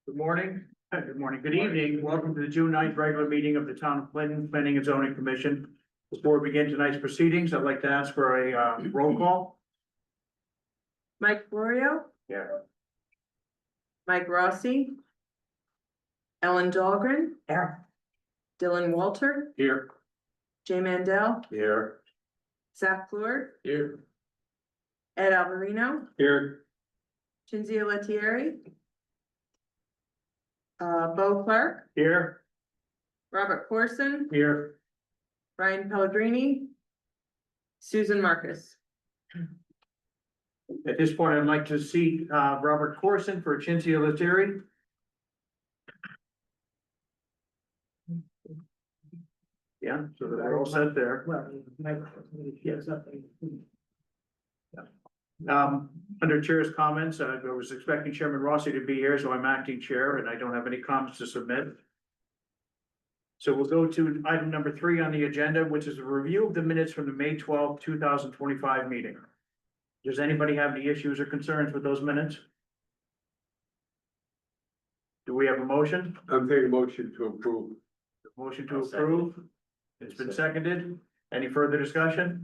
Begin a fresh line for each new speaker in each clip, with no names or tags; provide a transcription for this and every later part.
Good morning. Good morning. Good evening. Welcome to the June 9th regular meeting of the Town of Clinton Planning and Zoning Commission. Before we begin tonight's proceedings, I'd like to ask for a roll call.
Mike Florio,
Yeah.
Mike Rossi, Ellen Dahlgren.
Here.
Dylan Walter,
Here.
Jay Mandel,
Here.
Zach Fleur,
Here.
Ed Alvarino,
Here.
Cinzia Lettieri, Bo Clark,
Here.
Robert Corson,
Here.
Brian Pellegrini, Susan Marcus.
At this point, I'd like to see Robert Corson for Cinzia Lettieri. Yeah, so they're all set there. Under chair's comments, I was expecting Chairman Rossi to be here, so I'm acting chair and I don't have any comments to submit. So we'll go to item number 3 on the agenda, which is a review of the minutes from the May 12th, 2025 meeting. Does anybody have any issues or concerns with those minutes? Do we have a motion?
I'm taking a motion to approve.
Motion to approve. It's been seconded. Any further discussion?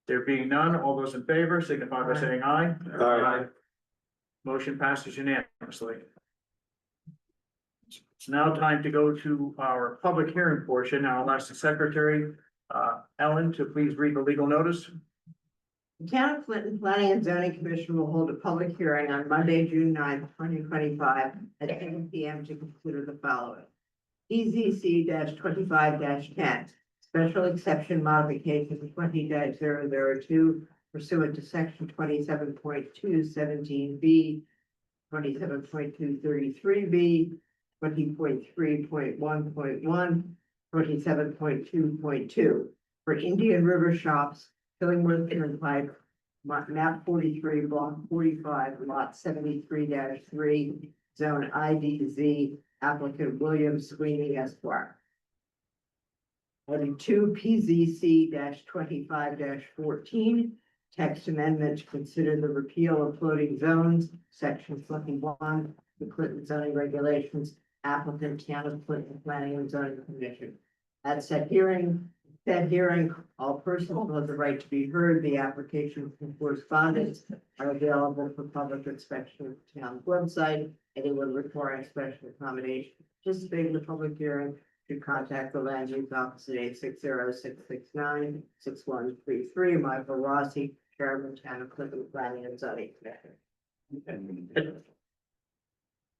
There being none, all those in favor signify by saying aye.
Aye.
Motion passes unanimously. It's now time to go to our public hearing portion. Now I'll ask the secretary, Ellen, to please read the legal notice.
The Town of Clinton Planning and Zoning Commission will hold a public hearing on Monday, June 9th, 2025 at 7 p.m. to consider the following. PZC 25 special exception modification 20-002 pursuant to section 27.217B, 27.233B, 20.3.1.1, 27.2.2 for Indian River Shops, Killingworth Turnpike, map 43, block 45, lot 73-3, zone IDZ, applicant William Sweeney Esquire. Item 2, PZC 25-14, text amendment to consider the repeal of floating zones, section 21, the Clinton zoning regulations, applicant Town of Clinton Planning and Zoning Commission. At said hearing, all persons who have the right to be heard. The application and correspondence are available for public inspection at the town's website. Anyone requiring special accommodation to participate in the public hearing should contact the land use office at 860-669-6133. Michael Rossi, Chairman, Town of Clinton Planning and Zoning Commission.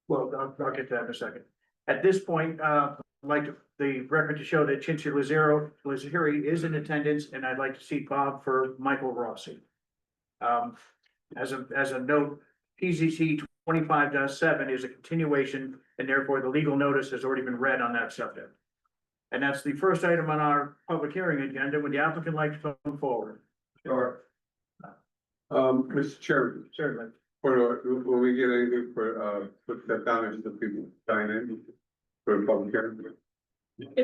Well, I'll get to that in a second. At this point, I'd like the record to show that Cinzia Lettieri is in attendance, and I'd like to see Bob for Michael Rossi. As a note, PZC 25-7 is a continuation, and therefore the legal notice has already been read on that subject. And that's the first item on our public hearing agenda. Would the applicant like to come forward?
Sure. Mr. Chairman,
Certainly.
when we get anything put that down as the people sign in for the public hearing.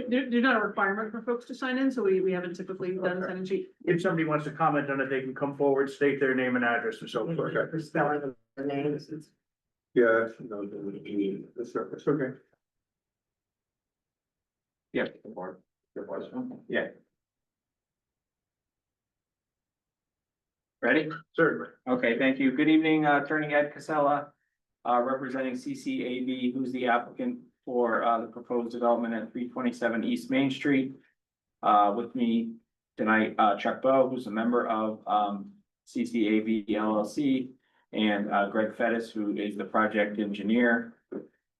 There's not a requirement for folks to sign in, so we haven't typically done sign in sheet.
If somebody wants to comment on it, they can come forward, state their name and address and so forth.
For spelling of the names, it's
Yeah, that's okay.
Yeah. Yeah.
Ready?
Certainly.
Okay, thank you. Good evening, Attorney Ed Casella, representing CCAB, who's the applicant for the proposed development at 327 East Main Street. With me tonight, Chuck Bowe, who's a member of CCAB LLC, and Greg Fettis, who is the project engineer.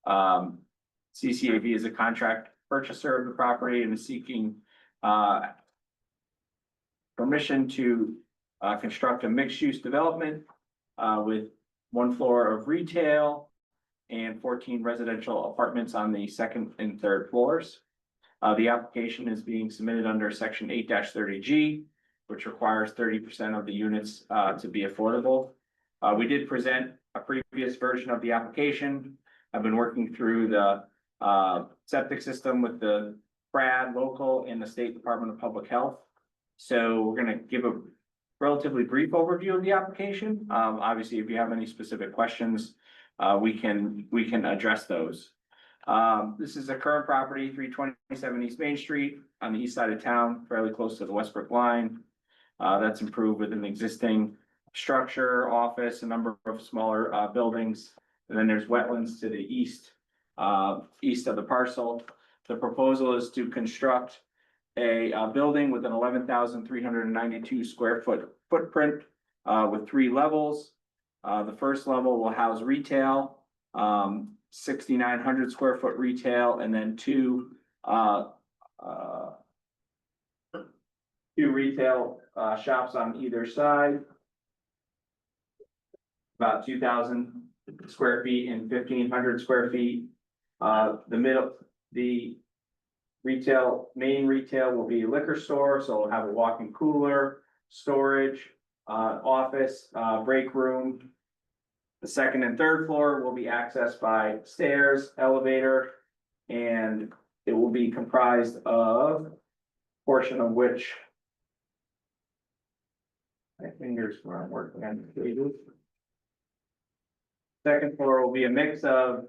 CCAB is a contract purchaser of the property and is seeking permission to construct a mixed-use development with 1 floor of retail and 14 residential apartments on the 2nd and 3rd floors. The application is being submitted under section 8-30G, which requires 30% of the units to be affordable. We did present a previous version of the application. I've been working through the septic system with the BRAD local and the State Department of Public Health. So we're going to give a relatively brief overview of the application. Obviously, if you have any specific questions, we can address those. This is a current property, 327 East Main Street on the east side of town, fairly close to the Westbrook line. That's improved with an existing structure, office, a number of smaller buildings. And then there's wetlands to the east, east of the parcel. The proposal is to construct a building with an 11,392 square foot footprint with 3 levels. The first level will house retail, 6,900 square foot retail, and then two retail shops on either side. About 2,000 square feet and 1,500 square feet. The main retail will be a liquor store, so we'll have a walk-in cooler, storage, office, break room. The second and third floor will be accessed by stairs, elevator, and it will be comprised of portion of which my fingers weren't working on the pages. Second floor will be a mix of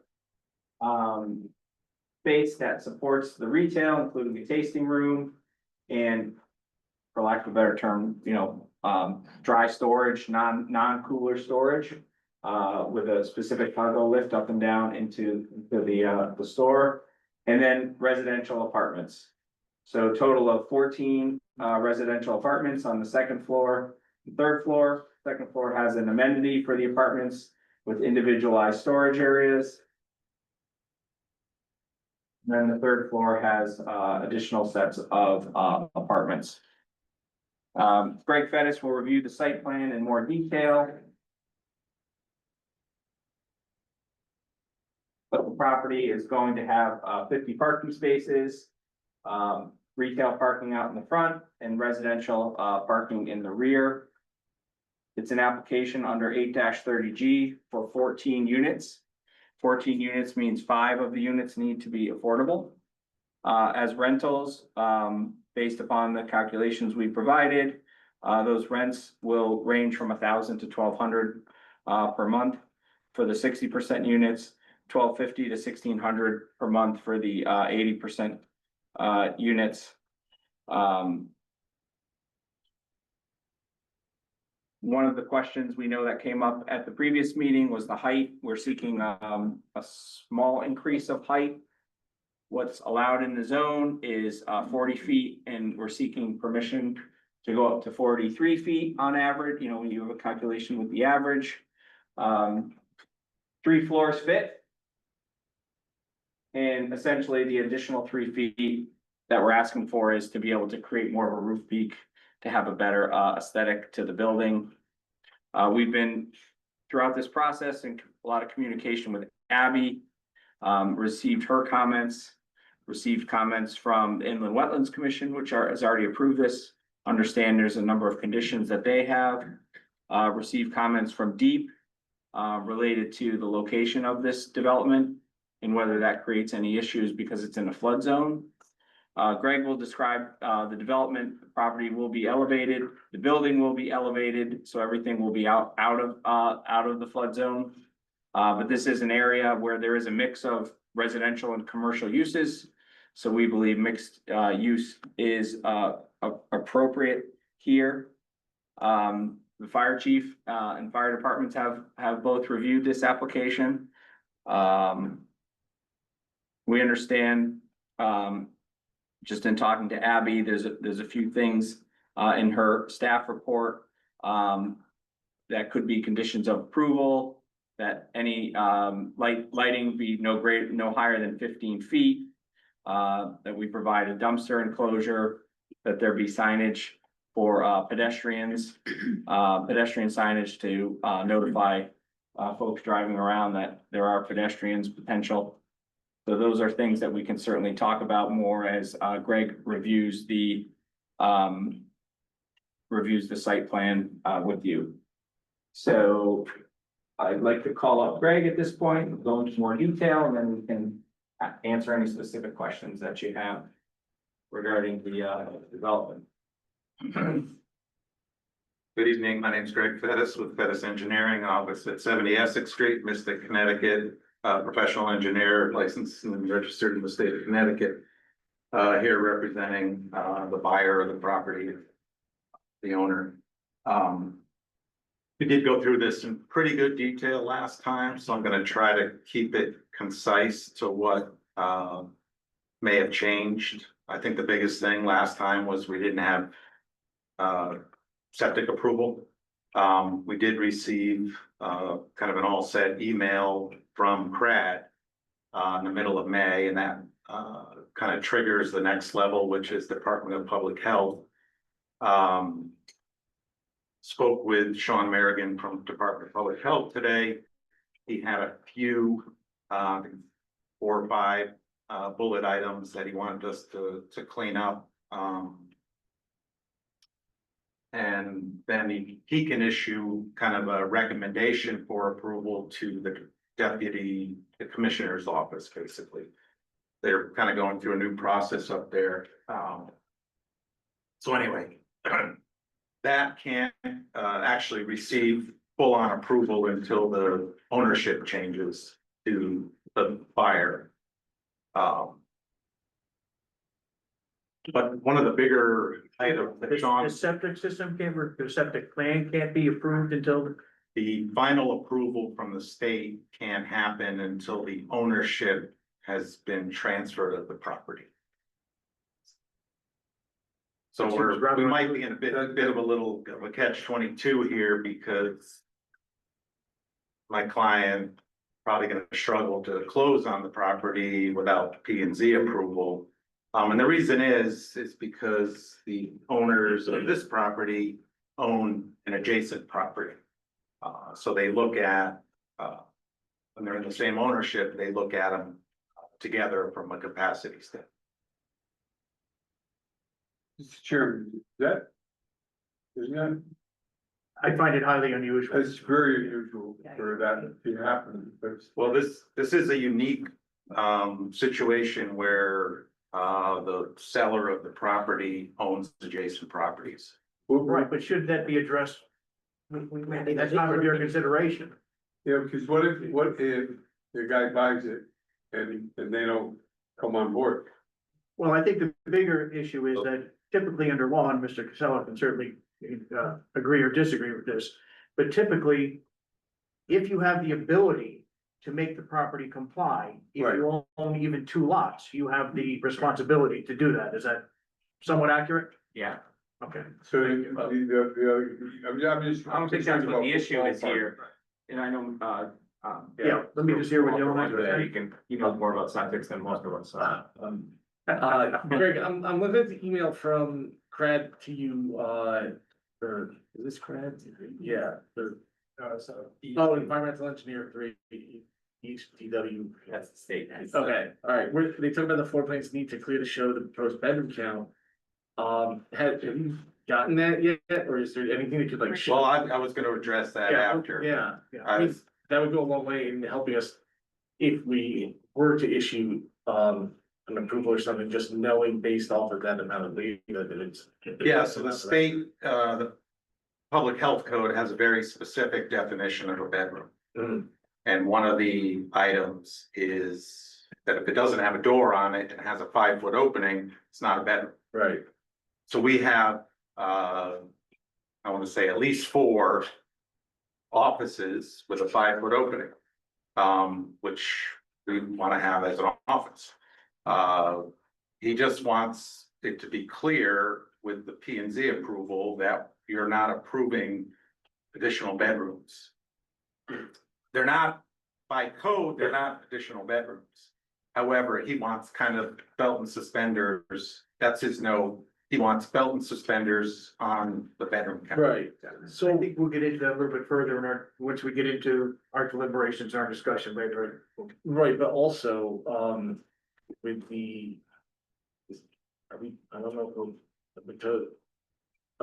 space that supports the retail, including a tasting room and, for lack of a better term, dry storage, non-cooler storage, with a specific cargo lift up and down into the store, and then residential apartments. So a total of 14 residential apartments on the second floor. The third floor, second floor has an amenity for the apartments with individualized storage areas. Then the third floor has additional sets of apartments. Greg Fettis will review the site plan in more detail. But the property is going to have 50 parking spaces, retail parking out in the front, and residential parking in the rear. It's an application under 8-30G for 14 units. 14 units means 5 of the units need to be affordable. As rentals, based upon the calculations we provided, those rents will range from $1,000 to $1,200 per month for the 60% units, $1,250 to $1,600 per month for the 80% units. One of the questions we know that came up at the previous meeting was the height. We're seeking a small increase of height. What's allowed in the zone is 40 feet, and we're seeking permission to go up to 43 feet on average, when you have a calculation with the average. 3 floors fit. And essentially the additional 3 feet that we're asking for is to be able to create more of a roof peak to have a better aesthetic to the building. We've been throughout this process in a lot of communication with Abby, received her comments, received comments from the Inland Wetlands Commission, which has already approved this. Understand there's a number of conditions that they have. Received comments from Deep related to the location of this development and whether that creates any issues because it's in a flood zone. Greg will describe the development. The property will be elevated, the building will be elevated, so everything will be out of the flood zone. But this is an area where there is a mix of residential and commercial uses. So we believe mixed use is appropriate here. The fire chief and fire departments have both reviewed this application. We understand, just in talking to Abby, there's a few things in her staff report that could be conditions of approval, that any lighting be no higher than 15 feet, that we provide a dumpster enclosure, that there be signage for pedestrians, pedestrian signage to notify folks driving around that there are pedestrians potential. So those are things that we can certainly talk about more as Greg reviews the site plan with you. So I'd like to call up Greg at this point and go into more detail, and then we can answer any specific questions that you have regarding the development.
Good evening, my name is Greg Fettis with Fettis Engineering, office at 70 Essex Street, Mystic, Connecticut. Professional engineer, licensed and registered in the state of Connecticut. Here representing the buyer of the property, the owner. We did go through this in pretty good detail last time, so I'm gonna try to keep it concise to what may have changed. I think the biggest thing last time was we didn't have septic approval. We did receive kind of an all set email from CRAD in the middle of May, and that kind of triggers the next level, which is Department of Public Health. Spoke with Sean Merrigan from Department of Public Health today. He had a few 4 or 5 bullet items that he wanted us to clean up. And then he can issue kind of a recommendation for approval to the commissioner's office, basically. They're kind of going through a new process up there. So anyway, that can't actually receive full-on approval until the ownership changes to the buyer. But one of the bigger items that Sean.
The septic system can't, the septic plan can't be approved until.
The final approval from the state can't happen until the ownership has been transferred of the property. So we might be in a bit of a little of a catch-22 here, because my client probably gonna struggle to close on the property without P&Z approval. And the reason is because the owners of this property own an adjacent property. So they look at, when they're in the same ownership, they look at them together from a capacity standpoint.
Mr. Chairman, isn't that,
I find it highly unusual.
that's very unusual for that to happen.
Well, this is a unique situation where the seller of the property owns adjacent properties.
Right, but should that be addressed? That's not under your consideration.
Yeah, because what if the guy buys it and they don't come on board?
Well, I think the bigger issue is that typically under law, and Mr. Casella can certainly agree or disagree with this, but typically, if you have the ability to make the property comply, if you own even 2 lots, you have the responsibility to do that. Is that somewhat accurate?
Yeah,
Okay.
So I'm just.
I don't think that's what the issue is here. And I know,
Yeah, let me just hear what Dylan has to say.
You can, you know more about septics than most of us.
Greg, I'm looking at the email from Crad to you, or is this Crad? Yeah, oh, environmental engineer 3, East DW.
That's the state.
Okay, all right, they talk about the floor plans need to clear to show the proposed bedroom count. Have you gotten that yet, or is there anything that could like show?
Well, I was gonna address that after.
Yeah,
I was,
that would go a long way in helping us if we were to issue, an approval or something, just knowing based off of that amount of data that it's.
yeah, so the state, the public health code has a very specific definition of a bedroom.
Mhm.
And one of the items is that if it doesn't have a door on it and has a 5-foot opening, it's not a bedroom.
Right,
So we have, I want to say at least 4 offices with a 5-foot opening, which we want to have as an office. He just wants it to be clear with the P&Z approval that you're not approving additional bedrooms. They're not, by code, they're not additional bedrooms. However, he wants kind of belt and suspenders, that's his note. He wants belt and suspenders on the bedroom count.
right,
So I think we'll get into that a little bit further in our, once we get into our deliberations, our discussion later.
right, but also, with the. I don't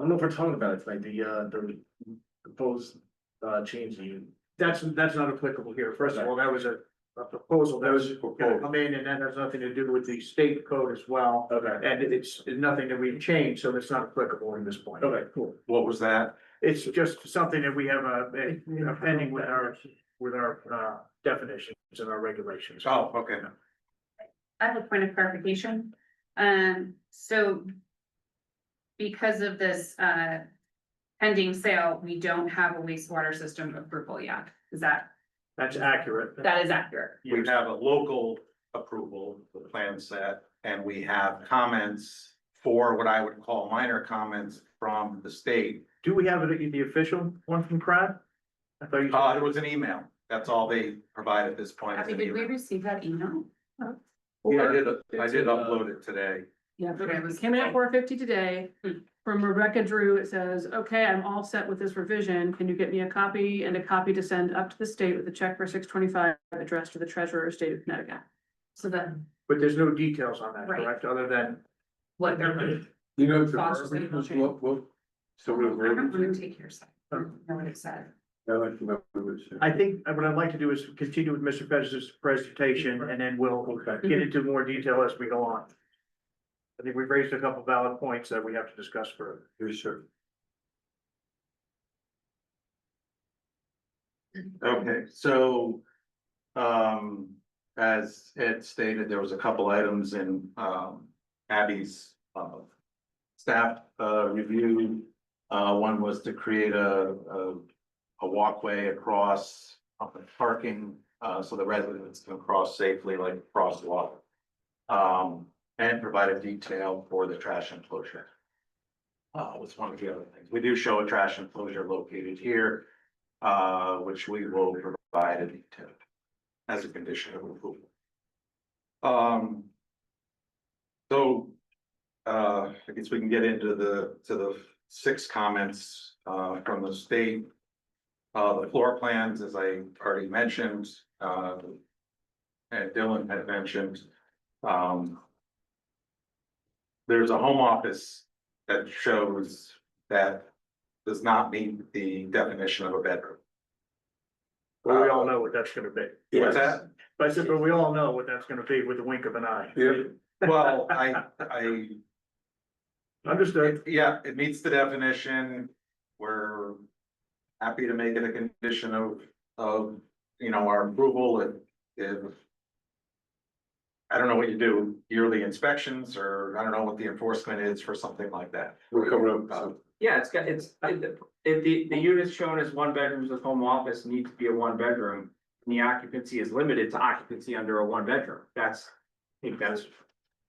know if we're talking about it tonight, the proposed, change you.
That's not applicable here. First of all, that was a proposal that was gonna come in, and that has nothing to do with the state code as well.
Okay,
And it's nothing that we've changed, so it's not applicable in this point.
okay, cool.
What was that?
It's just something that we have a pending with our definitions and our regulations.
Oh, okay.
I have a point of clarification. So because of this, pending sale, we don't have a wastewater system approval yet. Is that,
That's accurate.
that is accurate?
We
Yes.
have a local approval, the plan set, and we have comments for what I would call minor comments from the state.
Do we have the official one from CRAD? I thought you.
It was an email. That's all they provide at this point. is
Abby,
an
did we
email.
receive that email?
Yeah, I did upload it today.
Yeah, but
Okay,
it
was-
came in at 4:50 today.
Hmm.
From Rebecca Drew, it says, okay, I'm all set with this revision. Can you get me a copy and a copy to send up to the state with a check for 625 addressed to the treasurer of state of Connecticut?
So then,
But there's no details on that,
Right.
correct, other than,
what they're.
You know, the
Possibly.
verbiage was what, some of the
I don't
verbiage.
want to take your side. I don't know what it said.
I like to know what it said.
I think what I'd like to do is continue with Mr. Pettis' presentation, and then we'll
Okay.
get into more detail as we go on. I think we've raised a couple valid points that we have to discuss further.
Yes, sir.
Okay, so, as Ed stated, there was a couple items in, Abby's, staff, review. One was to create a walkway across the parking, so the residents can cross safely like a crosswalk. And provide a detail for the trash enclosure. Was one of the other things. We do show a trash enclosure located here, which we will provide a detail as a condition of approval. So, I guess we can get into the 6 comments, from the state. The floor plans, as I already mentioned, and Dylan had mentioned, there's a home office that shows that does not meet the definition of a bedroom.
But we all know what that's gonna be.
What's that?
But I said, but we all know what that's gonna be with a wink of an eye.
Yeah.
Well, I,
Understood.
yeah, it meets the definition. We're happy to make it a condition of, our approval if I don't know what you do, yearly inspections, or I don't know what the enforcement is for something like that.
We're coming up.
Yeah, if the units shown as one bedrooms with home office need to be a one bedroom, and the occupancy is limited to occupancy under a one bedroom, I think that's.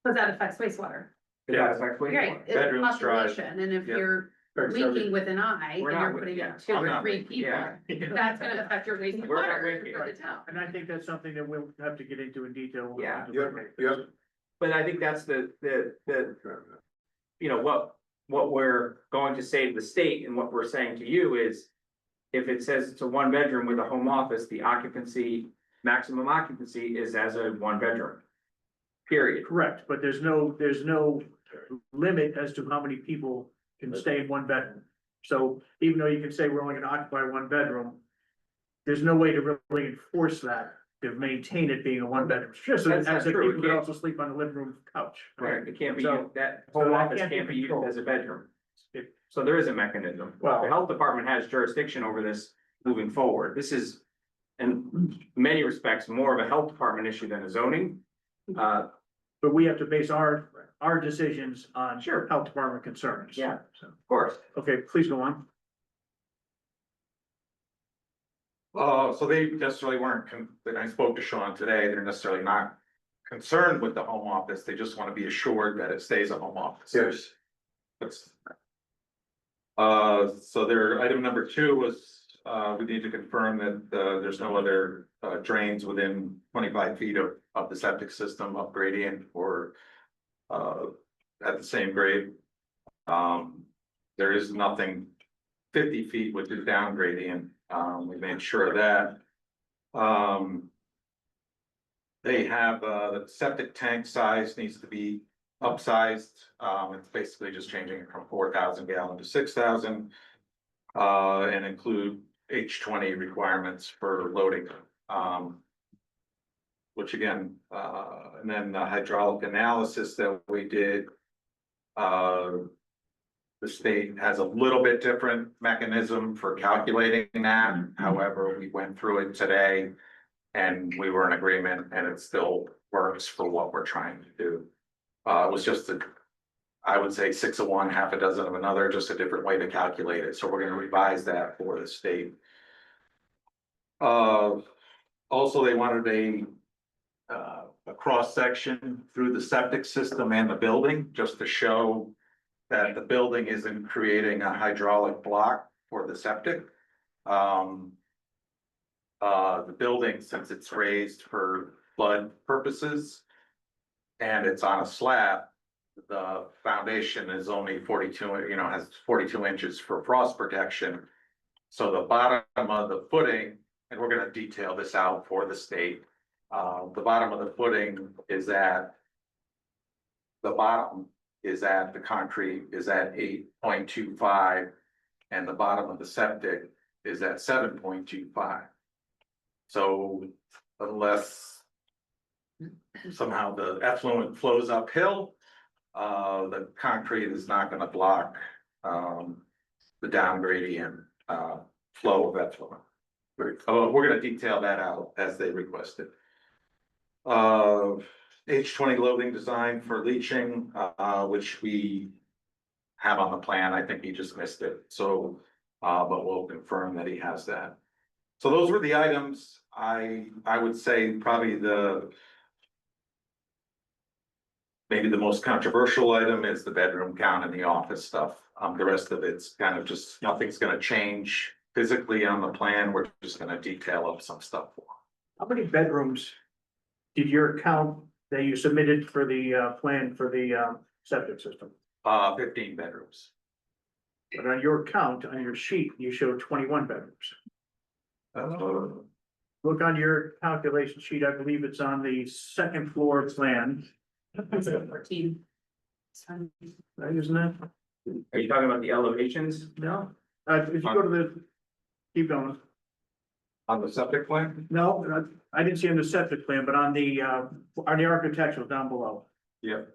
Because that affects wastewater.
That affects
Right,
wastewater.
it's
Bedrooms, drive.
population, and if
Yeah.
you're leaking with an eye, and
We're
you're
not,
putting
yeah,
in 2
I'm
or
not
3
with-
people,
yeah.
that's gonna affect your
We're not
wastewater
with you,
for the
right.
town.
And I think that's something that we'll have to get into in detail. when we
Yeah.
deliberate
Yep,
this.
But I think that's the, what we're going to say to the state and what we're saying to you is. If it says it's a one bedroom with a home office, the occupancy, maximum occupancy is as a one bedroom. Period.
Correct, but there's no limit as to how many people can stay in one bedroom. So even though you can say we're only gonna occupy one bedroom, there's no way to really enforce that, to maintain it being a one bedroom. Just
That's
as
not
if
true.
people could
Yeah.
also sleep on the living room couch.
Right, it can't be,
So-
that
so
home
that
office
can't be
can't be used
controlled.
as a bedroom.
It-
So there is a mechanism.
Well-
The health department has jurisdiction over this moving forward. This is. In many respects, more of a health department issue than a zoning.
But we have to base our decisions on
Sure.
health department concerns.
Yeah.
So,
Of course.
okay, please go on.
So they necessarily weren't, when I spoke to Sean today, they're necessarily not concerned with the home office. They just want to be assured that it stays a home office.
yes.
That's. So their item number 2 was, we need to confirm that, there's no other, drains within 25 feet of the septic system up gradient or, at the same grade. There is nothing 50 feet, which is down gradient. We made sure of that. They have, the septic tank size needs to be upsized. It's basically just changing it from 4,000 gallon to 6,000. And include H20 requirements for loading. Which again, and then the hydraulic analysis that we did. There The state has a little bit different mechanism for calculating that. However, we went through it today. And we were in agreement and it still works for what we're trying to do. It was just I would say 6 of one, half a dozen of another, just a different way to calculate it. So we're gonna revise that for the state. Also, they wanted a cross section through the septic system and the building, just to show that the building isn't creating a hydraulic block for the septic. The building, since it's raised for flood purposes and it's on a slab, the foundation is only 42, has 42 inches for frost protection. So the bottom of the footing, and we're gonna detail this out for the state. The bottom of the footing is the concrete is at 8.25, and the bottom of the septic is at 7.25. So unless somehow the effluent flows uphill, the concrete is not gonna block the down gradient flow of effluent. We're gonna detail that out as they requested. H20 loading design for leaching, which we have on the plan. I think he just missed it. So, but we'll confirm that he has that. So those were the items. I would say probably maybe the most controversial item is the bedroom count and the office stuff. The rest of it's kind of just, nothing's gonna change physically on the plan. We're just gonna detail up some stuff.
How many bedrooms did your count that you submitted for the plan for the septic system?
15 bedrooms.
But on your count, on your sheet, you showed 21 bedrooms. Look on your calculation sheet, I believe it's on the second floor plan,
14.
right, isn't it?
Are you talking about the elevations?
No, if you go to keep going.
On the septic plan?
No, I didn't see on the septic plan, but on the architectural down below.
Yep.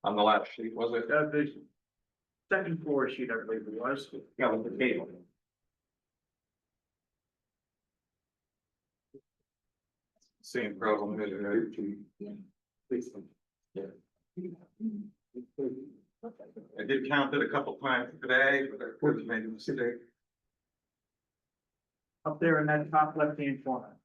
On the last sheet, was it?
The second floor sheet, I believe it was.
Yeah, with the table.
Same problem. I did count it a couple times today, but I could have made a mistake.
Up there in that top left-hand corner.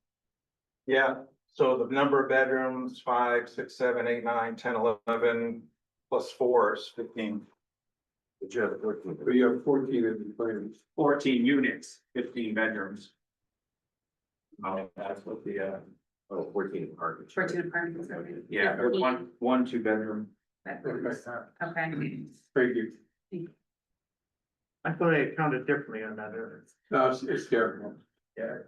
Yeah, so the number of bedrooms, 5, 6, 7, 8, 9, 10, 11, plus 4 is 15.
But you have 14. But you have 14 in the plans.
14 units, 15 bedrooms. Oh, that's what the,
14 apartments.
14 apartments. Okay.
yeah, or one 2 bedroom.
Bedrooms. Okay.
Thank you.
I thought I had counted differently on that.
No, it's scary.
Yeah.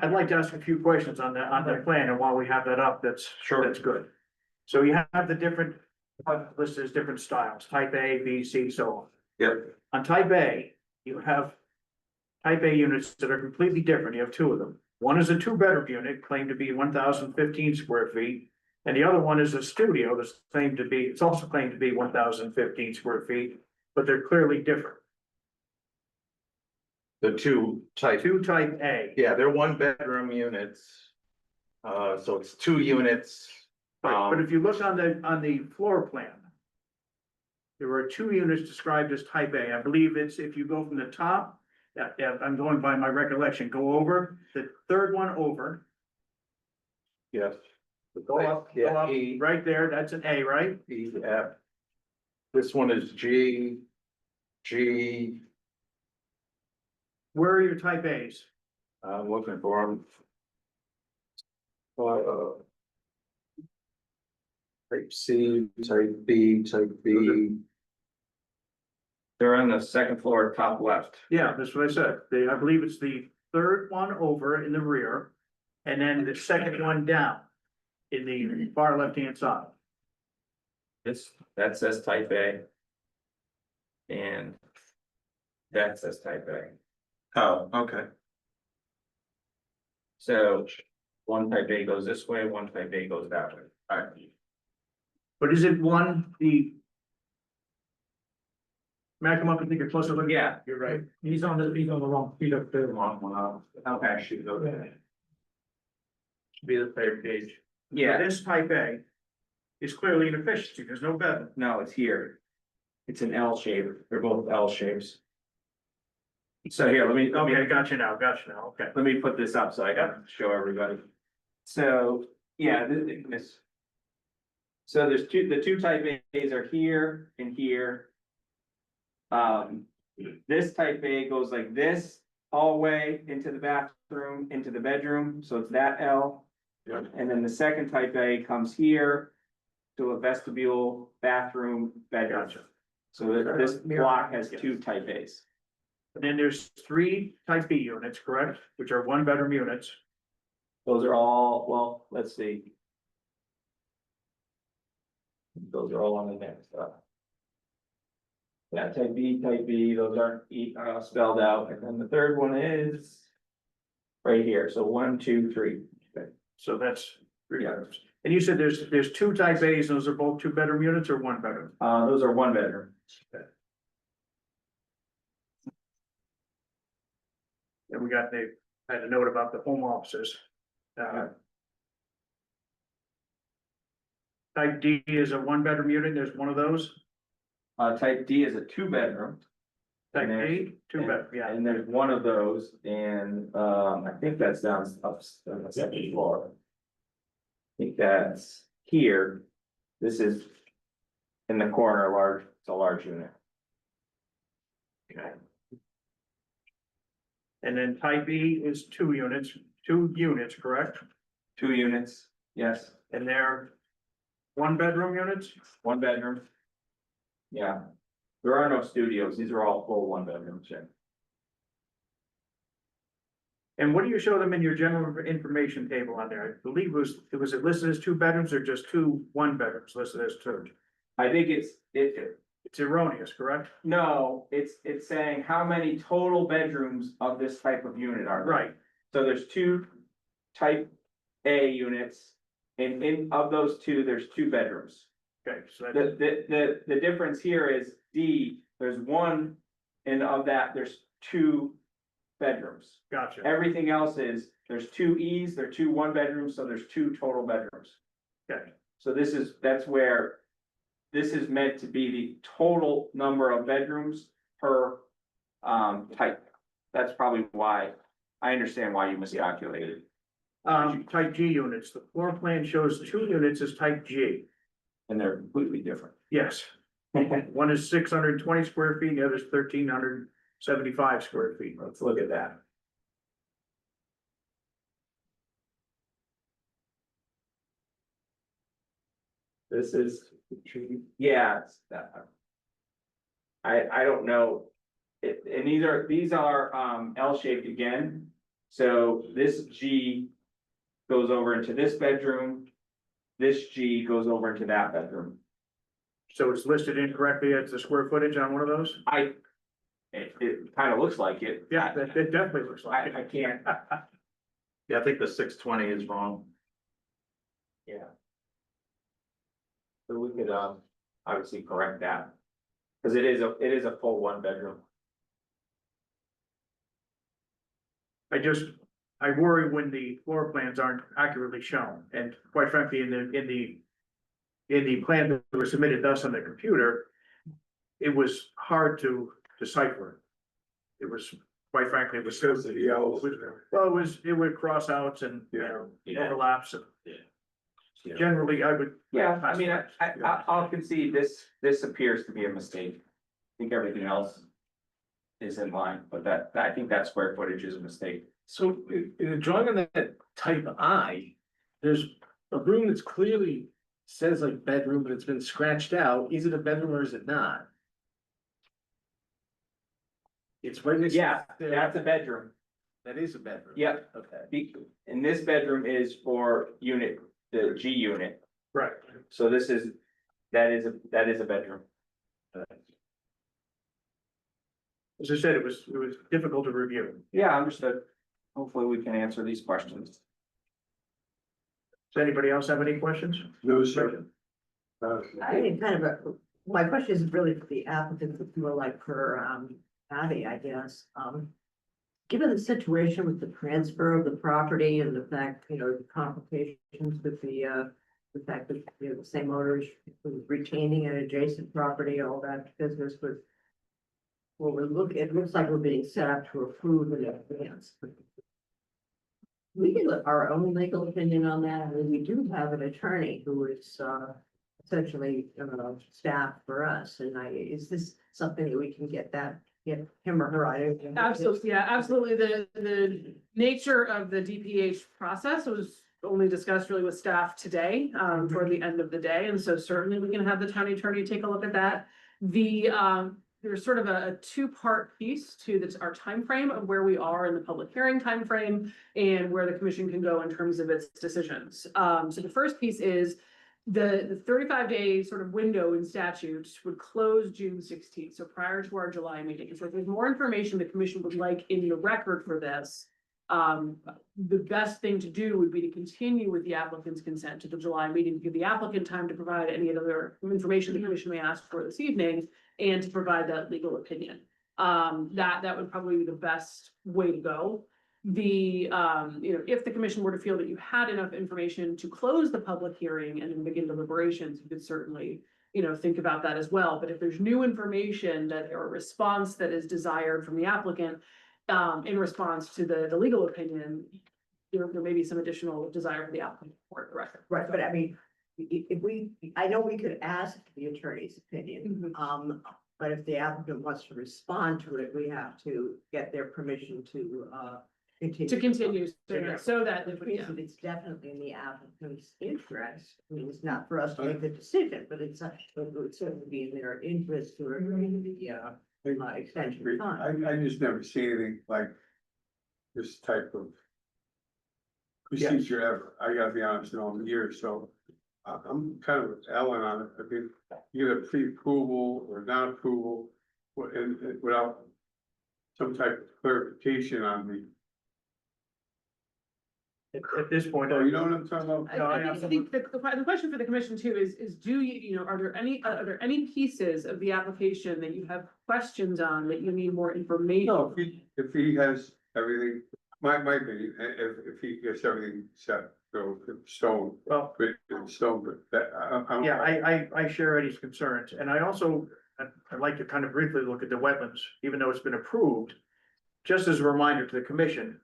I'd like to ask a few questions on that plan, and while we have that up, that's good. So you have the different listed as different styles, type A, B, C, so on.
Yep.
On type A, you have type A units that are completely different. You have 2 of them. One is a 2-bedroom unit claimed to be 1,015 square feet. And the other one is a studio that's claimed to be, it's also claimed to be 1,015 square feet, but they're clearly different.
The two type,
2 type A.
yeah, they're 1-bedroom units. So it's 2 units.
But if you look on the floor plan. There are 2 units described as type A. I believe it's, if you go from the top, yeah, I'm going by my recollection, go over, the third one over.
Yes.
Go up,
E,
right there, that's an A, right?
E, F. This one is G, G.
Where are your type As?
I'm looking for them. Type C, type B, type B.
They're on the second floor, top left.
Yeah, that's what I said. I believe it's the third one over in the rear, and then the second one down in the far left-hand side.
That says type A. And that says type A.
Oh, okay.
So one type A goes this way, one type A goes that way.
Alright.
But is it one, may I come up and take a closer look?
Yeah.
You're right. He's on the wrong feet up there.
Long one up. Okay, should go there.
Be the third page.
Yeah,
This type A is clearly an efficiency. There's no bevel.
no, it's here. It's an L shape. They're both L shapes. So here,
Okay, gotcha now, okay.
let me put this up so I can show everybody. So, yeah, this. So there's the two type A's are here and here. This type A goes like this, all the way into the bathroom, into the bedroom, so it's that L.
Yeah.
And then the second type A comes here to a vestibule, bathroom, bedroom.
Gotcha.
So this block has two type A's.
And then there's 3 type B units, correct, which are 1-bedroom units.
Those are all, well, let's see. Those are all on the next stuff. Yeah, type B, those aren't spelled out, and then the third one is. Right here, so 1, 2, 3. Okay.
So that's 3
Yeah.
bedrooms. And you said there's 2 type A's, those are both 2-bedroom units or 1-bedroom?
Those are 1 bedroom.
And we got I had a note about the home offices. Type D is a 1-bedroom unit, there's one of those.
Type D is a 2-bedroom.
Type
And there's-
A, 2-bedroom, yeah.
And there's one of those, and, I think that's down up on the second floor. I think that's here. This is in the corner, it's a large unit.
Okay. And then type B is 2 units, correct?
2 units, yes,
And they're 1-bedroom units?
1 bedroom. Yeah, there are no studios, these are all full 1-bedrooms, yeah.
And what do you show them in your general information table on there? I believe was it listed as 2 bedrooms or just 2 1-bedrooms listed as 2?
I think it's
It's erroneous, correct?
no, it's saying how many total bedrooms of this type of unit are there?
Right,
So there's 2 type A units, and of those 2, there's 2 bedrooms.
okay, so that,
The difference here is D, there's 1, and of that, there's 2 bedrooms.
gotcha,
Everything else is, there's 2 E's, there are 2 1-bedrooms, so there's 2 total bedrooms.
okay,
So that's where. This is meant to be the total number of bedrooms per type. That's probably why, I understand why you miscalculated.
type G units, the floor plan shows 2 units as type G,
And they're completely different.
yes. One is 620 square feet, the other is 1,375 square feet.
Let's look at that. This is, yeah, it's that. I don't know. And these are L-shaped again. So this G goes over into this bedroom. This G goes over into that bedroom.
So it's listed incorrectly as the square footage on one of those?
It kind of looks like it.
Yeah, it definitely looks like
I
it.
can't,
Yeah, I think the 620 is wrong.
yeah. So we could, obviously correct that. Cause it is a full 1-bedroom.
I worry when the floor plans aren't accurately shown, and quite frankly, in the plan that were submitted to us on the computer, it was hard to decipher. It was, quite frankly, it was.
Because of the L's.
Well, it would cross outs and, overlaps, and generally, I would.
Yeah, I mean, I'll concede this appears to be a mistake. I think everything else is in line, but I think that square footage is a mistake.
So in the drawing on that type I, there's a room that's clearly says like bedroom, but it's been scratched out. Is it a bedroom or is it not? It's right next.
Yeah,
to-
that's a bedroom.
That is a bedroom.
Yep.
Okay.
And this bedroom is for the G unit.
Right.
So that is a bedroom.
As I said, it was difficult to review.
Yeah, understood. Hopefully we can answer these questions.
Does anybody else have any questions?
No, sir.
I think kind of my question is really for the applicant, it's more like for, Patty, I guess. Given the situation with the transfer of the property and the fact, the complications with the fact that, the same owners was retaining an adjacent property, all that business with. Well, it looks like we're being set up to approve in advance. We can let our own legal opinion on that, and we do have an attorney who is, essentially, staff for us, and is this something that we can get him or her? I don't know.
Absolutely, yeah, absolutely. The nature of the DPH process was only discussed really with staff today, toward the end of the day. And so certainly we can have the county attorney take a look at that. There's sort of a two-part piece to our timeframe of where we are in the public hearing timeframe and where the commission can go in terms of its decisions. So the first piece is the 35-day sort of window in statute would close June 16th, so prior to our July meeting. So if there's more information the commission would like in the record for this, the best thing to do would be to continue with the applicant's consent to the July meeting, give the applicant time to provide any other information the commission may ask for this evening, and to provide that legal opinion. That would probably be the best way to go. If the commission were to feel that you had enough information to close the public hearing and then begin deliberations, you could certainly, think about that as well. But if there's new information or a response that is desired from the applicant, in response to the legal opinion, there may be some additional desire for the applicant for the record.
Right, but I mean, I know we could ask the attorney's opinion, but if the applicant wants to respond to it, we have to get their permission to continue.
To continue, so that,
Which means that it's definitely in the applicant's interest. I mean, it's not for us to make the decision, but it would certainly be in their interest to agree to the extension of time.
I just never see anything like this type of procedure ever. I gotta be honest, in all the years, so I'm kind of with Ellen on it. I mean, you get a pre-approval or non-approval and without some type of clarification on the.
At this point.
Oh, you know what I'm talking about?
I think the question for the commission too is do you, are there any pieces of the application that you have questions on that you need more information?
No, if he has everything, my opinion, if he gets everything set, so stone,
Well,
written in stone, but that, I'm.
yeah, I share Eddie's concerns, and I also, I'd like to kind of briefly look at the wetlands, even though it's been approved. Just as a reminder to the commission,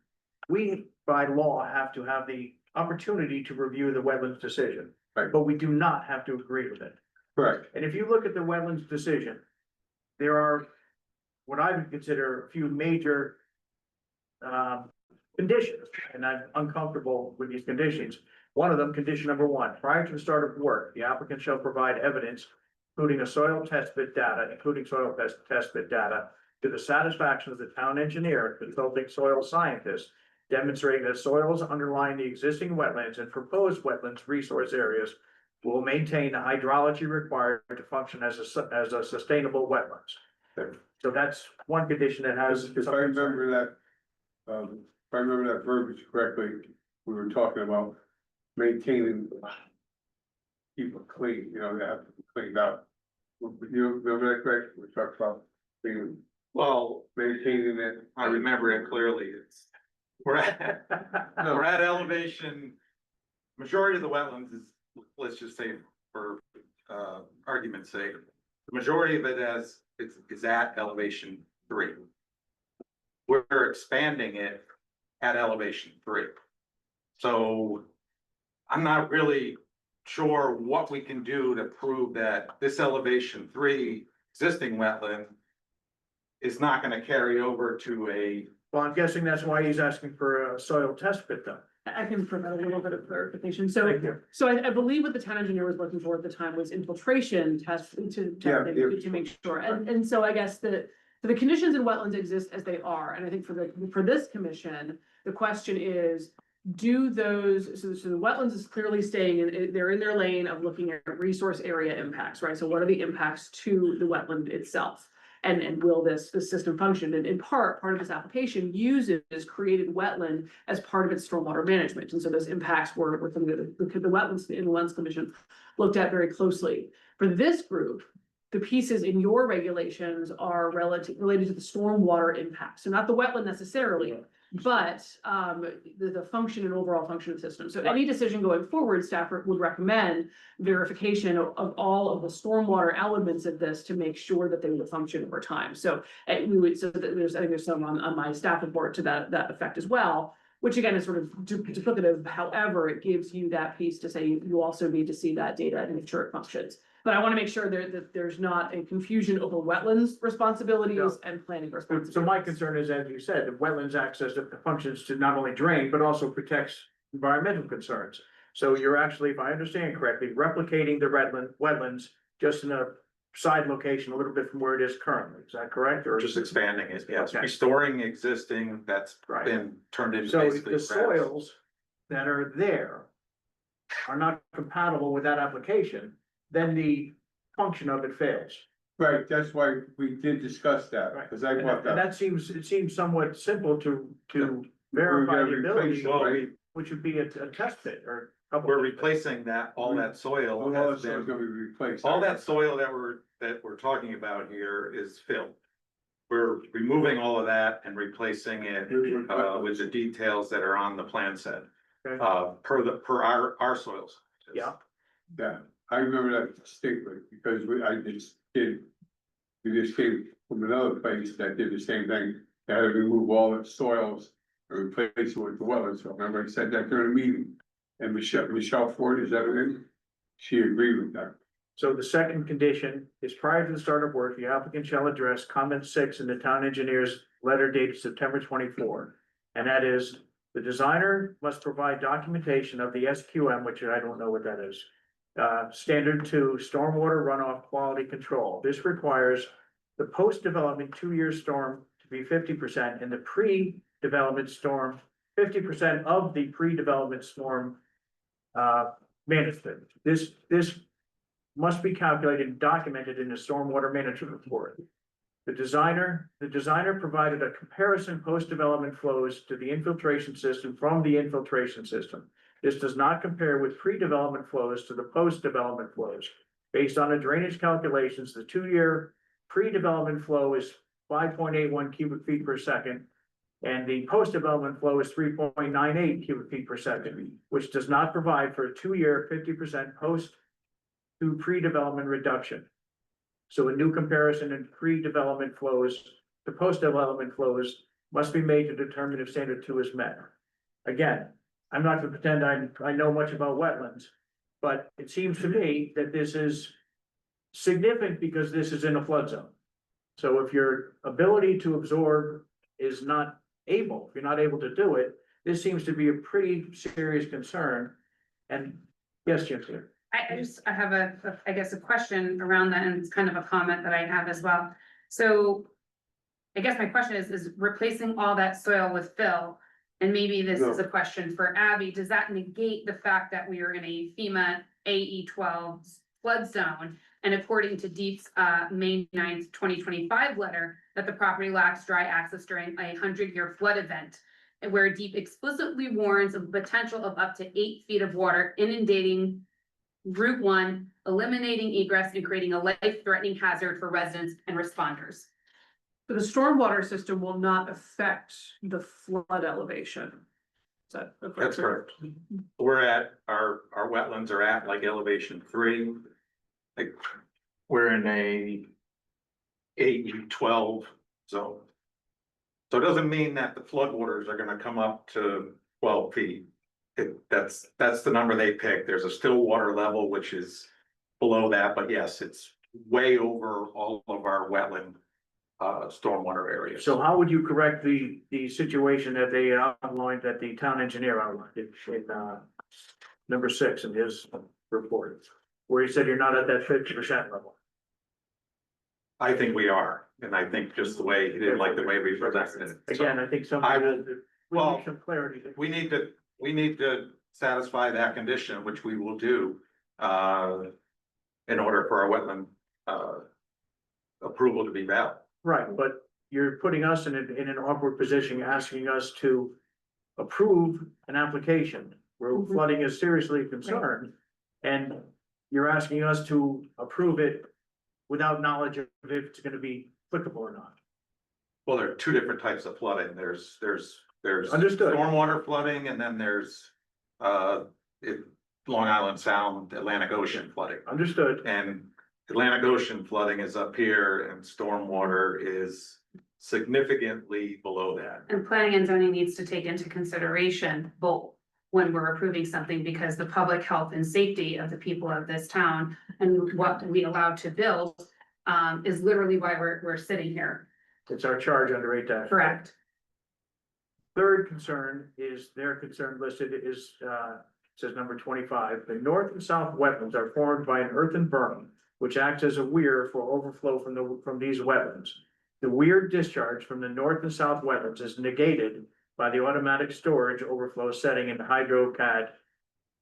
we by law have to have the opportunity to review the wetlands decision.
Right.
But we do not have to agree with it.
Correct.
And if you look at the wetlands decision, there are what I would consider a few major conditions, and I'm uncomfortable with these conditions. One of them, condition number 1, prior to the start of work, the applicant shall provide evidence, including soil test bit data, to the satisfaction of the town engineer, consulting soil scientist, demonstrating that soils underlying the existing wetlands and proposed wetlands resource areas will maintain the hydrology required to function as a sustainable wetlands. So that's one condition that has.
If I remember that, if I remember that verbiage correctly, we were talking about maintaining. Keep it clean, they have to be cleaned up. You remember that correct? We talked about being,
Well,
maintaining it.
I remember it clearly. We're at elevation. Majority of the wetlands is, let's just say for argument's sake, the majority of it is at elevation 3. We're expanding it at elevation 3. So I'm not really sure what we can do to prove that this elevation 3 existing wetland is not gonna carry over to a.
Well, I'm guessing that's why he's asking for a soil test bit done.
I can provide a little bit of clarification. So
Thank you.
I believe what the town engineer was looking for at the time was infiltration tests to make sure. And so I guess the conditions in wetlands exist as they are. And I think for this commission, the question is, do those, so the wetlands is clearly staying, they're in their lane of looking at resource area impacts, right? So what are the impacts to the wetland itself? And will this system function? And in part of this application uses created wetland as part of its stormwater management. And so those impacts were something that the Wetlands Inlands Commission looked at very closely. For this group, the pieces in your regulations are related to the stormwater impact, so not the wetland necessarily, but the function and overall function of the system. So any decision going forward, staff would recommend verification of all of the stormwater elements of this to make sure that they will function over time. So we would, so that I think there's some on my staff report to that effect as well, which again is sort of duplicative. However, it gives you that piece to say you also need to see that data and make sure it functions. But I want to make sure that there's not a confusion over wetlands responsibilities and planning responsibilities.
So my concern is, as you said, the wetlands access functions to not only drain, but also protects environmental concerns. So you're actually, if I understand correctly, replicating the wetlands just in a side location a little bit from where it is currently. Is that correct? Or
Just expanding it, yes,
Okay.
restoring existing that's
Right.
been turned into
So if
basically
the
grass.
soils that are there are not compatible with that application, then the function of it fails.
Right, that's why we did discuss that,
Right.
because I
And
brought
and
that.
it seems somewhat simple to
We're
verify
gonna
the
replace
ability,
it, right?
which would be a test pit or. a couple
We're
of pits.
replacing that, all that soil
All
has
that stuff's
been,
gonna be replaced.
all that soil that we're talking about here is filled. We're removing all of that and replacing it, with the details that are on the plan set.
Okay.
Per our soils.
Yeah.
Yeah, I remember that distinctly, because we just came from another place that did the same thing. They had to remove all the soils and replace it with the wetlands, so remember I said that during a meeting. And Michelle Ford, is that her name? She agreed with that.
So the second condition is prior to the start of work, the applicant shall address comment 6 in the town engineer's letter dated September 24. And that is, the designer must provide documentation of the SQM, which I don't know what that is. Standard 2, stormwater runoff quality control. This requires the post-development 2-year storm to be 50% and the pre-development storm, 50% of the pre-development storm management. This must be calculated and documented in the stormwater management report. The designer provided a comparison post-development flows to the infiltration system from the infiltration system. This does not compare with pre-development flows to the post-development flows. Based on the drainage calculations, the 2-year pre-development flow is 5.81 cubic feet per second. And the post-development flow is 3.98 cubic feet per second, which does not provide for a 2-year 50% post to pre-development reduction. So a new comparison in pre-development flows to post-development flows must be made to determine if standard 2 is met. Again, I'm not gonna pretend I know much about wetlands, but it seems to me that this is significant because this is in a flood zone. So if your ability to absorb is not able, if you're not able to do it, this seems to be a pretty serious concern. And yes, Jim, sir.
I have I guess a question around that, and it's kind of a comment that I have as well. So I guess my question is replacing all that soil with fill, and maybe this is a question for Abby, does that negate the fact that we are in a FEMA AE 12 flood zone? And according to Deep's May 9th, 2025 letter, that the property lacks dry access during a 100-year flood event, and where Deep explicitly warns of the potential of up to 8 feet of water inundating Route 1, eliminating egress and creating a life-threatening hazard for residents and responders.
But the stormwater system will not affect the flood elevation. Is that a
That's correct. We're at, our wetlands are at like elevation 3. Like, we're in a AE12 zone. So it doesn't mean that the floodwaters are gonna come up to 12 feet. That's the number they picked. There's a still water level, which is below that, but yes, it's way over all of our wetland stormwater areas.
So how would you correct the situation that they outlined, that the town engineer outlined in number 6 in his report? Where he said you're not at that 50% level.
I think we are, and I think just the way, he didn't like the way we presented it. So
Again, I think some.
I will-
we
well,
need some clarity.
we need to satisfy that condition, which we will do, in order for our wetland, approval to be valid.
Right, but you're putting us in an awkward position, asking us to approve an application where
Mhm.
flooding is seriously concerned. And you're asking us to approve it without knowledge of if it's gonna be applicable or not.
Well, there are two different types of flooding. There's
Understood.
stormwater flooding, and then there's, it, Long Island Sound, Atlantic Ocean flooding.
Understood,
And Atlantic Ocean flooding is up here and stormwater is significantly below that.
And planning and zoning needs to take into consideration both when we're approving something, because the public health and safety of the people of this town and what we allow to build is literally why we're sitting here,
it's our charge under 8-.
correct?
Third concern is, their concern listed is, says number 25, the north and south wetlands are formed by an earthen berm, which acts as a weir for overflow from these wetlands. The weir discharge from the north and south wetlands is negated by the automatic storage overflow setting in the hydro pad.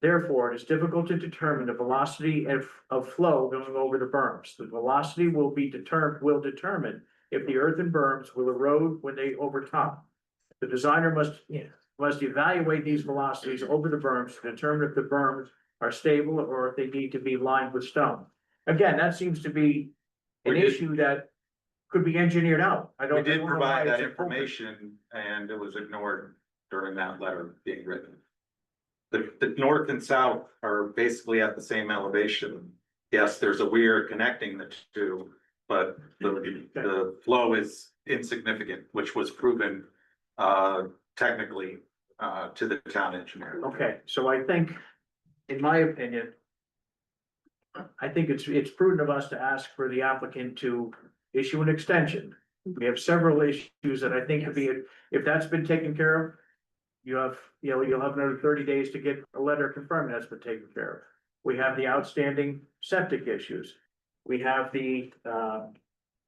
Therefore, it is difficult to determine the velocity of flow going over the berms. The velocity will determine if the earthen berms will erode when they overtop. The designer must evaluate these velocities over the berms to determine if the berms are stable or if they need to be lined with stone. Again, that seems to be an
We did-
issue that could be engineered out. I
We
don't. I
did
don't know
provide
why
that
it's important.
information and it was ignored during that letter being written. The north and south are basically at the same elevation. Yes, there's a weir connecting the two, but the flow is insignificant, which was proven technically to the town engineer.
Okay, so I think, in my opinion, I think it's prudent of us to ask for the applicant to issue an extension. We have several issues that I think could be, if that's been taken care of, you'll have another 30 days to get a letter confirming that's been taken care of. We have the outstanding septic issues. We have the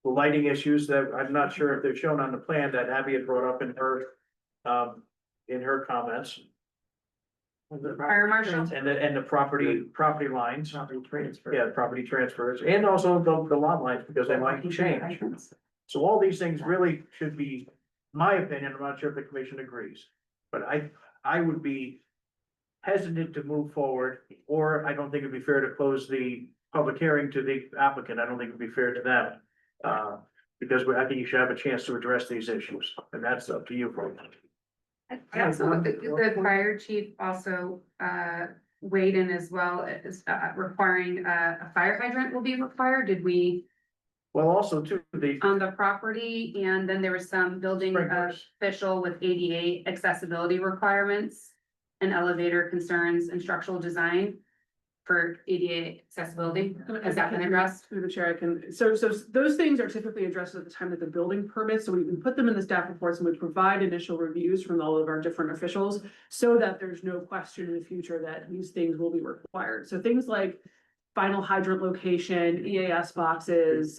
lighting issues that I'm not sure if they're shown on the plan that Abby had brought up in her comments.
Fire marshal?
And the property lines.
Property transfer.
Yeah, property transfers, and also the lot lines, because they might change. So all these things really should be, my opinion, I'm not sure if the commission agrees. But I would be hesitant to move forward, or I don't think it'd be fair to close the public hearing to the applicant. I don't think it'd be fair to them. Because I think you should have a chance to address these issues, and that's up to you, folks.
The fire chief also weighed in as well, as requiring a fire hydrant will be required. Did we
Well, also too,
on the property? And then there was some building
Sprinklers.
official with ADA accessibility requirements and elevator concerns and structural design for ADA accessibility. Has that been addressed?
Through the chair, I can, so those things are typically addressed at the time of the building permit, so we put them in the staff reports and we provide initial reviews from all of our different officials. So that there's no question in the future that these things will be required, so things like final hydrant location, EAS boxes,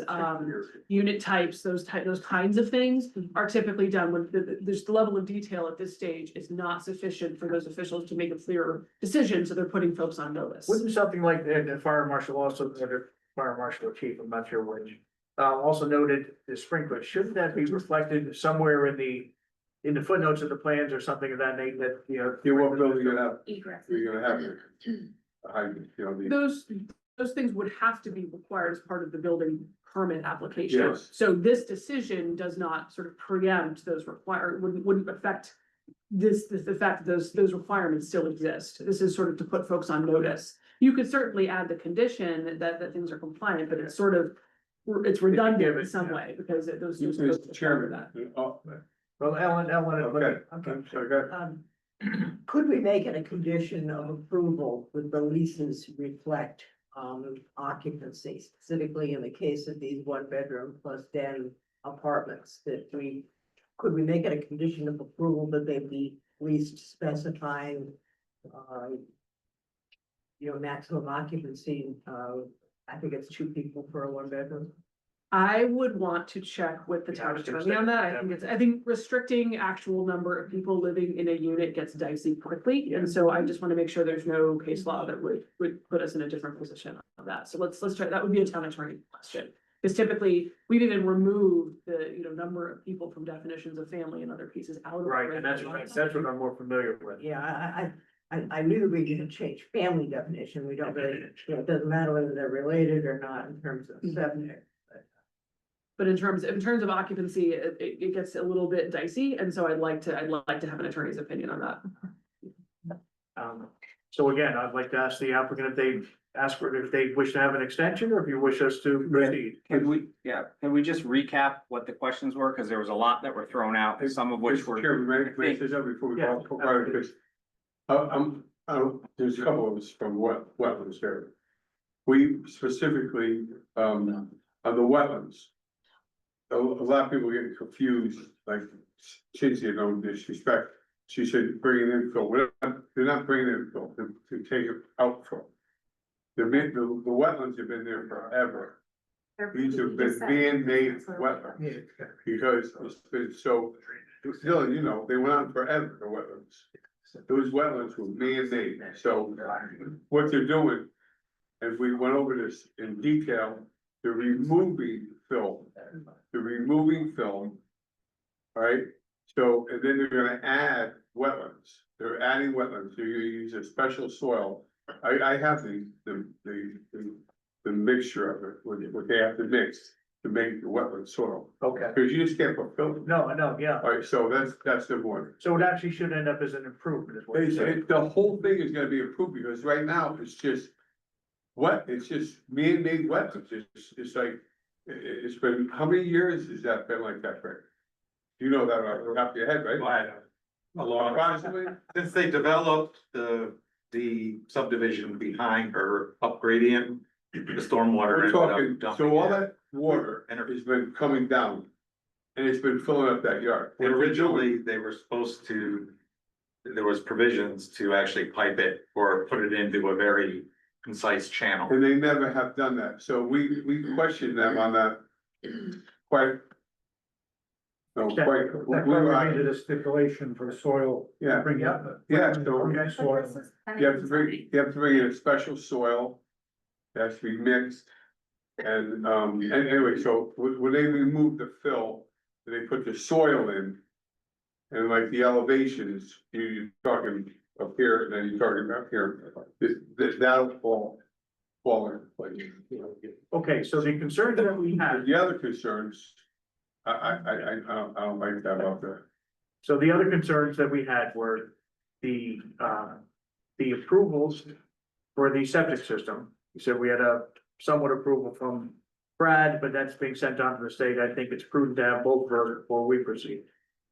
unit types, those kinds of things are typically done when there's the level of detail at this stage is not sufficient for those officials to make a clear decision, so they're putting folks on notice.
wouldn't something like the fire marshal also, or fire marshal or chief, I'm not sure which. Also noted the sprinklers, shouldn't that be reflected somewhere in the footnotes of the plans or something of that nature that,
What building you have,
Egress.
you're gonna have your hydrant,
Those things would have to be required as part of the building permit application.
Yes.
So this decision does not sort of preempt those wouldn't affect the fact that those requirements still exist. This is sort of to put folks on notice. You could certainly add the condition that things are compliant, but it's sort of, it's redundant in some way because those.
Mr. Chairman.
Well, Ellen,
Okay.
okay.
So go ahead.
Could we make it a condition of approval that the leases reflect occupancy, specifically in the case of these 1-bedroom plus den apartments, could we make it a condition of approval that they be leased specifying maximum occupancy, I think it's 2 people for a 1-bedroom.
I would want to check with the
Yeah, I
town
was gonna
attorney on
say,
that. I think restricting actual number of people living in a unit gets dicey quickly. And so I just want to make sure there's no case law that would put us in a different position on that. So let's try, that would be a town attorney question. Because typically, we've even removed the, number of people from definitions of family and other pieces out of. the
Right, and that's what I'm more familiar with.
Yeah, I knew that we didn't change family definition, we don't really, it doesn't matter whether they're related or not in terms of subject.
But in terms of occupancy, it gets a little bit dicey, and so I'd like to have an attorney's opinion on that.
So again, I'd like to ask the applicant if they wish to have an extension, or if you wish us to proceed.
Can we just recap what the questions were? Because there was a lot that were thrown out, some of which
Mr.
were.
Chairman, may I say something before we
Yeah,
go? Because there's a couple of us from wetlands here. We specifically, on the wetlands. A lot of people get confused, like Cynthia, no disrespect. She said, bring it in, Phil. They're not bringing it in, Phil, to take it out from. The wetlands have been there forever. These have been man-made wetlands. Because it's been so, still, they went on forever, the wetlands. Those wetlands were man-made, so what they're doing, and we went over this in detail, they're removing film. All right, so, and then they're gonna add wetlands, they're adding wetlands, you're gonna use a special soil. I have the mixture of it, what they have to mix to make the wetland soil.
Okay.
Cause you just can't put film.
No, I know, yeah.
Alright, so that's the one.
So it actually should end up as an improvement, is what you're saying.
The whole thing is gonna be approved, because right now, it's just. It's just man-made wetlands, it's like, it's been, how many years has that been like that, Frank? You know that off the top of your head, right?
A long,
Approximately,
since they developed the subdivision behind or up gradient, the stormwater.
we're
ended
talking,
up dumping
so all
it.
that water has been coming down. And it's been filling up that yard.
And originally, they were supposed to, there was provisions to actually pipe it or put it into a very concise channel.
And they never have done that, so we questioned them on that. Quite. No, quite, we were,
Made it a stipulation for soil.
yeah,
Bring up.
yeah, so
Okay.
Soil.
you have to bring in a special soil. It has to be mixed. And anyway, so when they removed the fill, they put the soil in. And like the elevations, you're talking up here, and then you're talking up here, that'll fall into place.
Okay, so the concerns that we had,
The other concerns, I don't like that about that.
so the other concerns that we had were the approvals for the septic system. You said we had a somewhat approval from Brad, but that's being sent on to the state. I think it's prudent to have both before we proceed.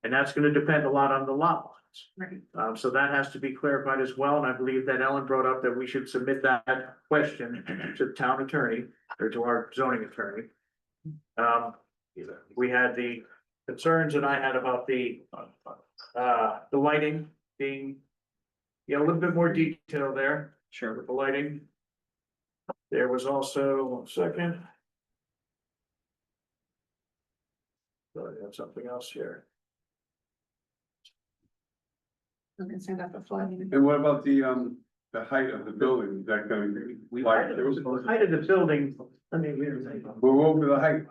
And that's gonna depend a lot on the lot lines.
Right.
So that has to be clarified as well, and I believe that Ellen brought up that we should submit that question to the town attorney or to our zoning attorney. We had the concerns that I had about the lighting being, a little bit more detail there
Sure.
with the lighting. There was also, one second. So I have something else here.
I'm concerned about the flooding.
And what about the height of the building, is that gonna be?
The height of the building,
We're over the height,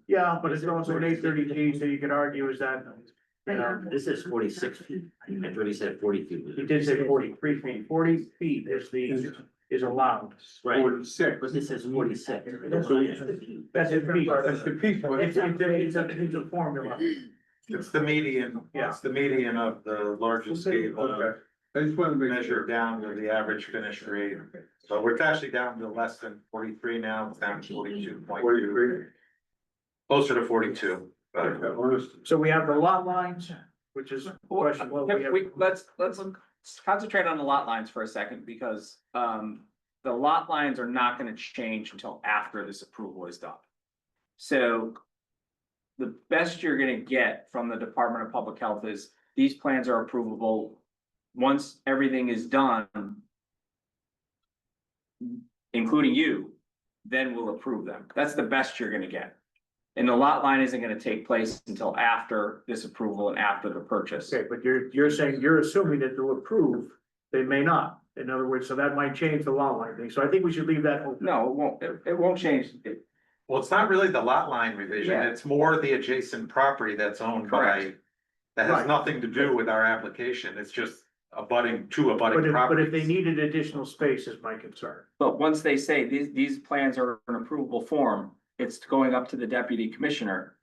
yeah, but it's also an 830G, so you could argue is that,
This is 46 feet. I thought he said 40 feet.
he did say 43 feet, 40 feet is allowed.
Right,
46.
but this says 46.
That's the feet.
That's the piece, but
It's a formula.
It's the median,
Yeah.
it's the median of the largest scale,
okay, I just wanted to make
measure
sure.
down to the average finish rate. So we're actually down to less than 43 now, it's down to 42.2,
43.
closer to 42. But
Okay, honest.
So we have the lot lines, which is questionable. We have-
Let's concentrate on the lot lines for a second, because, the lot lines are not gonna change until after this approval is done. So the best you're gonna get from the Department of Public Health is these plans are approvable. Once everything is done, including you, then we'll approve them. That's the best you're gonna get. And the lot line isn't gonna take place until after this approval and after the purchase.
Okay, but you're saying, you're assuming that they'll approve, they may not. In other words, so that might change the lot line thing. So I think we should leave that open.
No, it won't change.
Well, it's not really the lot line revision,
Yeah.
it's more the adjacent property that's owned by, that has
Right.
nothing to do with our application, it's just abutting
But
abutting
if, but if
properties.
they needed additional space is my concern.
But once they say these plans are in approvable form, it's going up to the deputy commissioner.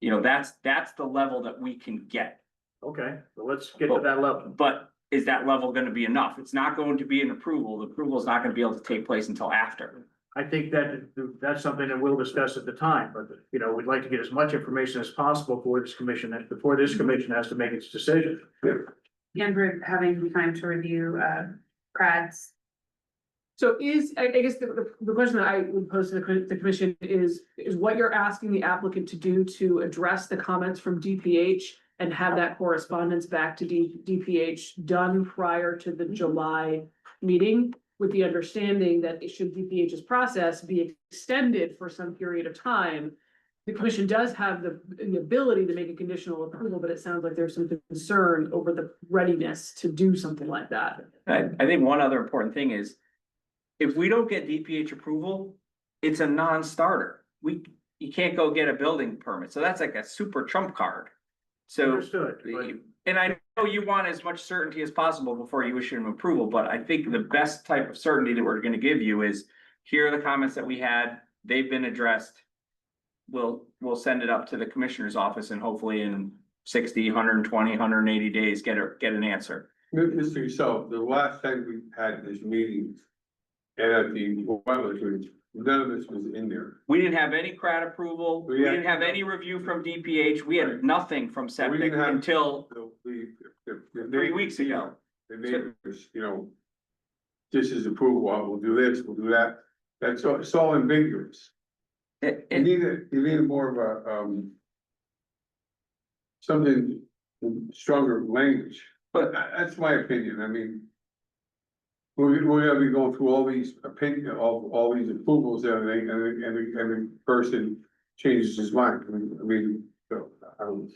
You know, that's the level that we can get.
Okay, well, let's get to that level.
But is that level gonna be enough? It's not going to be an approval. The approval is not gonna be able to take place until after.
I think that that's something that we'll discuss at the time, but, you know, we'd like to get as much information as possible for this commission, before this commission has to make its decision.
And we're having some time to review, Prad's.
So I guess the question that I would pose to the commission is what you're asking the applicant to do to address the comments from DPH and have that correspondence back to DPH done prior to the July meeting, with the understanding that should DPH's process be extended for some period of time, the commission does have the ability to make a conditional approval, but it sounds like there's some concern over the readiness to do something like that.
I think one other important thing is, if we don't get DPH approval, it's a non-starter. You can't go get a building permit, so that's like a super trump card. So,
Understood, but
and I know you want as much certainty as possible before you issue an approval, but I think the best type of certainty that we're gonna give you is, here are the comments that we had, they've been addressed. We'll send it up to the commissioner's office and hopefully in 60, 120, 180 days, get an answer.
Mr. So, the last time we had this meeting, and at the wetlands, meeting, none of this was in there.
We didn't have any CRAD approval, we didn't have any review from DPH, we had nothing from septic
didn't have-
until
The
3 weeks ago.
The neighbors, you know, this is approval, we'll do this, we'll do that, that's all, it's all ambiguous. You need more of a, something stronger language,
But-
that's my opinion, I mean. We're gonna be going through all these all these approvals and everything, and the person changes his mind, I mean, so, I don't.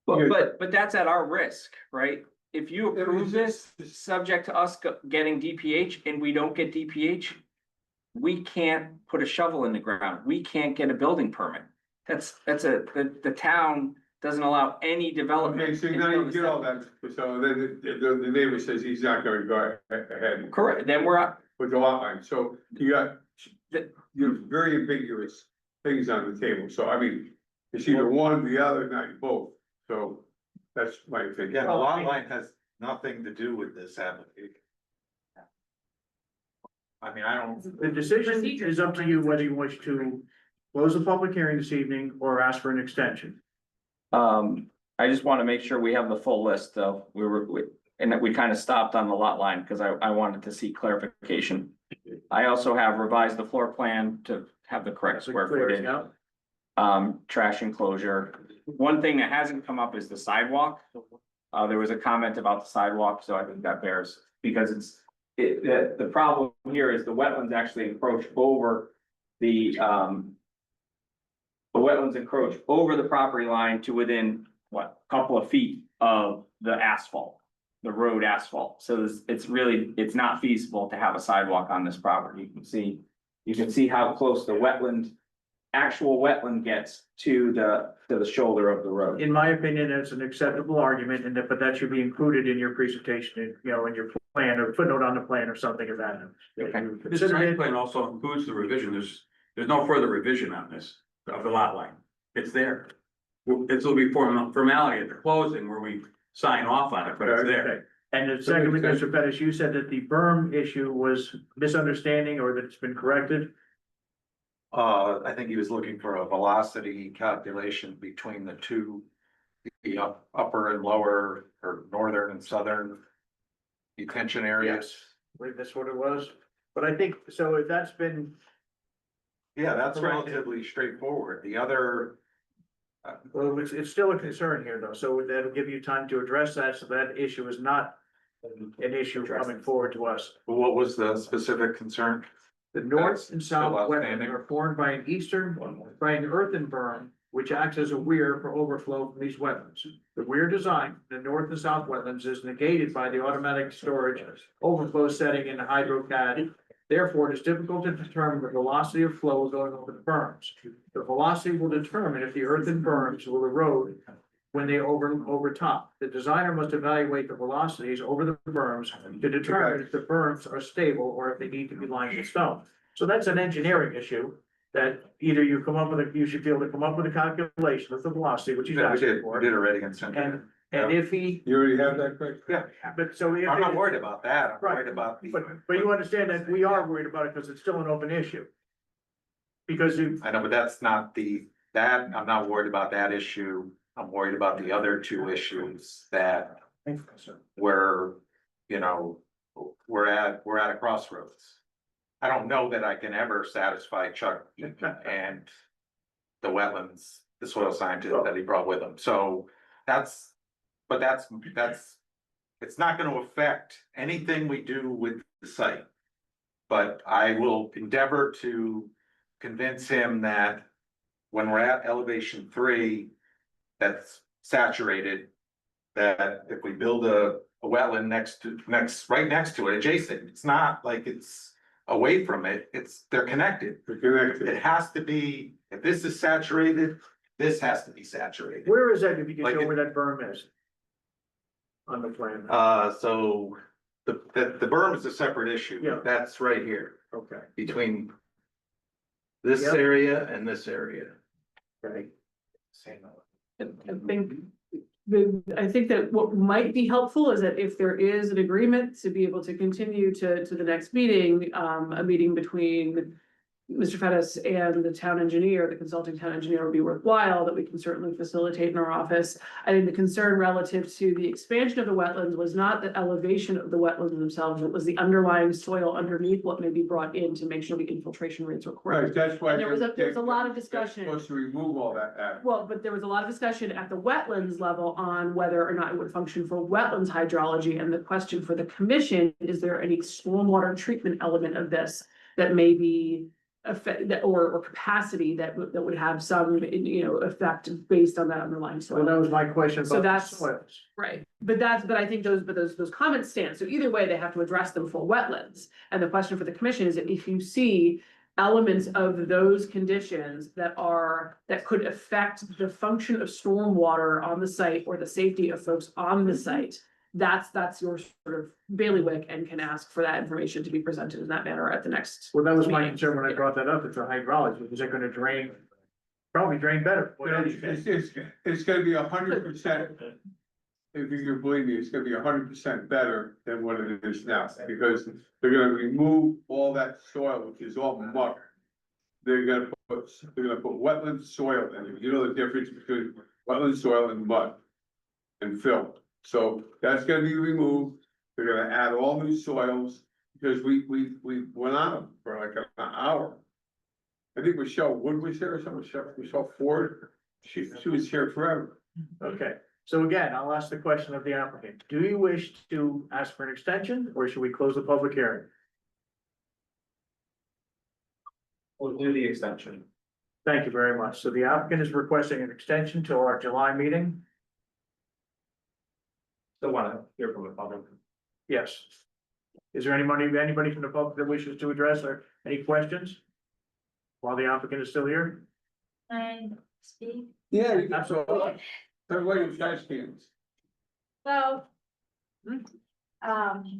But that's at our risk, right? If you approve this, subject to us getting DPH and we don't get DPH. We can't put a shovel in the ground, we can't get a building permit. The town doesn't allow any development.
Okay, so now you get all that, so then the neighbor says he's not gonna go ahead.
Correct, then we're up.
With the lot line, so you got, you have very ambiguous things on the table, so I mean, it's either one, the other, not both, so that's my opinion.
Yeah, the lot line has nothing to do with this application. I mean, I don't,
the decision is up to you whether you wish to close the public hearing this evening or ask for an extension.
I just wanna make sure we have the full list, though, and that we kind of stopped on the lot line, because I wanted to see clarification. I also have revised the floor plan to have the correct square footage.
Yeah.
Trash enclosure. One thing that hasn't come up is the sidewalk. There was a comment about the sidewalk, so I think that bears, because the problem here is the wetlands actually encroach over the wetlands encroach over the property line to within, what, a couple of feet of the asphalt, the road asphalt. So it's not feasible to have a sidewalk on this property. You can see how close the actual wetland gets to the shoulder of the road.
In my opinion, it's an acceptable argument, but that should be included in your presentation, you know, in your plan or footnote on the plan or something of that.
Okay.
This site plan also includes the revision, there's no further revision on this, of the lot line, it's there. This will be formality at the closing where we sign off on it, but it's there.
Okay. And then secondly, Mr. Pettis, you said that the berm issue was misunderstanding or that it's been corrected.
I think he was looking for a velocity calculation between the two. The upper and lower, or northern and southern detention areas.
I believe that's what it was, but I think, so if that's been,
Yeah, that's
Correct.
relatively straightforward. The other,
well, it's still a concern here though, so that'll give you time to address that, so that issue is not an issue coming forward to us.
what was the specific concern?
The north and south
Still
wetlands
outstanding.
are formed by an earthen berm, which acts as a weir for overflow from these wetlands. The weir design, the north and south wetlands, is negated by the automatic storage overflow setting in the HydroCAD Therefore, it is difficult to determine the velocity of flow going over the berms. The velocity will determine if the earthen berms will erode when they overtop. The designer must evaluate the velocities over the berms to determine if the berms are stable or if they need to be lined with stone. So that's an engineering issue that either you come up with you should be able to come up with a calculation of the velocity, which he's
Yeah, we
asking
did
for.
already and sent it.
And if he,
You already have that, Craig?
Yeah,
but so if.
I'm not worried about that, I'm
Right.
worried about the.
But you understand that we are worried about it because it's still an open issue. Because you,
I know, but that's not that, I'm not worried about that issue. I'm worried about the other two issues that where, you know, we're at a crossroads. I don't know that I can ever satisfy Chuck and the wetlands, the soil scientist that he brought with him. So that's, it's not gonna affect anything we do with the site. But I will endeavor to convince him that when we're at elevation 3, that's saturated, that if we build a wetland right next to it, adjacent, it's not like it's away from it, they're connected.
They're connected.
It has to be, if this is saturated, this has to be saturated.
where is that, if you can
Like
show
it-
where that berm is? On the plan,
So the berm is a separate issue.
Yeah.
That's right here,
okay,
between this
Yep.
area and this area.
okay.
I think that what might be helpful is that if there is an agreement to be able to continue to the next meeting, a meeting between Mr. Fettis and the town engineer, the consulting town engineer would be worthwhile, that we can certainly facilitate in our office. I think the concern relative to the expansion of the wetlands was not the elevation of the wetlands themselves, it was the underlying soil underneath what may be brought in to make sure the infiltration rates were
Right,
correct.
that's why.
And there was a lot of
they're
discussion.
Supposed to remove all that.
Well, but there was a lot of discussion at the wetlands level on whether or not it would function for wetlands hydrology, and the question for the commission, is there any stormwater treatment element of this that may be or capacity that would have some, effect based on that underlying
Well,
soil.
that was my question
So
about the
that's-
soils.
Right, but I think those comments stand, so either way, they have to address them for wetlands. And the question for the commission is that if you see elements of those conditions that could affect the function of stormwater on the site or the safety of folks on the site, that's your sort of bailiwick and can ask for that information to be presented in that manner at the next.
Well, that was my
meeting.
concern when I brought that up, it's a hydrology, is it gonna drain? Probably drain better.
It's gonna be 100%. If you can believe me, it's gonna be 100% better than what it is now, because they're gonna remove all that soil, which is all muck. They're gonna put wetland soil in it. You know the difference between wetland soil and mud and fill. So that's gonna be removed. They're gonna add all new soils, because we went on them for like an hour. I think Michelle Wood was here or something, Michelle Ford, she was here forever.
Okay, so again, I'll ask the question of the applicant, do you wish to ask for an extension, or should we close the public hearing?
We'll do the extension.
Thank you very much, so the applicant is requesting an extension to our July meeting,
Still wanna hear from the public.
yes. Is there anybody from the public that wishes to address or any questions? While the applicant is still here?
Speak.
Yeah.
Absolutely.
Everybody was guys cans.
So.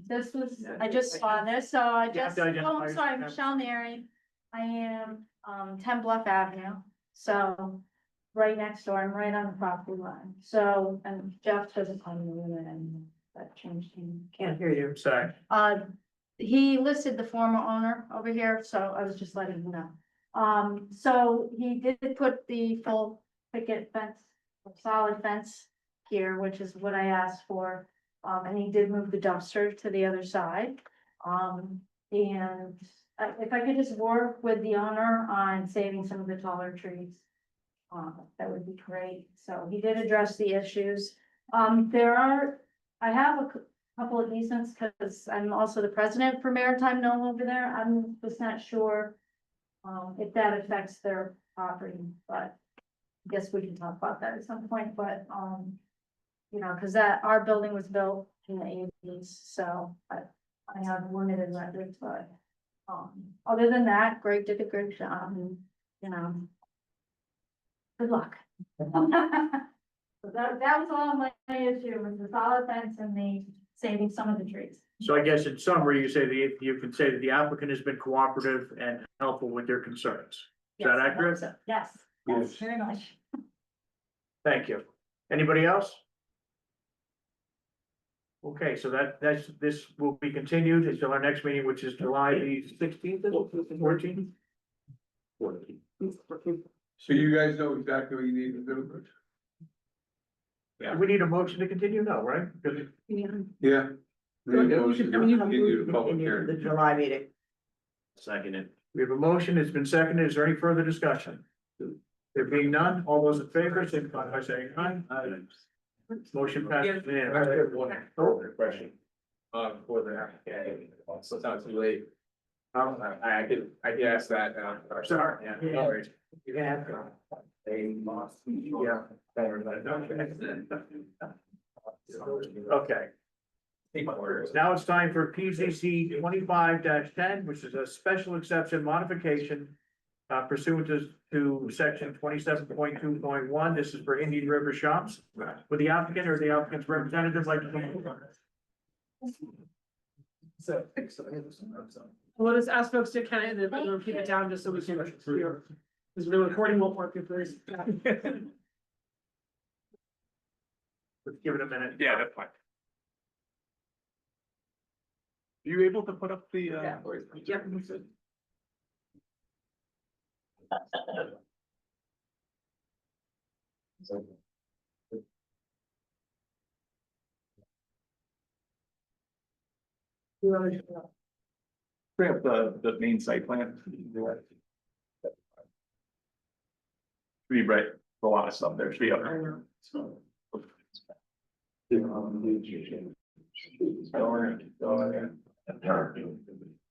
This was, I just saw this, so I
You have
just,
to identify
I'm sorry,
yourself.
Michelle Neri. I am, 10 Bluff Avenue, so right next door, I'm right on the property line. So, and Jeff doesn't call me unit and that changed him.
Can't hear you.
Sorry.
He listed the former owner over here, so I was just letting him know. So he did put the full picket fence, solid fence here, which is what I asked for. And he did move the dumpster to the other side. And if I could just work with the owner on saving some of the taller trees, that would be great. So he did address the issues. I have a couple of easements because I'm also the president for Maritime Knoll over there. I'm just not sure if that affects their property, but I guess we can talk about that at some point, but because our building was built in the 80s, so I have limited records, but Other than that, Greg did a good job and, you know. Good luck. So that was all my issue, was the solid fence and the saving some of the trees.
So I guess in summary, you can say that the applicant has been cooperative and helpful with their concerns. Is that
Yes, I hope
accurate?
so. Yes,
Yes.
very much.
Thank you. Anybody else? Okay, so this will be continued until our next meeting, which is July the 16th, 14th?
So you guys know exactly what you need to do?
We need a motion to continue now, right? Because
Yeah.
Yeah, you should- I mean, you-
Continue the public
Continue the
hearing.
July meeting.
Seconded.
we have a motion, it's been seconded. Is there any further discussion? There being none, all those in favor, signify by saying aye. Motion passes. unanimously.
One question. For the applicant, so it's not too late. I could ask that,
Sorry.
Yeah, no worries.
You can have. Yeah. Okay, now it's time for PZC 25-10, which is a special exception modification pursuant to section 27.2.1. This is for Indian River Shops. Would the applicant or the applicant's representative like to come forward?
We'll just ask folks to kind of keep it down just so we can hear, because the recording won't work if there's.
Let's give it a minute.
Yeah, that's fine. Are you able to put up the,
Yep.
bring up the main site plan? Be right, a lot of stuff there, should be up there.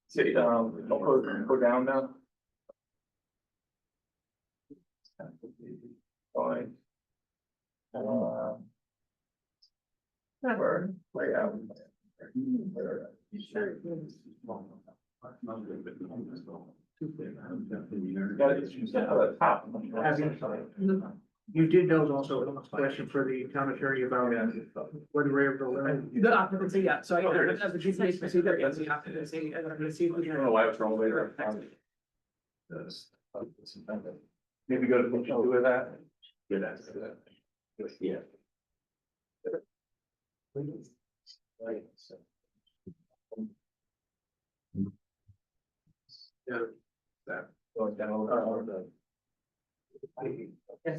See, I'll go down now. Fine. Way out.
You did note also a question for the town attorney about whether we're able to learn.
The occupancy, yeah, so I, as the chief case procedure, yes, the occupancy, and I'm gonna see if we
I
can.
don't know why it's wrong later. Maybe go to page two of that.
Yeah.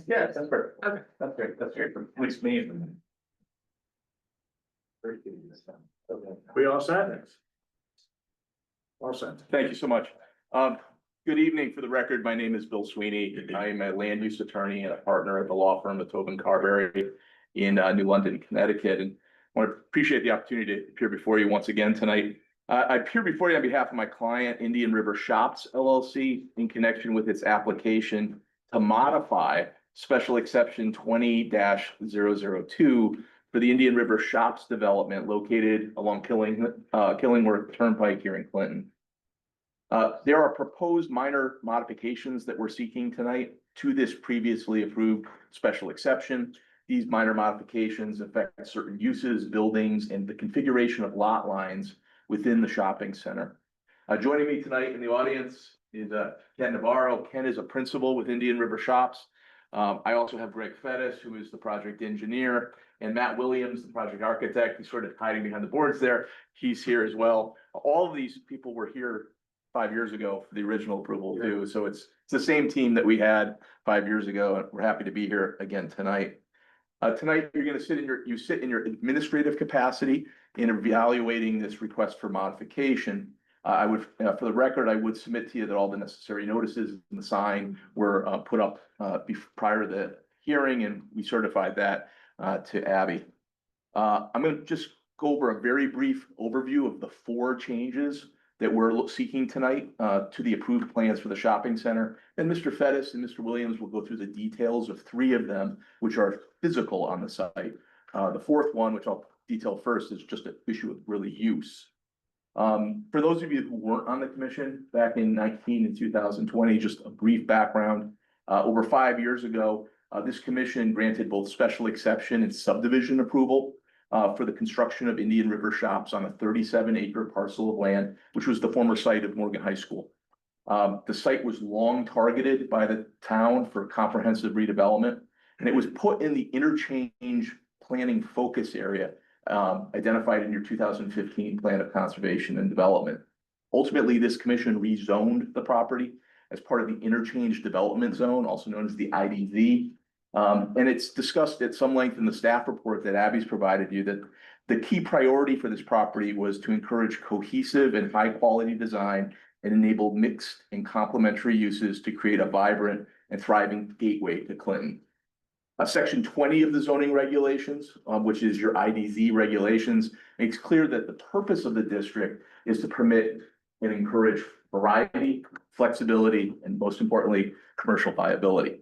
Yes, that's perfect.
Okay.
That's great, at least me.
We all set? All set.
Thank you so much. Good evening. For the record, my name is Bill Sweeney. I am a land use attorney and a partner at the law firm of Tobin Carberry in New London, Connecticut, and I want to appreciate the opportunity to appear before you once again tonight. I appear before you on behalf of my client, Indian River Shops LLC, in connection with its application to modify special exception 20-002 for the Indian River Shops development located along Killingworth Turnpike here in Clinton. There are proposed minor modifications that we're seeking tonight to this previously approved special exception. These minor modifications affect certain uses, buildings, and the configuration of lot lines within the shopping center. Joining me tonight in the audience is Ken Navarro. Ken is a principal with Indian River Shops. I also have Greg Fettis, who is the project engineer, and Matt Williams, the project architect. He's sort of hiding behind the boards there. He's here as well. All of these people were here 5 years ago for the original approval too. So it's the same team that we had 5 years ago, and we're happy to be here again tonight. Tonight, you're going to sit in your administrative capacity in evaluating this request for modification. I would, for the record, I would submit to you that all the necessary notices and the sign were put up prior to the hearing, and we certified that to Abby. I'm going to just go over a very brief overview of the 4 changes that we're seeking tonight to the approved plans for the shopping center. And Mr. Fettis and Mr. Williams will go through the details of 3 of them, which are physical on the site. The 4th one, which I'll detail first, is just an issue of really use. For those of you who weren't on the commission back in 19 and 2020, just a brief background. Over 5 years ago, this commission granted both special exception and subdivision approval for the construction of Indian River Shops on a 37-acre parcel of land, which was the former site of Morgan High School. The site was long targeted by the town for comprehensive redevelopment, and it was put in the interchange planning focus area identified in your 2015 Plan of Conservation and Development. Ultimately, this commission rezoned the property as part of the Interchange Development Zone, also known as the IDZ. And it's discussed at some length in the staff report that Abby's provided you that the key priority for this property was to encourage cohesive and high-quality design and enable mixed and complementary uses to create a vibrant and thriving gateway to Clinton. Section 20 of the zoning regulations, which is your IDZ regulations, makes clear that the purpose of the district is to permit and encourage variety, flexibility, and most importantly, commercial viability.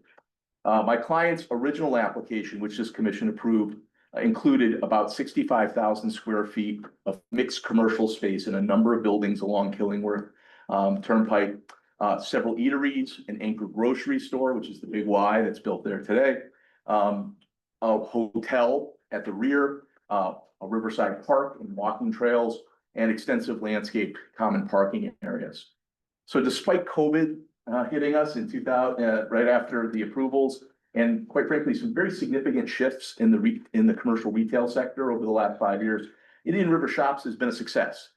My client's original application, which this commission approved, included about 65,000 square feet of mixed commercial space in a number of buildings along Killingworth Turnpike, several eateries, an anchor grocery store, which is the big Y that's built there today, a hotel at the rear, a riverside park and walking trails, and extensive landscape common parking areas. So despite COVID hitting us in 2000, right after the approvals, and quite frankly, some very significant shifts in the commercial retail sector over the last 5 years, Indian River Shops has been a success.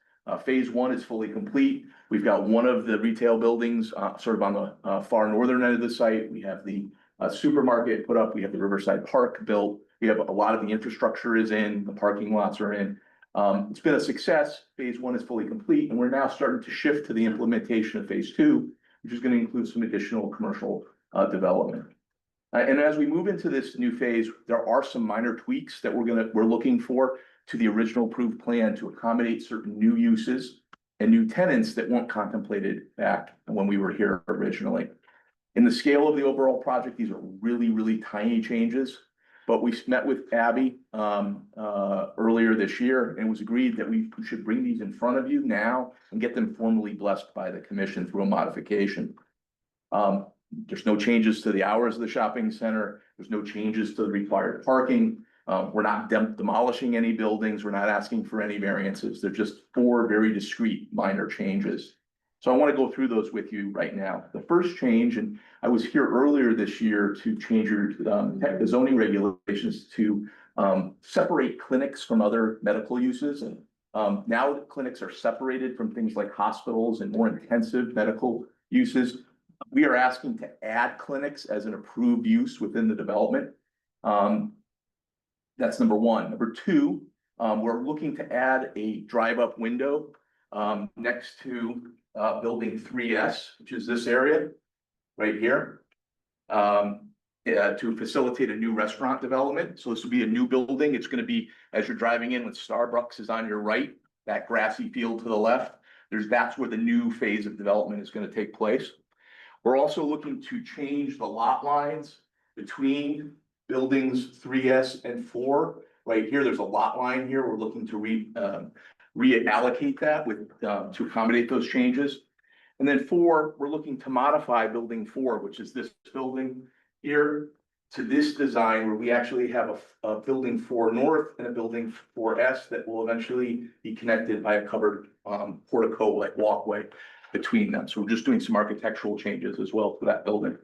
Phase 1 is fully complete. We've got one of the retail buildings sort of on the far northern end of the site. We have the supermarket put up. We have the Riverside Park built. We have a lot of the infrastructure is in, the parking lots are in. It's been a success. Phase 1 is fully complete, and we're now starting to shift to the implementation of Phase 2, which is going to include some additional commercial development. And as we move into this new phase, there are some minor tweaks that we're looking for to the original approved plan to accommodate certain new uses and new tenants that weren't contemplated back when we were here originally. In the scale of the overall project, these are really, really tiny changes, but we met with Abby earlier this year, and it was agreed that we should bring these in front of you now and get them formally blessed by the commission through a modification. There's no changes to the hours of the shopping center. There's no changes to the required parking. We're not demolishing any buildings. We're not asking for any variances. They're just 4 very discrete minor changes. So I want to go through those with you right now. The first change, and I was here earlier this year to change the zoning regulations to separate clinics from other medical uses. And now that clinics are separated from things like hospitals and more intensive medical uses, we are asking to add clinics as an approved use within the development. That's number one. Number two, we're looking to add a drive-up window next to building 3S, which is this area right here, to facilitate a new restaurant development. So this will be a new building. It's going to be, as you're driving in, with Starbucks is on your right, that grassy field to the left. That's where the new phase of development is going to take place. We're also looking to change the lot lines between buildings 3S and 4. Right here, there's a lot line here. We're looking to reallocate that to accommodate those changes. And then 4, we're looking to modify building 4, which is this building here, to this design where we actually have a building 4 north and a building 4S that will eventually be connected by a covered portico like walkway between them. So we're just doing some architectural changes as well for that building.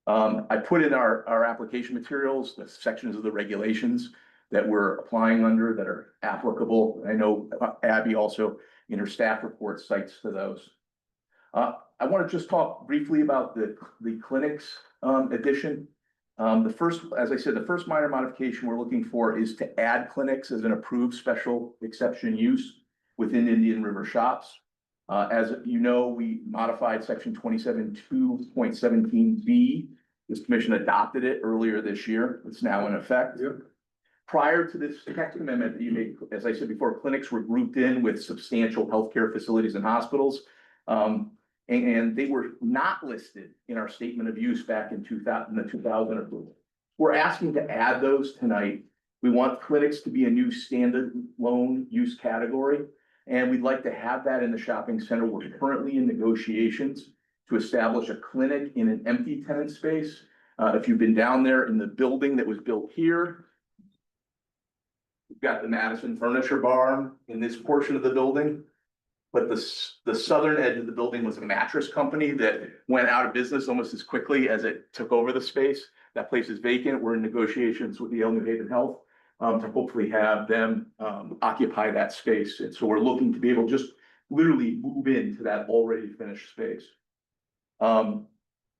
I put in our application materials, the sections of the regulations that we're applying under that are applicable. I know Abby also in her staff report cites to those. I want to just talk briefly about the clinics addition. As I said, the first minor modification we're looking for is to add clinics as an approved special exception use within Indian River Shops. As you know, we modified section 27.2.17B. This commission adopted it earlier this year. It's now in effect.
Yep.
Prior to this text amendment that you made, as I said before, clinics were grouped in with substantial healthcare facilities and hospitals. And they were not listed in our statement of use back in 2000 approval. We're asking to add those tonight. We want clinics to be a new standalone use category. And we'd like to have that in the shopping center. We're currently in negotiations to establish a clinic in an empty tenant space. If you've been down there in the building that was built here, we've got the Madison Furniture Barn in this portion of the building. But the southern edge of the building was a mattress company that went out of business almost as quickly as it took over the space. That place is vacant. We're in negotiations with the Yale New Haven Health to hopefully have them occupy that space. And so we're looking to be able to just literally move into that already finished space.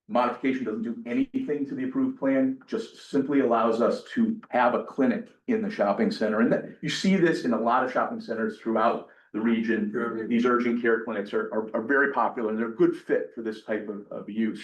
Modification doesn't do anything to the approved plan, just simply allows us to have a clinic in the shopping center. And that, you see this in a lot of shopping centers throughout the region. These urgent care clinics are very popular and they're a good fit for this type of use.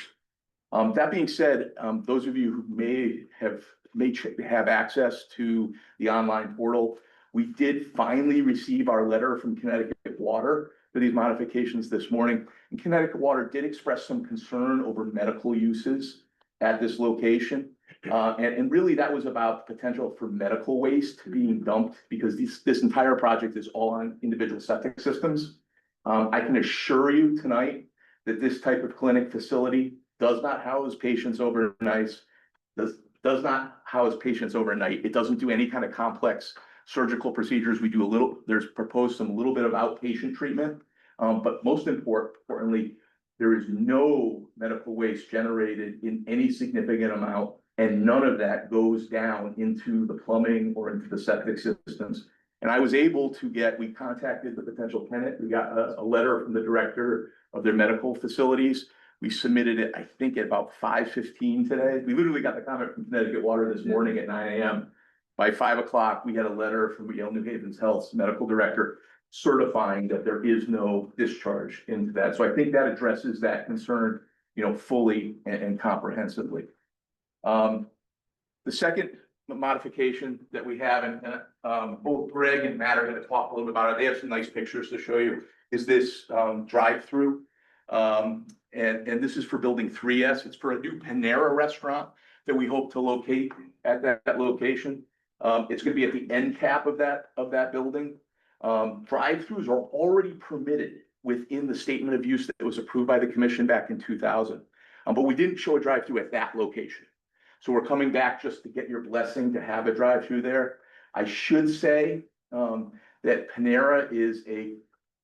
That being said, those of you who may have access to the online portal, we did finally receive our letter from Connecticut Water for these modifications this morning. And Connecticut Water did express some concern over medical uses at this location. And really that was about the potential for medical waste being dumped because this entire project is all on individual septic systems. I can assure you tonight that this type of clinic facility does not house patients overnight. Does not house patients overnight. It doesn't do any kind of complex surgical procedures. We do there's proposed some little bit of outpatient treatment. But most importantly, there is no medical waste generated in any significant amount, and none of that goes down into the plumbing or into the septic systems. And I was able to we contacted the potential tenant. We got a letter from the director of their medical facilities. We submitted it, I think, at about 5:15 today. We literally got the comment from Connecticut Water this morning at 9 a.m. By 5 o'clock, we had a letter from Yale New Haven's Health's medical director certifying that there is no discharge into that. So I think that addresses that concern, fully and comprehensively. The second modification that we have, and both Greg and Matt are going to talk a little bit about it. They have some nice pictures to show you, is this drive-through. And this is for building 3S. It's for a new Panera restaurant that we hope to locate at that location. It's going to be at the end cap of that building. Drive-throughs are already permitted within the statement of use that was approved by the commission back in 2000. But we didn't show a drive-through at that location. So we're coming back just to get your blessing to have a drive-through there. I should say that Panera is a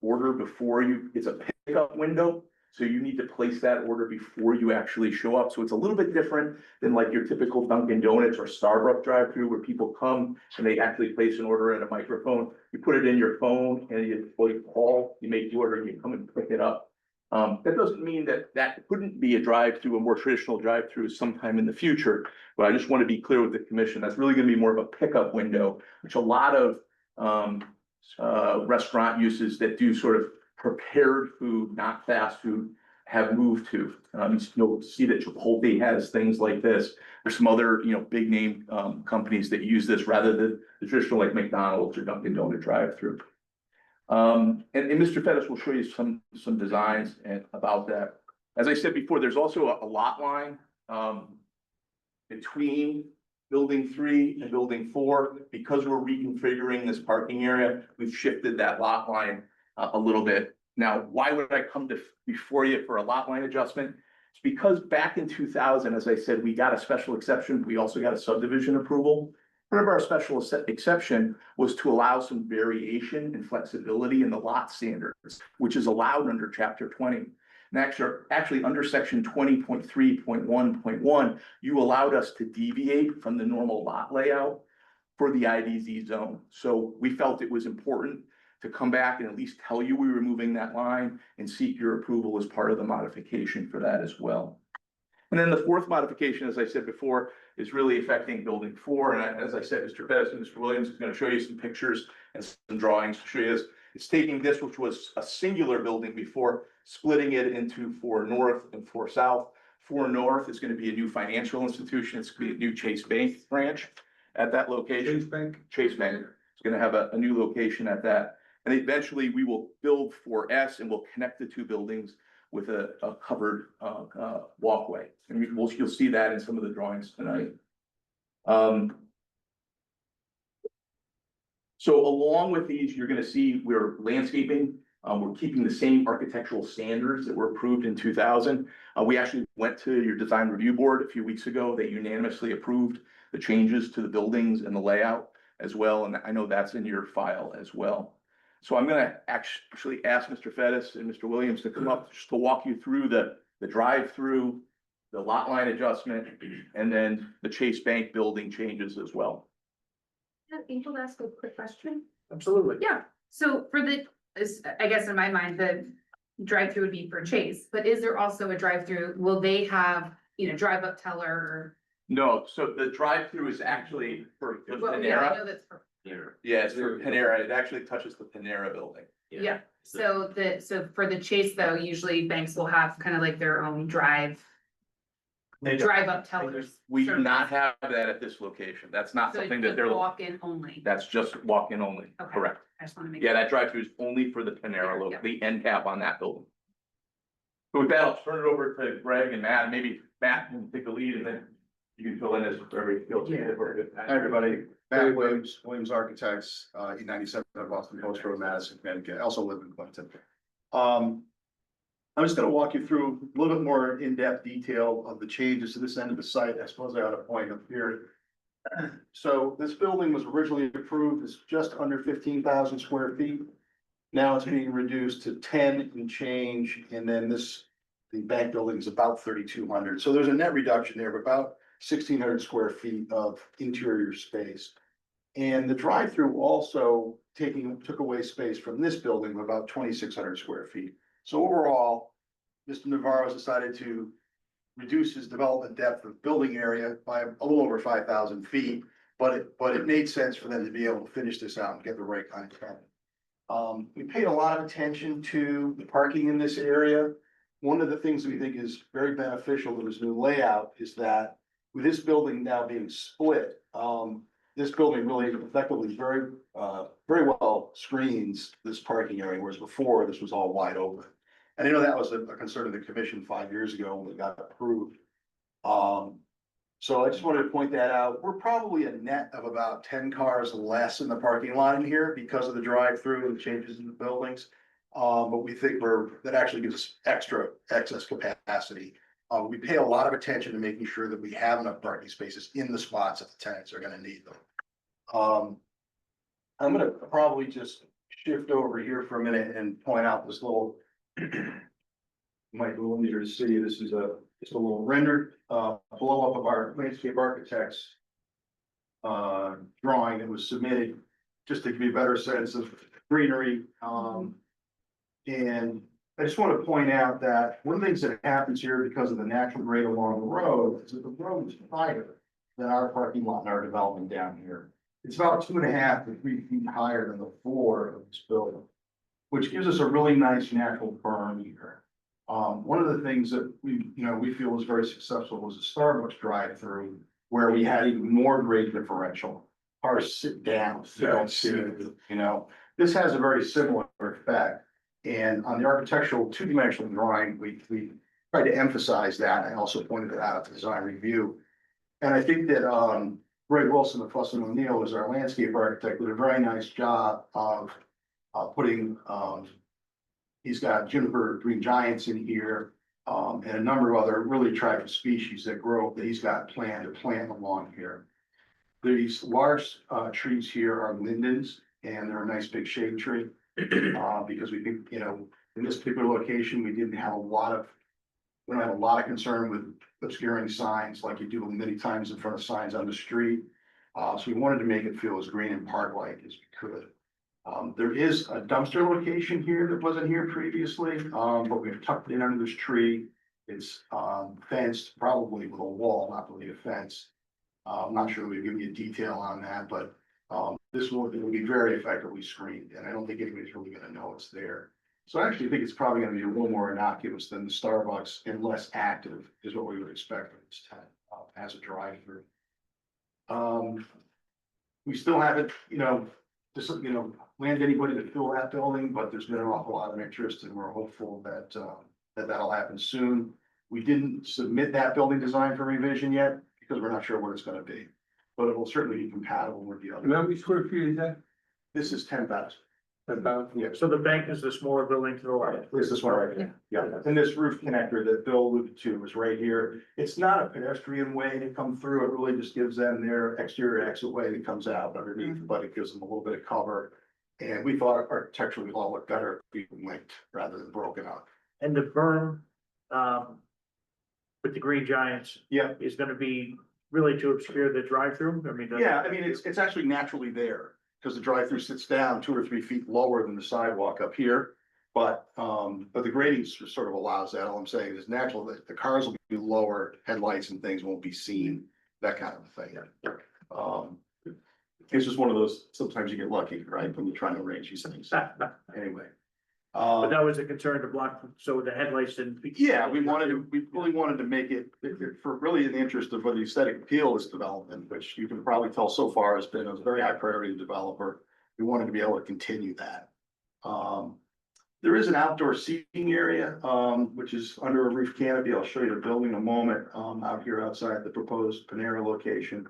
order before it's a pickup window. So you need to place that order before you actually show up. So it's a little bit different than like your typical Dunkin' Donuts or Starbucks drive-through where people come and they actually place an order in a microphone. You put it in your phone and you call, you make the order and you come and pick it up. That doesn't mean that couldn't be a drive-through, a more traditional drive-through sometime in the future. But I just want to be clear with the commission, that's really going to be more of a pickup window, which a lot of restaurant uses that do sort of prepared food, not fast food, have moved to. You'll see that Chipotle has things like this. There's some other, big name companies that use this rather than the traditional like McDonald's or Dunkin' Donut drive-through. And Mr. Fettis will show you some designs about that. As I said before, there's also a lot line between building 3 and building 4. Because we're reconfiguring this parking area, we've shifted that lot line a little bit. Now, why would I come before you for a lot line adjustment? It's because back in 2000, as I said, we got a special exception. We also got a subdivision approval. Part of our special exception was to allow some variation and flexibility in the lot standards, which is allowed under Chapter 20. And actually under Section 20.3.1.1, you allowed us to deviate from the normal lot layout for the IDZ zone. So we felt it was important to come back and at least tell you we were moving that line and seek your approval as part of the modification for that as well. And then the fourth modification, as I said before, is really affecting building 4. And as I said, Mr. Bettis and Mr. Williams is going to show you some pictures and some drawings to show you this. It's taking this, which was a singular building before, splitting it into 4 North and 4 South. 4 North is going to be a new financial institution. It's going to be a new Chase Bank branch at that location. Chase Bank is going to have a new location at that. And eventually we will build 4S and we'll connect the 2 buildings with a covered walkway. And you'll see that in some of the drawings tonight. So along with these, you're gonna see we're landscaping, we're keeping the same architectural standards that were approved in 2000. We actually went to your design review board a few weeks ago. They unanimously approved the changes to the buildings and the layout as well, and I know that's in your file as well. So I'm gonna actually ask Mr. Fettis and Mr. Williams to come up just to walk you through the drive-through, the lot line adjustment, and then the Chase Bank building changes as well.
Able to ask a quick question?
Absolutely.
Yeah, so for the, I guess in my mind, the drive-through would be for Chase, but is there also a drive-through? Will they have, drive-up teller or?
No, so the drive-through is actually for
Well, yeah, I know
Panera.
that's for,
Yeah, it's for Panera. It actually touches the Panera building.
yeah, so for the Chase though, usually banks will have kind of like their own drive-up tellers.
We do not have that at this location. That's not
So
something
it's
that they're,
walk-in only.
that's just walk-in only,
Okay.
correct?
I just wanna make.
Yeah, that drive-through is only for the Panera,
Yeah.
the end cap on that building. So with that, I'll turn it over to Greg and Matt, and maybe Matt can take the lead and then you can fill in as wherever you feel.
Hi, everybody. Matt Williams, Williams Architects, E97 Boston Post Road, Madison, Connecticut. I also live in Clinton. I'm just gonna walk you through a little bit more in-depth detail of the changes to this end of the site. I suppose I ought to point up here. So this building was originally approved as just under 15,000 square feet. Now it's being reduced to 10 and change, and then the bank building is about 3,200. So there's a net reduction there of about 1,600 square feet of interior space. And the drive-through also took away space from this building of about 2,600 square feet. So overall, Mr. Navarro has decided to reduce his development depth of building area by a little over 5,000 feet. But it made sense for them to be able to finish this out and get the right kind of tenant. We paid a lot of attention to the parking in this area. One of the things that we think is very beneficial to this new layout is that with this building now being split, this building really effectively very well screens this parking area, whereas before this was all wide open. And I know that was a concern of the commission 5 years ago when it got approved. So I just wanted to point that out. We're probably a net of about 10 cars less in the parking lot in here because of the drive-through and changes in the buildings. But we think that actually gives us excess capacity. We pay a lot of attention to making sure that we have enough parking spaces in the spots that the tenants are gonna need them. I'm gonna probably just shift over here for a minute and point out this little might go into the city. This is just a little render, blow up of our landscape architects drawing that was submitted just to give you a better sense of greenery. And I just want to point out that one of the things that happens here because of the natural grade along the road is that the road is higher than our parking lot and our development down here. It's about 2.5 to 3 feet higher than the floor of this building, which gives us a really nice natural berm here. One of the things that we feel was very successful was a Starbucks drive-through where we had even more grade differential. Cars sit down, so you don't see it, This has a very similar effect. And on the architectural two-dimensional drawing, we tried to emphasize that. I also pointed it out at the design review. And I think that Greg Wilson of Fuss and O'Neill is our landscape architect, did a very nice job of putting, he's got juniper green giants in here, and a number of other really attractive species that he's got planned to plant along here. These large trees here are lindens, and they're a nice big shade tree. Because we think, in this particular location, we don't have a lot of concern with obscuring signs like you do many times in front of signs on the street. So we wanted to make it feel as green and park-like as we could. There is a dumpster location here that wasn't here previously, but we've tucked it in under this tree. It's fenced, probably with a wall, not really a fence. I'm not sure we've given you detail on that, but it will be very effectively screened, and I don't think anybody's really gonna know it's there. So I actually think it's probably gonna be a little more innocuous than the Starbucks and less active is what we would expect from this tenant as a drive-through. We still haven't, landed anybody to fill that building, but there's been an awful lot of interest, and we're hopeful that that'll happen soon. We didn't submit that building design for revision yet because we're not sure what it's gonna be. But it will certainly be compatible with the other.
How many square feet is that?
This is 10,000. Yeah,
So the bank is the smaller building to the left.
this is one right here. Yeah, and this roof connector that Bill alluded to is right here. It's not a pedestrian way to come through. It really just gives them their exterior exit way that comes out underneath, but it gives them a little bit of cover. And we thought architecturally it all looked better if we linked rather than broken up.
And the berm, with the green giants
Yeah,
is gonna be really to obscure the drive-through, I mean.
yeah, I mean, it's actually naturally there, because the drive-through sits down 2 or 3 feet lower than the sidewalk up here. But the grading sort of allows that. All I'm saying is natural, that the cars will be lower, headlights and things won't be seen, that kind of thing. It's just one of those, sometimes you get lucky, right, when you're trying to arrange these things, anyway.
But that was a concern to block, so the headlights didn't.
Yeah, we really wanted to make it, for really in the interest of the aesthetic appeal of this development, which you can probably tell so far has been a very high priority developer. We wanted to be able to continue that. There is an outdoor seating area, which is under a roof canopy. I'll show you the building in a moment, out here outside the proposed Panera location.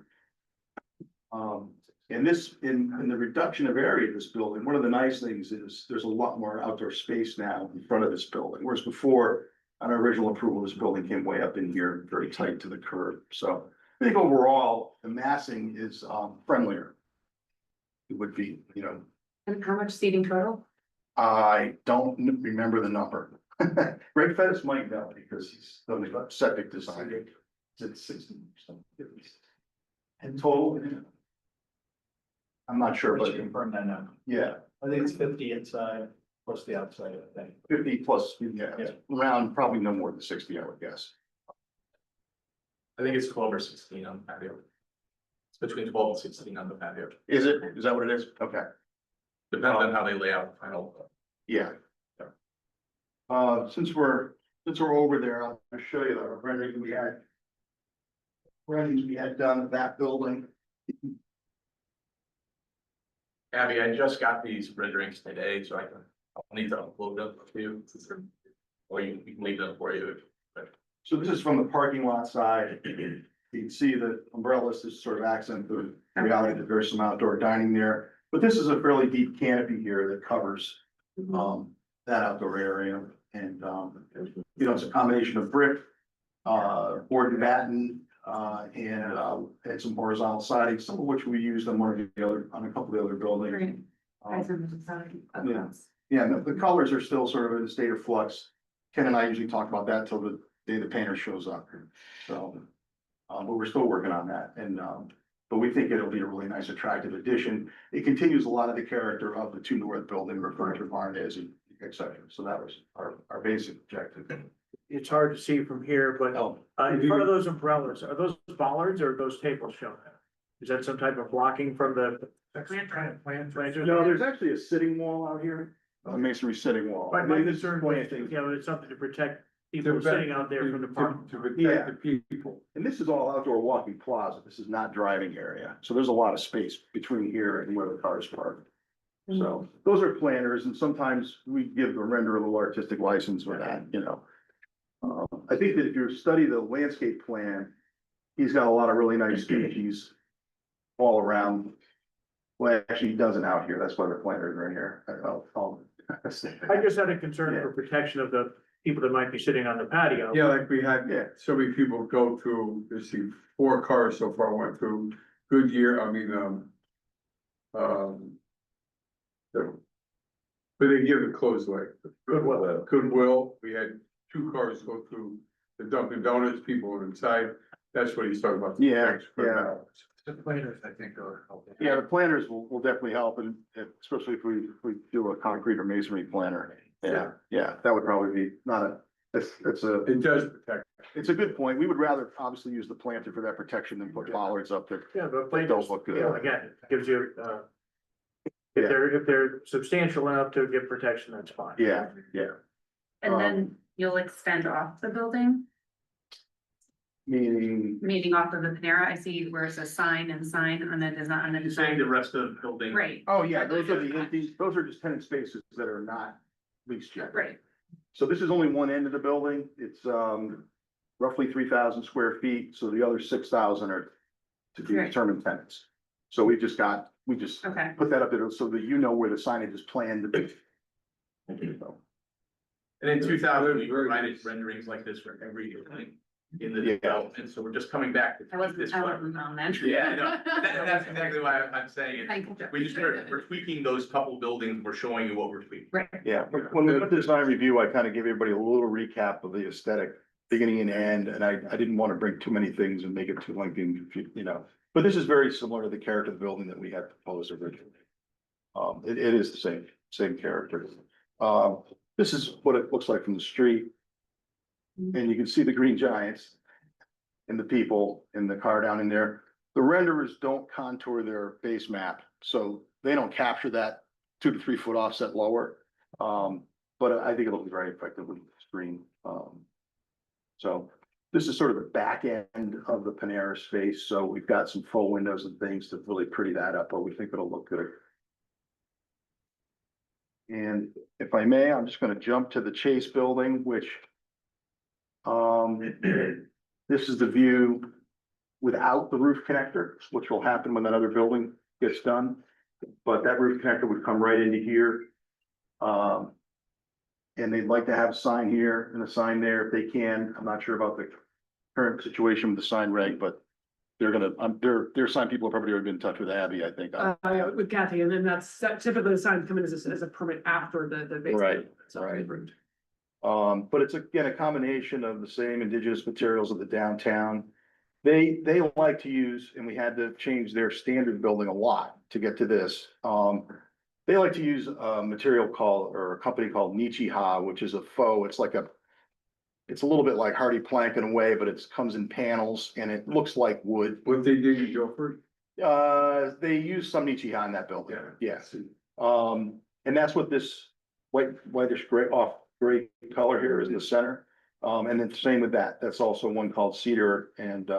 And this, in the reduction of area of this building, one of the nice things is there's a lot more outdoor space now in front of this building, whereas before, on our original approval, this building came way up in here, very tight to the curb. So I think overall, the massing is friendlier. It would be,
And how much seating total?
I don't remember the number. Greg Fettis might know because he's done the septic design. Is it 60 or something? In total? I'm not sure, but
confirm that now.
yeah,
I think it's 50 inside plus the outside, I think.
50 plus, yeah, it's around probably no more than 60, I would guess.
I think it's 12 or 16 on the patio. It's between 12 and 16 on the patio.
Is it? Is that what it is? Okay,
Depends on how they lay out the final.
yeah. Since we're over there, I'll show you the renderings we had done of that building.
Abby, I just got these renderings today, so I'll need to upload them to you. Or you can leave them for you.
So this is from the parking lot side. You can see the umbrellas, this sort of accent the reality that there's some outdoor dining there. But this is a fairly deep canopy here that covers that outdoor area. And it's a combination of brick, board and batten, and some horizontal siding, some of which we used on a couple of the other buildings.
Great.
Yeah, the colors are still sort of in a state of flux. Ken and I usually talk about that till the day the painter shows up. So, but we're still working on that, and but we think it'll be a really nice, attractive addition. It continues a lot of the character of the 2 north building, referred to Barnes and et cetera. So that was our basic objective.
It's hard to see from here, but in front of those umbrellas, are those bollards or are those tables shown? Is that some type of blocking from the?
No, there's actually a sitting wall out here, a masonry sitting wall.
My concern was, it's something to protect people sitting out there from the park.
To protect the people.
And this is all outdoor walking plaza. This is not driving area. So there's a lot of space between here and where the cars park. So those are planners, and sometimes we give the render a little artistic license with that, I think that if you study the landscape plan, he's got a lot of really nice species all around. Well, actually, he doesn't out here. That's why the planters are in here.
I just had a concern for protection of the people that might be sitting on the patio.
Yeah, like we had, so many people go through, let's see, 4 cars so far went through Goodyear, but they give the closed way. Goodwill, we had 2 cars go through the Dunkin' Donuts, people were inside, that's what he's talking about.
Yeah.
The planners, I think, are helping.
Yeah, the planners will definitely help, and especially if we do a concrete or masonry planner. Yeah, that would probably be
It does protect.
it's a good point. We would rather obviously use the planter for that protection than put bollards up there.
Yeah, but
They don't look good.
again, it gives you, if they're substantial enough to give protection, that's fine.
Yeah.
And then you'll extend off the building,
Meaning,
off of the Panera. I see where it says sign on the design,
You're saying the rest of the building.
Right,
oh yeah, those are the empty, those are just tenant spaces that are not leased yet.
right.
So this is only one end of the building. It's roughly 3,000 square feet, so the other 6,000 are to be
Right.
determined tenants. So we just
Okay.
put that up there so that you know where the signage is planned to be. So,
And in 2000, we provided renderings like this for every thing in the
Yeah.
development, so we're just coming back to
I
tweak this.
wasn't on then.
Yeah, I know, that's exactly why I'm saying it.
Thank you.
We're tweaking those couple buildings, we're showing you what we're tweaking.
Right.
yeah, when we put the design review, I kind of gave everybody a little recap of the aesthetic, beginning and end, and I didn't want to bring too many things and make it too lengthy, and you know. But this is very similar to the character of the building that we had proposed originally. It is the same character. This is what it looks like from the street. And you can see the green giants and the people in the car down in there. The renderers don't contour their base map, so they don't capture that 2 to 3 foot offset lower. But I think it'll be very effective with the screen. So this is sort of the back end of the Panera space. So we've got some faux windows and things to really pretty that up, but we think it'll look good. And if I may, I'm just gonna jump to the Chase building, which this is the view without the roof connector, which will happen when that other building gets done. But that roof connector would come right into here. And they'd like to have a sign here and a sign there if they can. I'm not sure about the current situation with the sign reg, but they're gonna, their sign people have probably already been in touch with Abby, I think.
With Kathy, and then that's typically the signs come in as a permit after the base.
Right,
So
right.
approved.
But it's again, a combination of the same indigenous materials of the downtown. They like to use, and we had to change their standard building a lot to get to this. They like to use a material called, or a company called Nichiha, which is a faux, it's a little bit like hardy plank in a way, but it comes in panels and it looks like wood.
What they do, you go for?
They use some Nichiha in that building, yes. And that's what this whitish gray color here is in the center. And it's the same with that. That's also one called cedar and,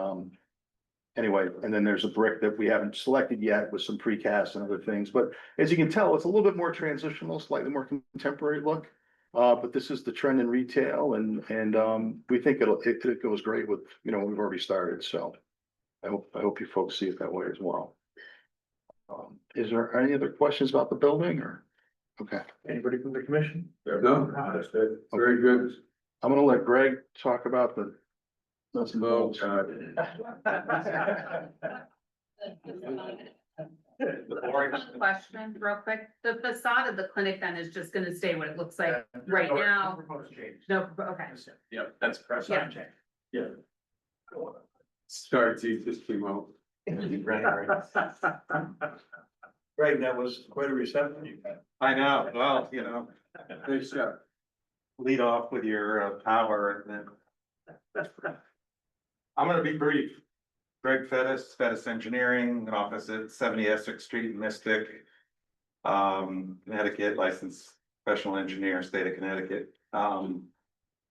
anyway, and then there's a brick that we haven't selected yet with some precast and other things. But as you can tell, it's a little bit more transitional, slightly more contemporary look. But this is the trend in retail and we think it goes great with, you know, we've already started. So I hope you folks see it that way as well. Is there any other questions about the building or? Okay.
Anybody from the commission?
No,
That's good.
very good.
I'm gonna let Greg talk about the. Nuts and
Oh,
bolts.
God.
One question real quick. The facade of the clinic then is just gonna stay what it looks like right now.
Proposed change.
No, okay.
Yep, that's correct.
Yeah.
Yeah.
Sorry, Chief, just came out.
Greg, that was quite a reception you had.
I know, well, you know,
Nice job.
lead off with your power and then. I'm gonna be brief. Greg Fettis Engineering, office at 70 Essex Street in Mystic. Connecticut, licensed professional engineer, state of Connecticut. So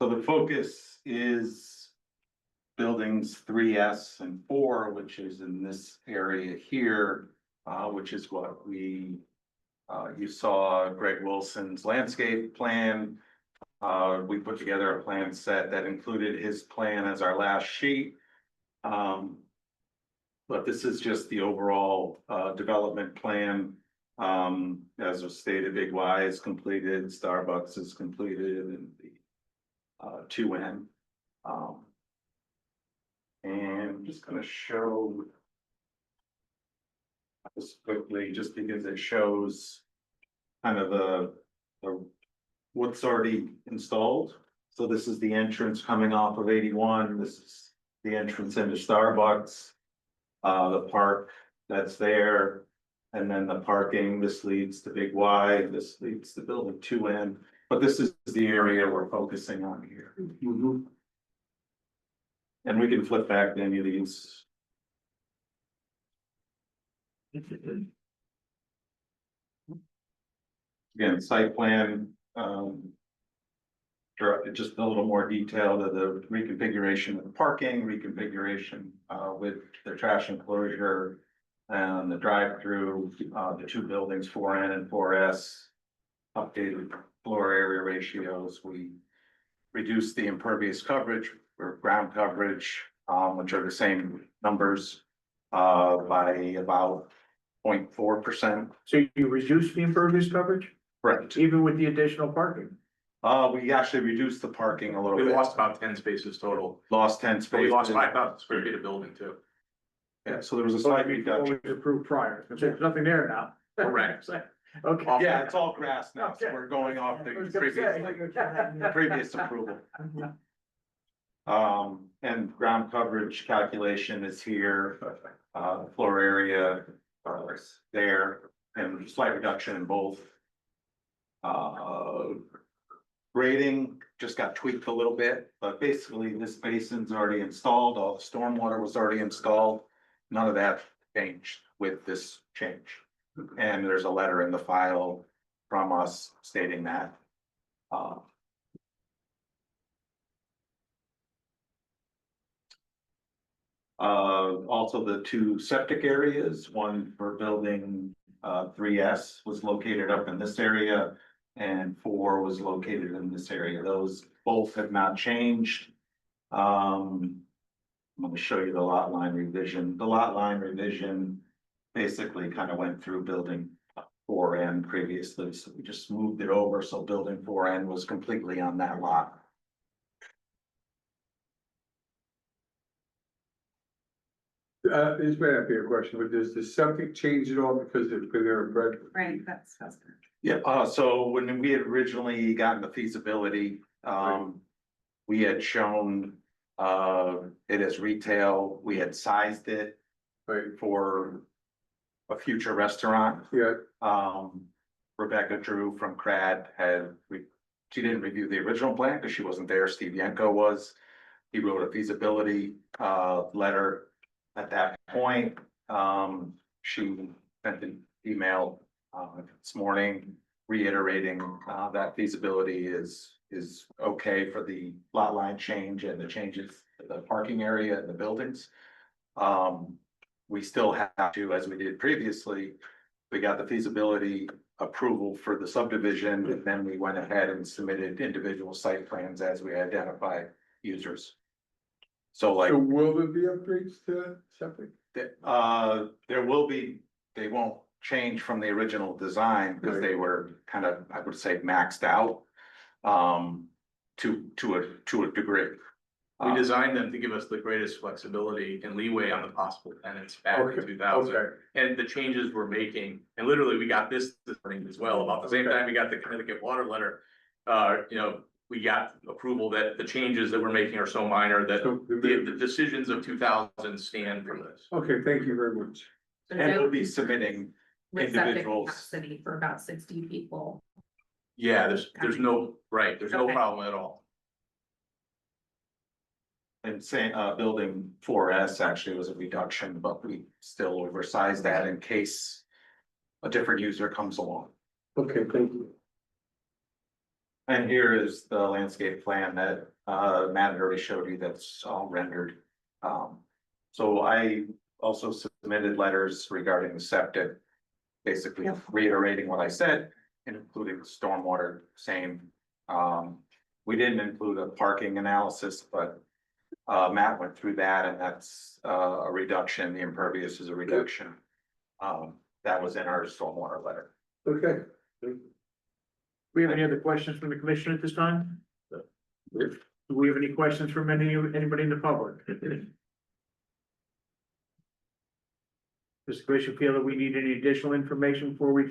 the focus is buildings 3S and 4, which is in this area here, which is what you saw Greg Wilson's landscape plan. We put together a plan set that included his plan as our last sheet. But this is just the overall development plan. As was stated, Big Y is completed, Starbucks is completed, and the 2N. And I'm just gonna show this quickly, just because it shows kind of the what's already installed. So this is the entrance coming off of 81. This is the entrance into Starbucks. The park that's there, and then the parking, this leads to Big Y, this leads to building 2N, but this is the area we're focusing on here. And we can flip back to any of these. Again, site plan, just a little more detail to the reconfiguration of the parking, reconfiguration with the trash enclosure and the drive-through, the 2 buildings, 4N and 4S, updated floor area ratios. We reduced the impervious coverage or ground coverage, which are the same numbers, by about 0.4%.
So you reduce the impervious coverage,
Correct.
even with the additional parking?
We actually reduced the parking a little
We
bit,
lost about 10 spaces total,
lost 10
but we
spaces.
lost 5,000 square feet of building too.
Yeah, so there was a slight
What
reduction.
was approved prior, because there's nothing there now.
Correct.
Okay.
Yeah, it's all grass now, so
Okay.
we're going off
I
the
was gonna say.
previous approval. And ground coverage calculation is here, floor area, there, and slight reduction in both. Grading just got tweaked a little bit, but basically this basin's already installed, all the stormwater was already installed. None of that changed with this change. And there's a letter in the file from us stating that. Also the two septic areas, one for building 3S was located up in this area. And 4 was located in this area. Those both have not changed. I'm gonna show you the lot line revision. The lot line revision basically kind of went through building 4N previously, so we just moved it over, so building 4N was completely on that lot.
This may not be a question, but does the septic change at all because it's been there and bred?
Right, that's good.
Yeah, so when we had originally gotten the feasibility, we had shown it as retail, we had sized it
Right,
for a future restaurant.
yeah,
Rebecca Drew from CRAD she didn't review the original plan because she wasn't there, Steve Yanko was. He wrote a feasibility letter at that point. She sent an email this morning reiterating that feasibility is okay for the lot line change and the changes to the parking area and the buildings. We still have to, as we did previously, we got the feasibility approval for the subdivision, and then we went ahead and submitted individual site plans as we identify users. So like,
so will there be upgrades to that septic?
there will be, they won't change from the original design because they were kind of, I would say, maxed out. To a degree.
We designed them to give us the greatest flexibility and leeway on the possible tenants back in 2000.
Okay.
And the changes we're making, and literally we got this morning as well, about the same time we got the Connecticut water letter. We got approval that the changes that we're making are so minor that
So
the decisions of 2000 stand for this.
Okay, thank you very much.
And we'll be submitting
With septic
individuals.
capacity for about 60 people.
Yeah, there's no
Okay.
problem at all.
And saying, building 4S actually was a reduction, but we still oversized that in case a different user comes along.
Okay, thank you.
And here is the landscape plan that Matt had already showed you, that's all rendered. So I also submitted letters regarding the septic, basically reiterating what I said, including stormwater, same. We didn't include a parking analysis, but Matt went through that, and that's a reduction, the impervious is a reduction. That was in our stormwater letter.
Okay.
We have any other questions from the commission at this time? Do we have any questions from anybody in the public? Does the commission feel that we need any additional information before we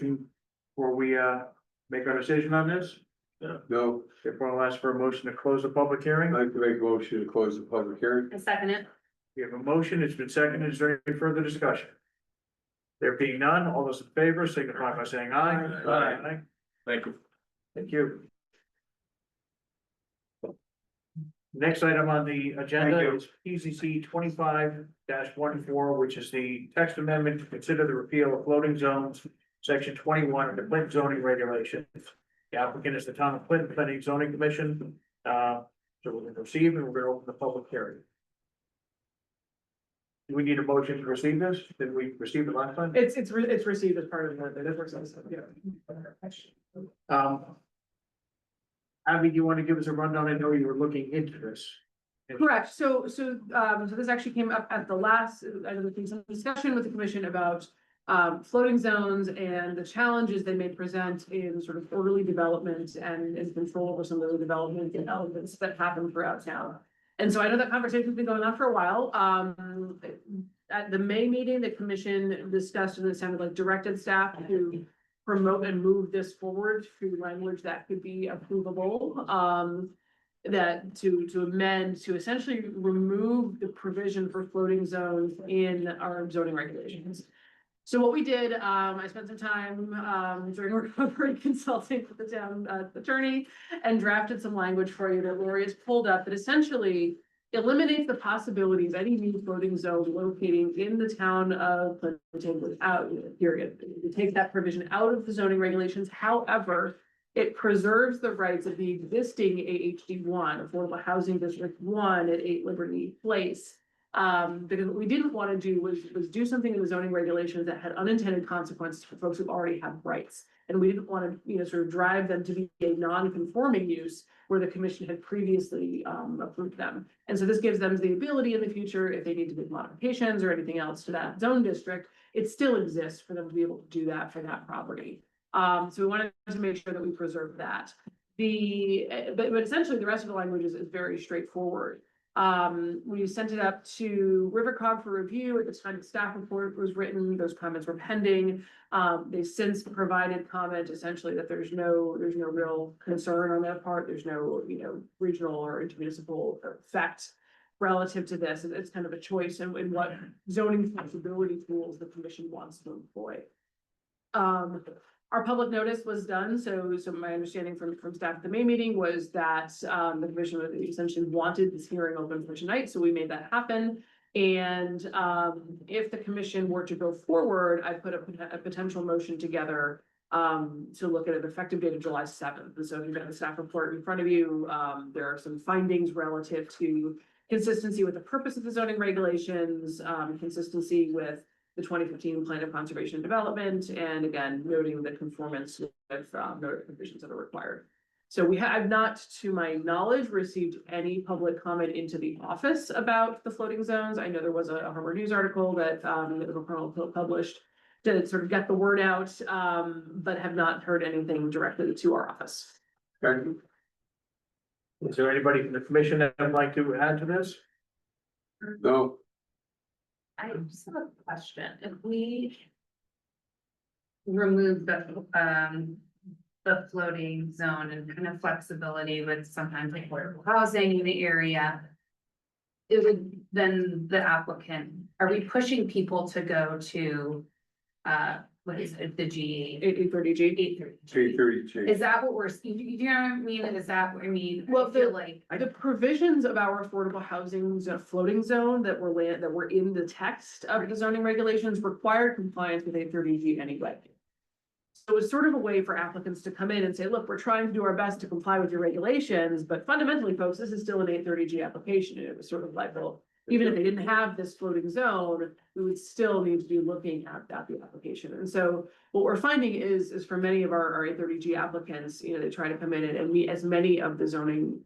make our decision on this?
No,
Therefore, I'll ask for a motion to close the public hearing.
I'd like to make a motion to close the public hearing.
I second it.
We have a motion, it's been seconded, is there any further discussion? There being none, all those in favor signify by saying aye.
Aye. Thank you.
Thank you. Next item on the agenda is PZC 25-14, which is the text amendment to consider the repeal of floating zones, section 21 of the Clinton zoning regulations. The applicant is the Town of Clinton Planning Zoning Commission. So we're going to receive and we're going to open the public hearing. Do we need a motion to receive this? Did we receive it last time?
It's received as part of the process, yeah.
Abby, do you want to give us a rundown? I know you were looking into this.
Correct, so this actually came up at the last, I was in some discussion with the commission about floating zones and the challenges they may present in sort of early development and in control over some of the development and elements that happen throughout town. And so I know that conversation's been going on for a while. At the May meeting, the commission discussed, and it sounded like directed staff to promote and move this forward through language that could be approvable. That to amend, to essentially remove the provision for floating zones in our zoning regulations. So what we did, I spent some time, during recovery consulting with the town attorney and drafted some language for you that Lori has pulled up that essentially eliminates the possibility of any new floating zone locating in the town of Clinton without, period. It takes that provision out of the zoning regulations. However, it preserves the rights of the existing AHD one, Affordable Housing District one at 8 Liberty Place. Because what we didn't want to do was do something in the zoning regulations that had unintended consequences for folks who already have rights. And we didn't want to, sort of drive them to be a non-conforming use where the commission had previously approved them. And so this gives them the ability in the future, if they need to make modifications or anything else to that zone district, it still exists for them to be able to do that for that property. So we wanted to make sure that we preserve that. But essentially the rest of the language is very straightforward. We sent it up to Rivercog for review. At the time the staff report was written, those comments were pending. They've since provided comment essentially that there's no real concern on that part. There's no, regional or intermunicipal effect relative to this. It's kind of a choice in what zoning flexibility tools the commission wants to employ. Our public notice was done, so my understanding from staff at the May meeting was that the commission essentially wanted this hearing open for tonight, so we made that happen. And if the commission were to go forward, I put a potential motion together to look at an effective date of July 7th. And so you've got the staff report in front of you. There are some findings relative to consistency with the purpose of the zoning regulations, consistency with the 2015 Plan of Conservation and Development, and again, noting the conformance with notice provisions that are required. So we have not, to my knowledge, received any public comment into the office about the floating zones. I know there was a Harvard News article that the Liverpool Chronicle published to sort of get the word out, but have not heard anything directly to our office.
Okay.
Is there anybody from the commission that would like to add to this?
No,
I just have a question. If we remove the floating zone and kind of flexibility with sometimes like affordable housing in the area, it would then the applicant, are we pushing people to go to what is it, the G?
830G.
830
Is that what we're, you know what I mean? Is that what I mean?
Well,
I feel like.
The provisions of our affordable housing floating zone that were in the text of the zoning regulations required compliance with 830G anyway. So it's sort of a way for applicants to come in and say, look, we're trying to do our best to comply with your regulations, but fundamentally, folks, this is still an 830G application. And it was sort of like, well, even if they didn't have this floating zone, we would still need to be looking at the application. And so what we're finding is for many of our 830G applicants, they try to come in and meet as many of the zoning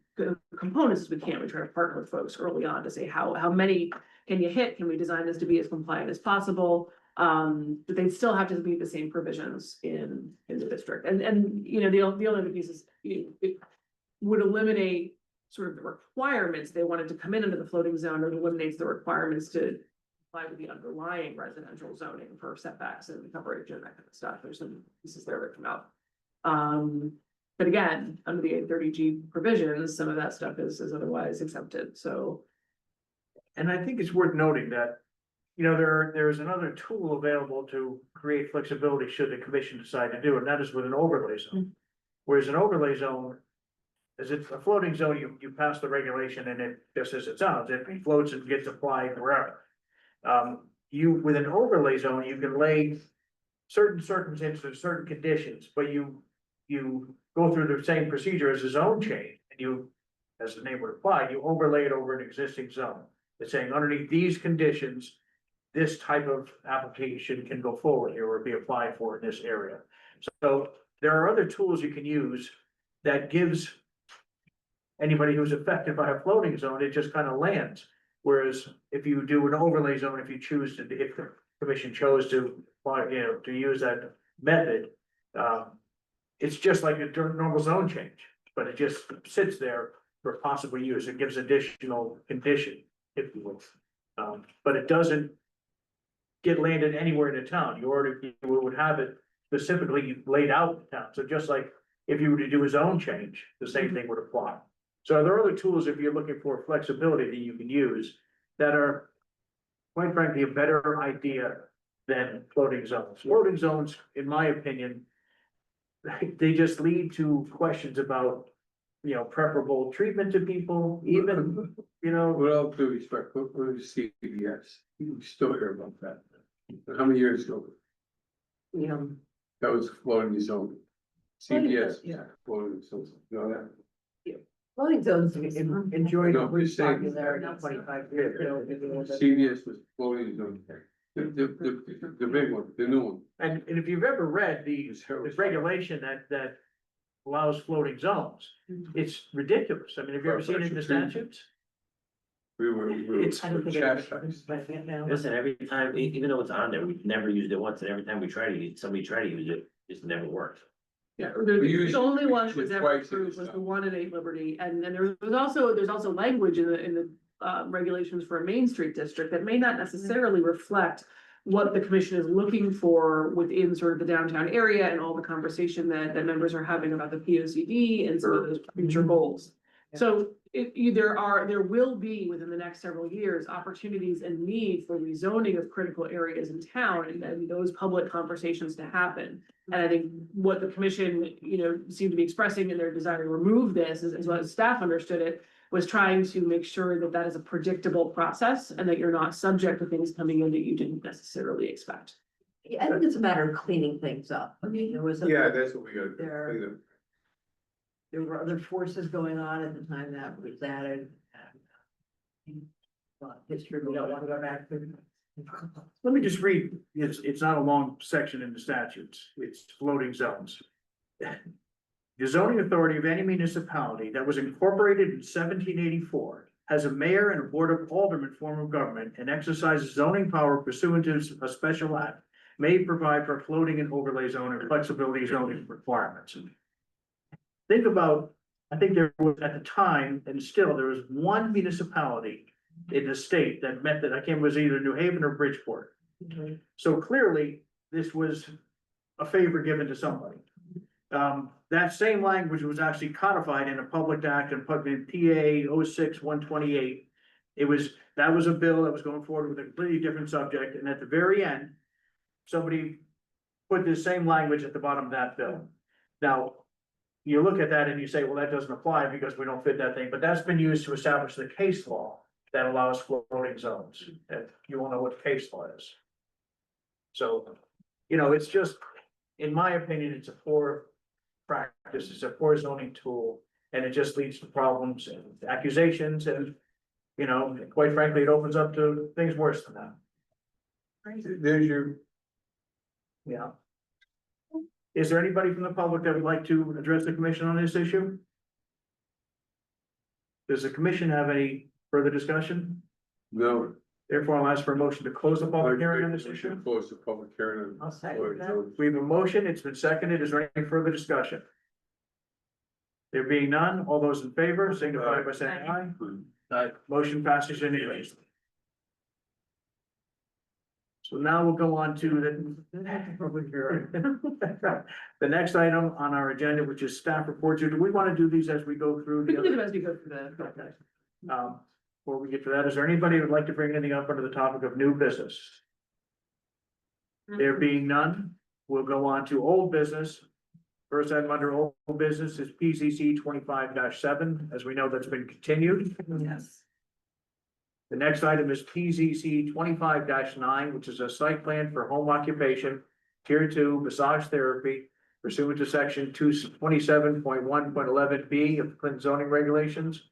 components as we can. We try to partner with folks early on to say, how many can you hit? Can we design this to be as compliant as possible? But they still have to meet the same provisions in the district. And the other piece is it would eliminate sort of the requirements they wanted to come in under the floating zone, or eliminates the requirements to comply with the underlying residential zoning for setbacks and coverage and that kind of stuff. There's some pieces there that come out. But again, under the 830G provisions, some of that stuff is otherwise exempted. So,
And I think it's worth noting that, there's another tool available to create flexibility should the commission decide to do it, and that is with an overlay zone. Whereas an overlay zone, as it's a floating zone, you pass the regulation and it, just as it sounds, it floats and gets applied wherever. With an overlay zone, you can lay certain circumstances, certain conditions, but you go through the same procedure as a zone change, and you, as the name would imply, you overlay it over an existing zone. It's saying underneath these conditions, this type of application can go forward here or be applied for in this area. So there are other tools you can use that gives anybody who's affected by a floating zone, it just kind of lands. Whereas if you do an overlay zone, if you choose to, if commission chose to, to use that method. It's just like a normal zone change, but it just sits there for possible use. It gives additional condition, if you will. But it doesn't get landed anywhere in the town. You would have it specifically laid out in the town. So just like if you were to do a zone change, the same thing would apply. So there are other tools, if you're looking for flexibility, that you can use that are, quite frankly, a better idea than floating zones. Floating zones, in my opinion, they just lead to questions about, preferable treatment to people, even,
With all due respect, what is CBS? You still hear about that. How many years ago? That was floating zone. CBS.
Yeah.
Floating zone, you know that?
Floating zones enjoyed
No, I'm just saying.
popularity in 25 years.
CBS was floating zone. The big one, the new one.
and if you've ever read this regulation that allows floating zones, it's ridiculous. I mean, have you ever seen it in the statutes?
We were
It's-
I don't think
chastised.
Listen, every time, even though it's on there, we've never used it once, and every time we try to use, somebody tried to use it, it's never worked.
Yeah,
We used
the only one that
it
was ever
twice in
approved
this
was
town.
the one at 8 Liberty, and then there's also language in the regulations for a Main Street district that may not necessarily reflect what the commission is looking for within sort of the downtown area and all the conversation that members are having about the P O C D and some of those future goals. So there will be within the next several years, opportunities and need for rezoning of critical areas in town and those public conversations to happen. And I think what the commission, seemed to be expressing in their desire to remove this, as well as staff understood it, was trying to make sure that that is a predictable process and that you're not subject to things coming in that you didn't necessarily expect.
Yeah, I think it's a matter of cleaning things up. I mean, there was.
Yeah, that's what we gotta
There-
do.
There were other forces going on at the time that was added. History, we don't want to go back to.
Let me just read, it's not a long section in the statutes, it's floating zones. The zoning authority of any municipality that was incorporated in 1784 has a mayor and a board of aldermen form of government and exercises zoning power pursuant to a special act may provide for floating and overlay zone and flexibility zoning requirements. Think about, I think there was at the time, and still, there was one municipality in the state that met that, I can't remember, it was either New Haven or Bridgeport. So clearly, this was a favor given to somebody. That same language was actually codified in a public act and put in PA 06-128. That was a bill that was going forward with a completely different subject, and at the very end, somebody put the same language at the bottom of that bill. Now, you look at that and you say, well, that doesn't apply because we don't fit that thing, but that's been used to establish the case law that allows floating zones, and you won't know what case law is. So, it's just, in my opinion, it's a poor practice, it's a poor zoning tool, and it just leads to problems and accusations, and, quite frankly, it opens up to things worse than that.
There's your,
Yeah. Is there anybody from the public that would like to address the commission on this issue? Does the commission have any further discussion?
no.
Therefore, I'll ask for a motion to close the public hearing on this
We should
issue.
close the public hearing.
I'll second that.
We have a motion, it's been seconded, is there any further discussion? There being none, all those in favor signify by saying aye. Aye. Motion passes unanimously. So now we'll go on to the public hearing. The next item on our agenda, which is staff reports. Do we want to do these as we go through?
We
the
can do
other?
them as we go through the.
Before we get to that, is there anybody who would like to bring anything up under the topic of new business? There being none, we'll go on to old business. First item under old business is PZC 25-7, as we know, that's been continued.
Yes.
The next item is PZC 25-9, which is a site plan for home occupation, tier 2 massage therapy pursuant to section 227.1.11B of Clinton zoning regulations.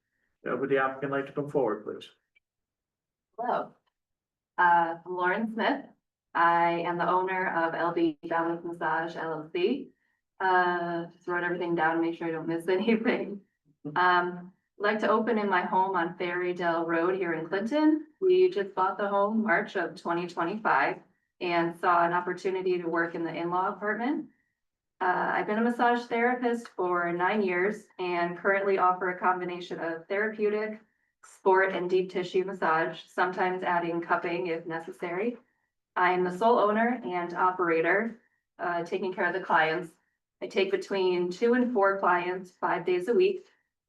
Would the applicant like to come forward, please?
Hello. I'm Lauren Smith. I am the owner of LB Balance Massage LLC. Just wrote everything down to make sure I don't miss anything. Like to open in my home on Ferrydale Road here in Clinton. We just bought the home March of 2025. and saw an opportunity to work in the in-law apartment. I've been a massage therapist for 9 years and currently offer a combination of therapeutic, sport, and deep tissue massage, sometimes adding cupping if necessary. I am the sole owner and operator, taking care of the clients. I take between 2 and 4 clients 5 days a week,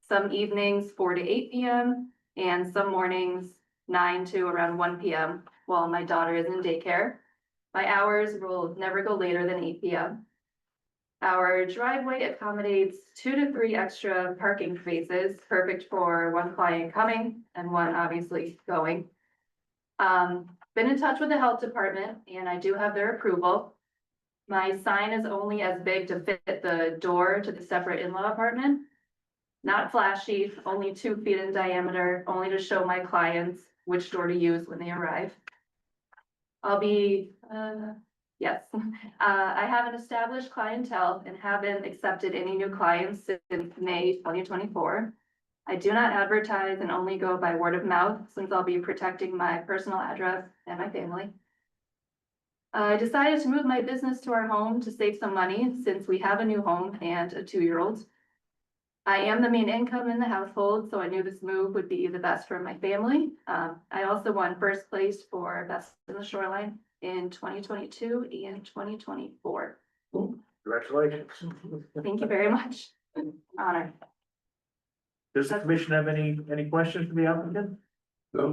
some evenings 4 to 8 p.m. and some mornings 9 to around 1 p.m. while my daughter is in daycare. My hours will never go later than 8 p.m. Our driveway accommodates 2 to 3 extra parking spaces, perfect for 1 client coming and 1 obviously going. Been in touch with the health department and I do have their approval. My sign is only as big to fit the door to the separate in-law apartment. Not flashy, only 2 feet in diameter, only to show my clients which door to use when they arrive. I'll be, yes, I have an established clientele and haven't accepted any new clients since May 2024. I do not advertise and only go by word of mouth since I'll be protecting my personal address and my family. I decided to move my business to our home to save some money since we have a new home and a 2-year-old. I am the main income in the household, so I knew this move would be the best for my family. I also won first place for Best in the Shoreline in 2022 and 2024.
Congratulations.
Thank you very much. Honor.
Does the commission have any questions for the applicant?
No,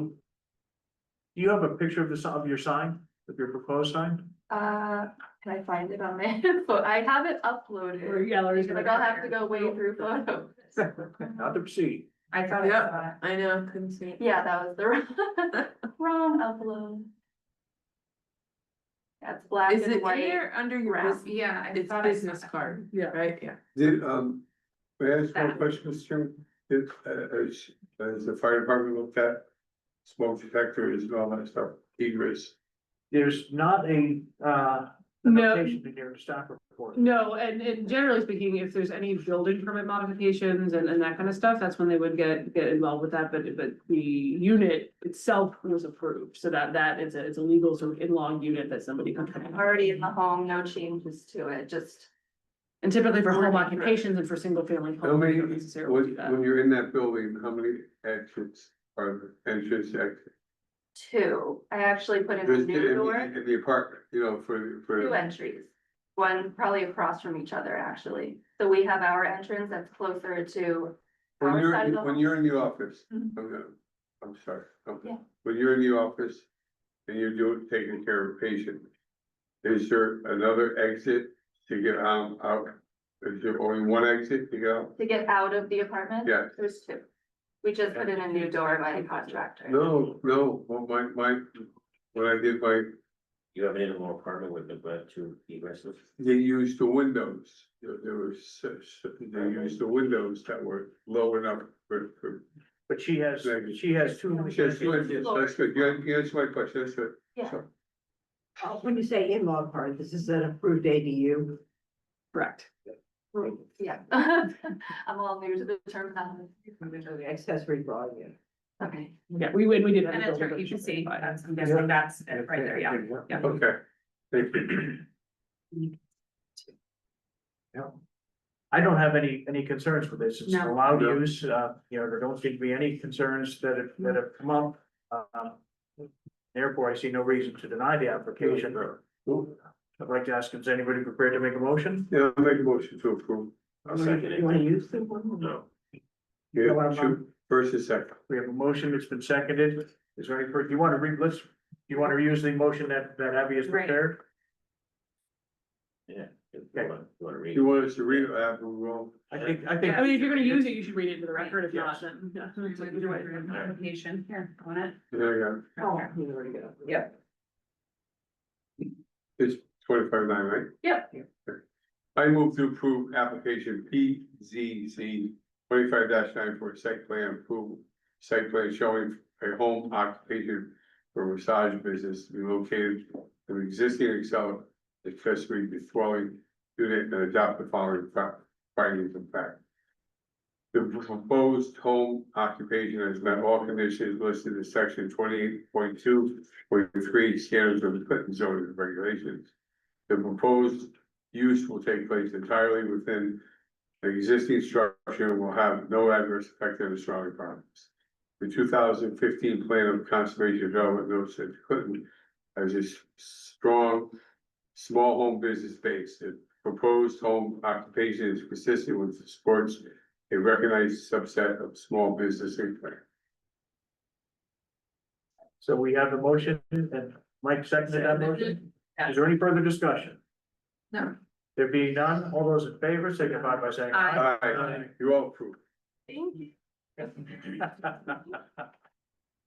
Do you have a picture of your sign, of your proposed sign?
Can I find it on my, but I have it uploaded.
Yeah, Larry's
Like I'll have to go way through photos.
Not to proceed.
I thought I saw it.
I know, couldn't see.
Yeah, that was the wrong upload. That's black and white.
under
wrap.
Yeah, I
It's
thought I saw
business
that.
card, yeah, right, yeah.
did, may I ask one question, Mr. Chairman? Did, has the fire department looked at smoke detectors and all that stuff, egress?
There's not a,
No.
notation in here to staff report.
No, and generally speaking, if there's any building permit modifications and that kind of stuff, that's when they would get involved with that, but the unit itself was approved, so that is it's a legal sort of in-law unit that somebody can come in.
Already in the home, no changes to it, just.
And typically for home occupations and for single family
How
homes,
many,
you don't necessarily do that.
when you're in that building, how many exits are entrance, exit?
2. I actually put in a
There's
new door,
in the apartment, you know, for.
2 entries. 1 probably across from each other, actually. So we have our entrance that's closer to
When
our
you're,
side of the
when
home.
you're in the office,
Mhm.
I'm sorry. Okay.
Yeah.
When you're in the office and you're taking care of a patient, is there another exit to get out? Is there only 1 exit to get out?
To get out of the apartment?
Yes.
There's 2. We just put in a new door by a contractor.
No, well, when I did
You have an in-law apartment with the 2 egresses?
they used the windows. There was, they used the windows that were low enough for.
But she has 2.
That's good, yes, that's good. You answered my question, that's good.
Yeah.
So,
When you say in-law apartment, this is an approved ADU.
Correct.
Yeah. I'm all new to the term.
Accessory dwelling unit.
Okay.
Yeah, we did. have a
And that's
building
right, you can see,
permit.
that's, I'm guessing that's it right there, yeah. Yeah.
okay, thank you.
I don't have any concerns with this. It's
No.
allowed
No.
use, there don't seem to be any concerns that have come up. Therefore, I see no reason to deny the application. I'd like to ask, is anybody prepared to make a motion?
Yeah, I'll make a motion to approve.
I'll second it.
You wanna use the one?
No.
Yeah, shoot, first and second.
We have a motion that's been seconded. Is there any, do you want to you want to use the motion that Abby has
Right.
prepared?
Yeah. You wanna read?
You want us to read it after we roll?
I think.
I mean, if you're gonna use it, you should read it into the record, if
Yes.
not, then. yeah.
Either way, application, here, on it.
Yeah,
Oh, you already got it.
Yep.
it's 25/9, right?
Yep.
I move to approve application PZC 25-9 for site plan approval. Site plan showing a home occupation for massage business to be located in an existing accessory dwelling unit and adopt the following findings of fact. The proposed home occupation has met all conditions listed in section 28.2.3 standards of the Clinton zoning regulations. The proposed use will take place entirely within the existing structure and will have no adverse effect on the surrounding properties. The 2015 plan of conservation development notes that Clinton has a strong small home business base. The proposed home occupation is consistent with the supports a recognized subset of small business income.
So we have a motion and Mike seconded that motion. Is there any further discussion?
No.
There being none, all those in favor signify by saying aye.
Aye. You all approve.
Thank you.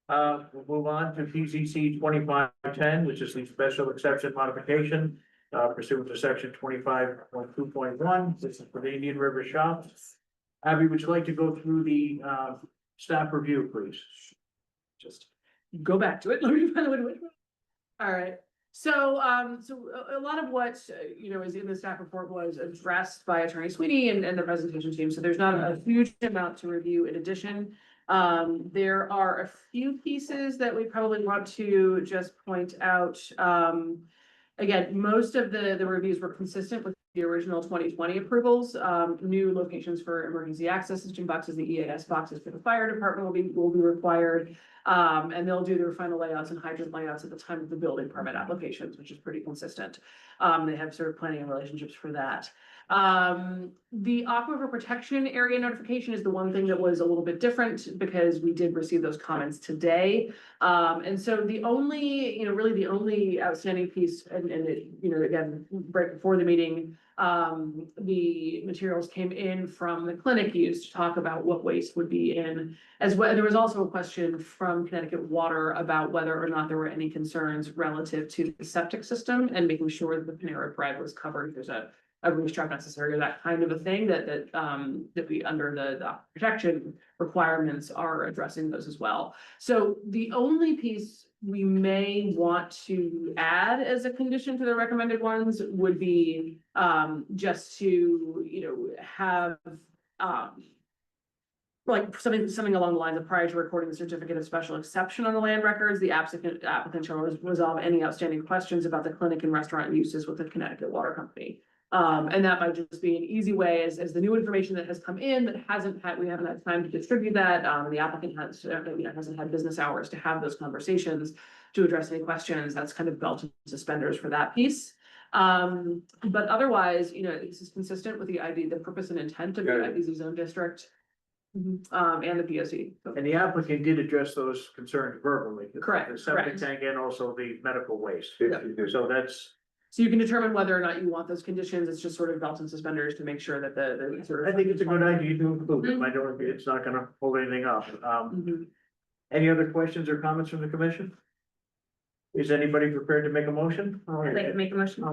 We'll move on to PZC 2510, which is the special exception modification pursuant to section 25.2.1. This is for the Indian River Shops. Abby, would you like to go through the staff review, please?
Just go back to it. Let me find what it was. All right. So, a lot of what, is in the staff report was addressed by Attorney Sweeney and the presentation team. So there's not a huge amount to review in addition. There are a few pieces that we probably want to just point out. Again, most of the reviews were consistent with the original 2020 approvals. New locations for emergency access system boxes, the EAS boxes for the fire department will be required. And they'll do their final layouts and hydrant layouts at the time of the building permit applications, which is pretty consistent. They have sort of planning and relationships for that. The aquifer protection area notification is the one thing that was a little bit different because we did receive those comments today. And so the only, really the only outstanding piece, and it, again, right before the meeting, the materials came in from the clinic used to talk about what waste would be in as well. There was also a question from Connecticut Water about whether or not there were any concerns relative to the septic system and making sure that the Panera Bread was covered. If there's a grease trap necessary or that kind of a thing that we under the protection requirements are addressing those as well. So the only piece we may want to add as a condition to the recommended ones would be just to, have like something along the lines of prior to recording the certificate of special exception on the land records, the applicant shall resolve any outstanding questions about the clinic and restaurant uses with the Connecticut Water Company. And that might just be an easy way as the new information that has come in that we haven't had time to distribute that. The applicant hasn't had business hours to have those conversations to address any questions. That's kind of belt and suspenders for that piece. But otherwise, this is consistent with the purpose and intent of the IBZ zone district. And the POC.
And the applicant did address those concerns verbally.
Correct,
The septic
correct.
tank and also the medical waste.
Yeah.
So that's,
So you can determine whether or not you want those conditions. It's just sort of belt and suspenders to make sure that the sort of.
I think it's a good idea to include them. I don't, it's not gonna hold anything up. Any other questions or comments from the commission? Is anybody prepared to make a motion?
I'd like to make a motion.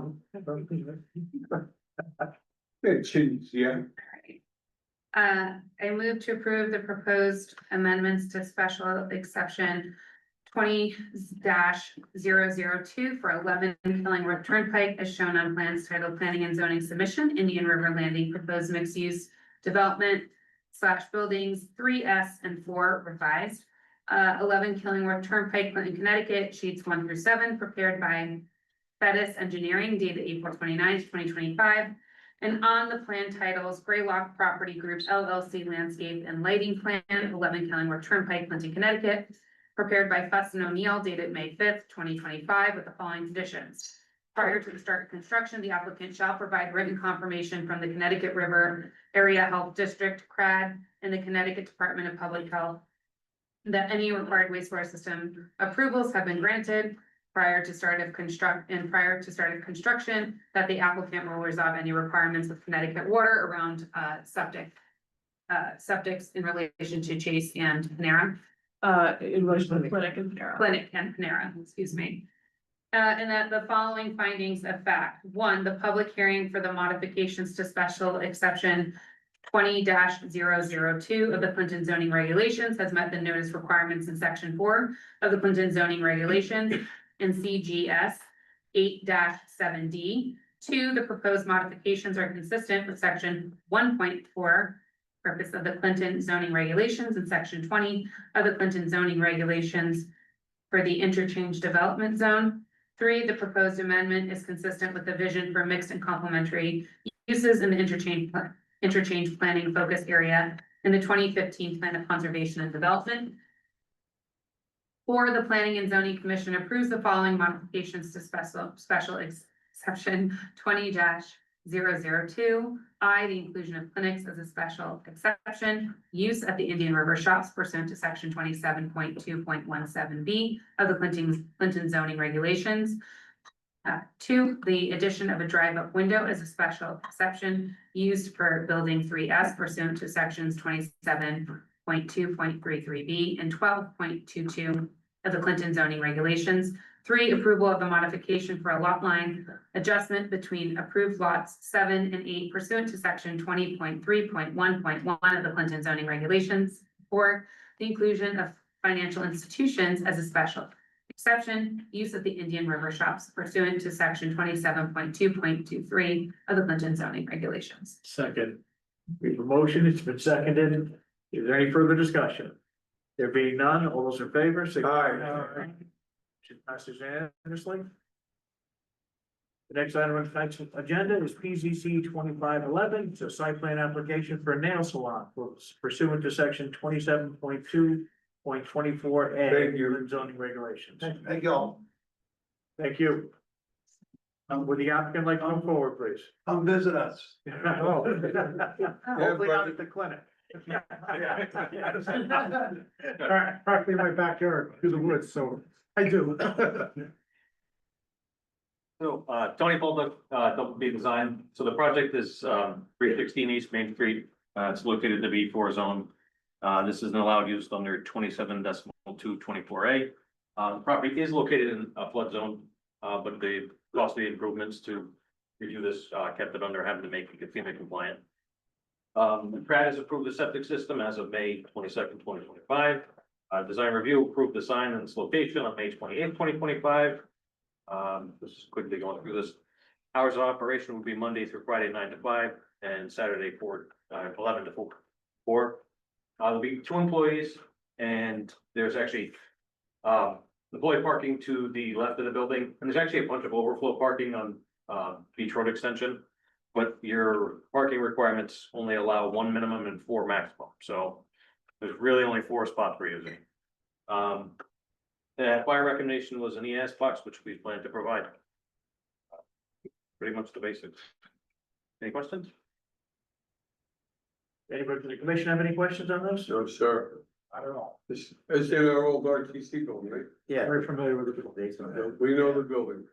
Yeah.
I move to approve the proposed amendments to special exception 20-002 for 11 Killingworth Turnpike as shown on plans titled Planning and Zoning Submission, Indian River Landing Proposed Mixed Use Development / Buildings 3S and 4 revised. 11 Killingworth Turnpike, Clinton, Connecticut, sheets 1 through 7, prepared by Bettis Engineering, dated April 29th, 2025. And on the plan titles, Graylock Property Group LLC Landscape and Lighting Plan, 11 Killingworth Turnpike, Clinton, Connecticut, prepared by Fuss and O'Neill, dated May 5th, 2025, with the following conditions. Prior to the start of construction, the applicant shall provide written confirmation from the Connecticut River Area Health District, CRAD, and the Connecticut Department of Public Health that any required wastewater system approvals have been granted prior to start of construction, that the applicant will resolve any requirements of Connecticut Water around septics in relation to Chase and Panera.
In relation to the clinic and Panera.
Clinic and Panera, excuse me. And that the following findings of fact: 1, the public hearing for the modifications to special exception 20-002 of the Clinton zoning regulations has met the notice requirements in section 4 of the Clinton zoning regulations and CGS 8-7D. 2, the proposed modifications are consistent with section 1.4 purpose of the Clinton zoning regulations in section 20 of the Clinton zoning regulations for the interchange development zone. 3, the proposed amendment is consistent with the vision for mixed and complementary uses in the interchange planning focus area in the 2015 Plan of Conservation and Development. 4, the Planning and Zoning Commission approves the following modifications to special exception 20-002. I, the inclusion of clinics as a special exception, use at the Indian River Shops pursuant to section 27.2.17B of the Clinton zoning regulations. 2, the addition of a drive-up window as a special exception used for building 3S pursuant to sections 27.2.33B and 12.22 of the Clinton zoning regulations. 3, approval of the modification for a lot line adjustment between approved lots 7 and 8 pursuant to section 20.3.1.1 of the Clinton zoning regulations. 4, the inclusion of financial institutions as a special exception, use of the Indian River Shops pursuant to section 27.2.23 of the Clinton zoning regulations.
Second. We have a motion, it's been seconded. Is there any further discussion? There being none, all those in favor, say aye. Motion passes unanimously. The next item on tonight's agenda is PZC 2511. It's a site plan application for a nail salon pursuant to section 27.2.24A.
Thank you.
of the zoning regulations.
Thank you all.
Thank you. Would the applicant like to come forward, please?
Come visit us.
Oh. Hopefully not at the clinic.
Practically my backyard, through the woods, so I do.
So, Tony Bolduc, Double B Design. So the project is, 316 East Main Street. It's located in the B4 zone. This is an allowed use under 27.224A. The property is located in a flood zone, but the costly improvements to review this, kept it under having to make it FEMA compliant. Pratt has approved the septic system as of May 22nd, 2025. Design review approved the sign and its location on May 28th, 2025. This is quickly going through this. Hours of operation would be Monday through Friday, 9 to 5, and Saturday 11 to 4. There'll be 2 employees, and there's actually employee parking to the left of the building, and there's actually a bunch of overflow parking on Beach Road Extension. But your parking requirements only allow 1 minimum and 4 maximum, so there's really only 4 spots we're using. The fire recommendation was an ES box, which we plan to provide. Pretty much the basics. Any questions?
Anybody from the commission have any questions on this?
No, sir.
I don't know.
It's in our old RTC building, right?
Yeah, very familiar with the building.
We know the building.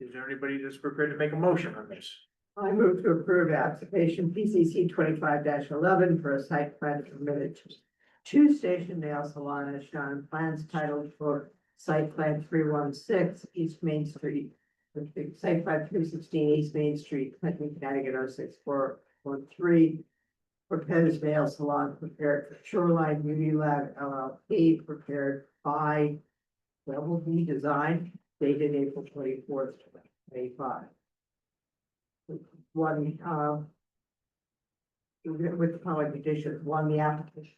Is there anybody that's prepared to make a motion on this?
I move to approve application PCC 25-11 for a site plan permitted to 2 station nail salon as shown in plans titled for site plan 316 East Main Street. Site plan 316 East Main Street, Clinton, Connecticut 06413. Proposed nail salon prepared for Shoreline Beauty Lab LLP, prepared by Double B Design, dated April 24th, 2025. One, with the following conditions: 1, the applicant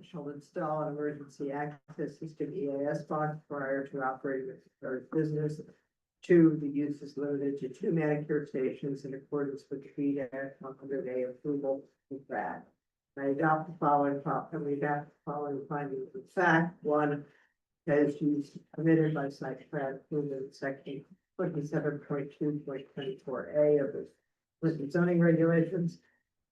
shall install an emergency access system EAS box prior to operating the proposed business. 2, the use is limited to 2 manicure stations in accordance with the B-100A approval with that. I adopt the following findings of fact. 1, as use permitted by site plan approval in section 27.2.24A of the Clinton zoning regulations.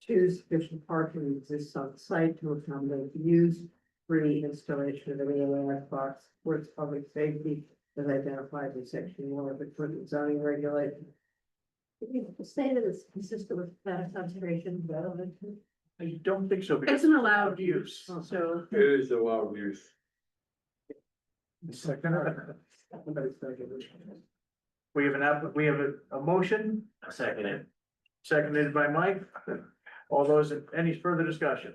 2, sufficient parking exists on site to accommodate the use. 3, installation of an EAS box supports public safety as identified in section 1 of the Clinton zoning regulation. Say that it's consistent with conservation development.
I don't think so. because
It's an allowed use, so.
It is allowed use.
Second. We have a motion,
I'll second it.
seconded by Mike. All those, any further discussion?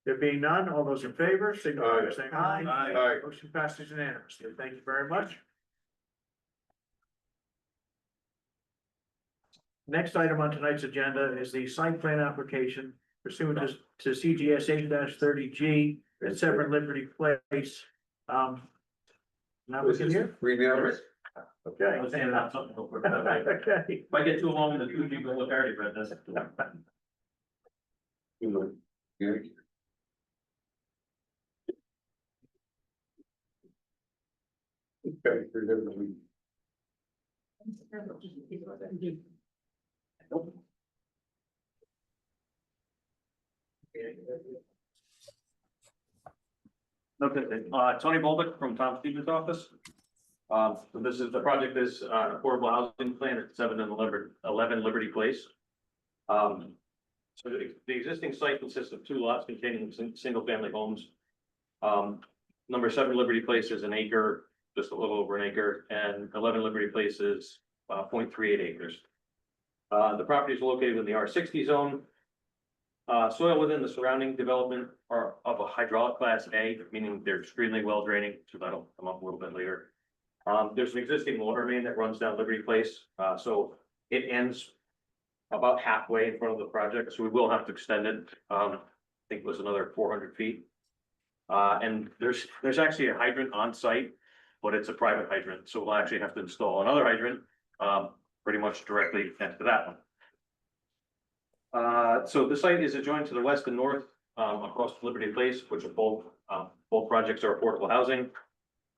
There being none, all those in favor, signify by saying aye.
Aye.
Motion passes unanimously. Thank you very much. Next item on tonight's agenda is the site plan application pursuant to CGS 8-30G at 7 Liberty Place. Now we can hear.
Read the others.
Okay.
I was handing out something real quick. If
Okay.
I get too long in the two, you go look already, but that's.
Yeah. Okay, here's everything.
Okay, Tony Bolduc from Tom Stevens' office. So this is, the project is, affordable housing plan at 11 Liberty Place. So the existing site consists of 2 lots containing single family homes. Number 7 Liberty Place is an acre, just a little over an acre, and 11 Liberty Place is 0.38 acres. The property is located in the R60 zone. Soil within the surrounding development are of a hydraulic class A, meaning they're extremely well draining, so that'll come up a little bit later. There's an existing water main that runs down Liberty Place, so it ends about halfway in front of the project, so we will have to extend it. I think it was another 400 feet. And there's actually a hydrant on site, but it's a private hydrant, so we'll actually have to install another hydrant, pretty much directly next to that one. So the site is adjoined to the west and north, across Liberty Place, which are both projects are affordable housing.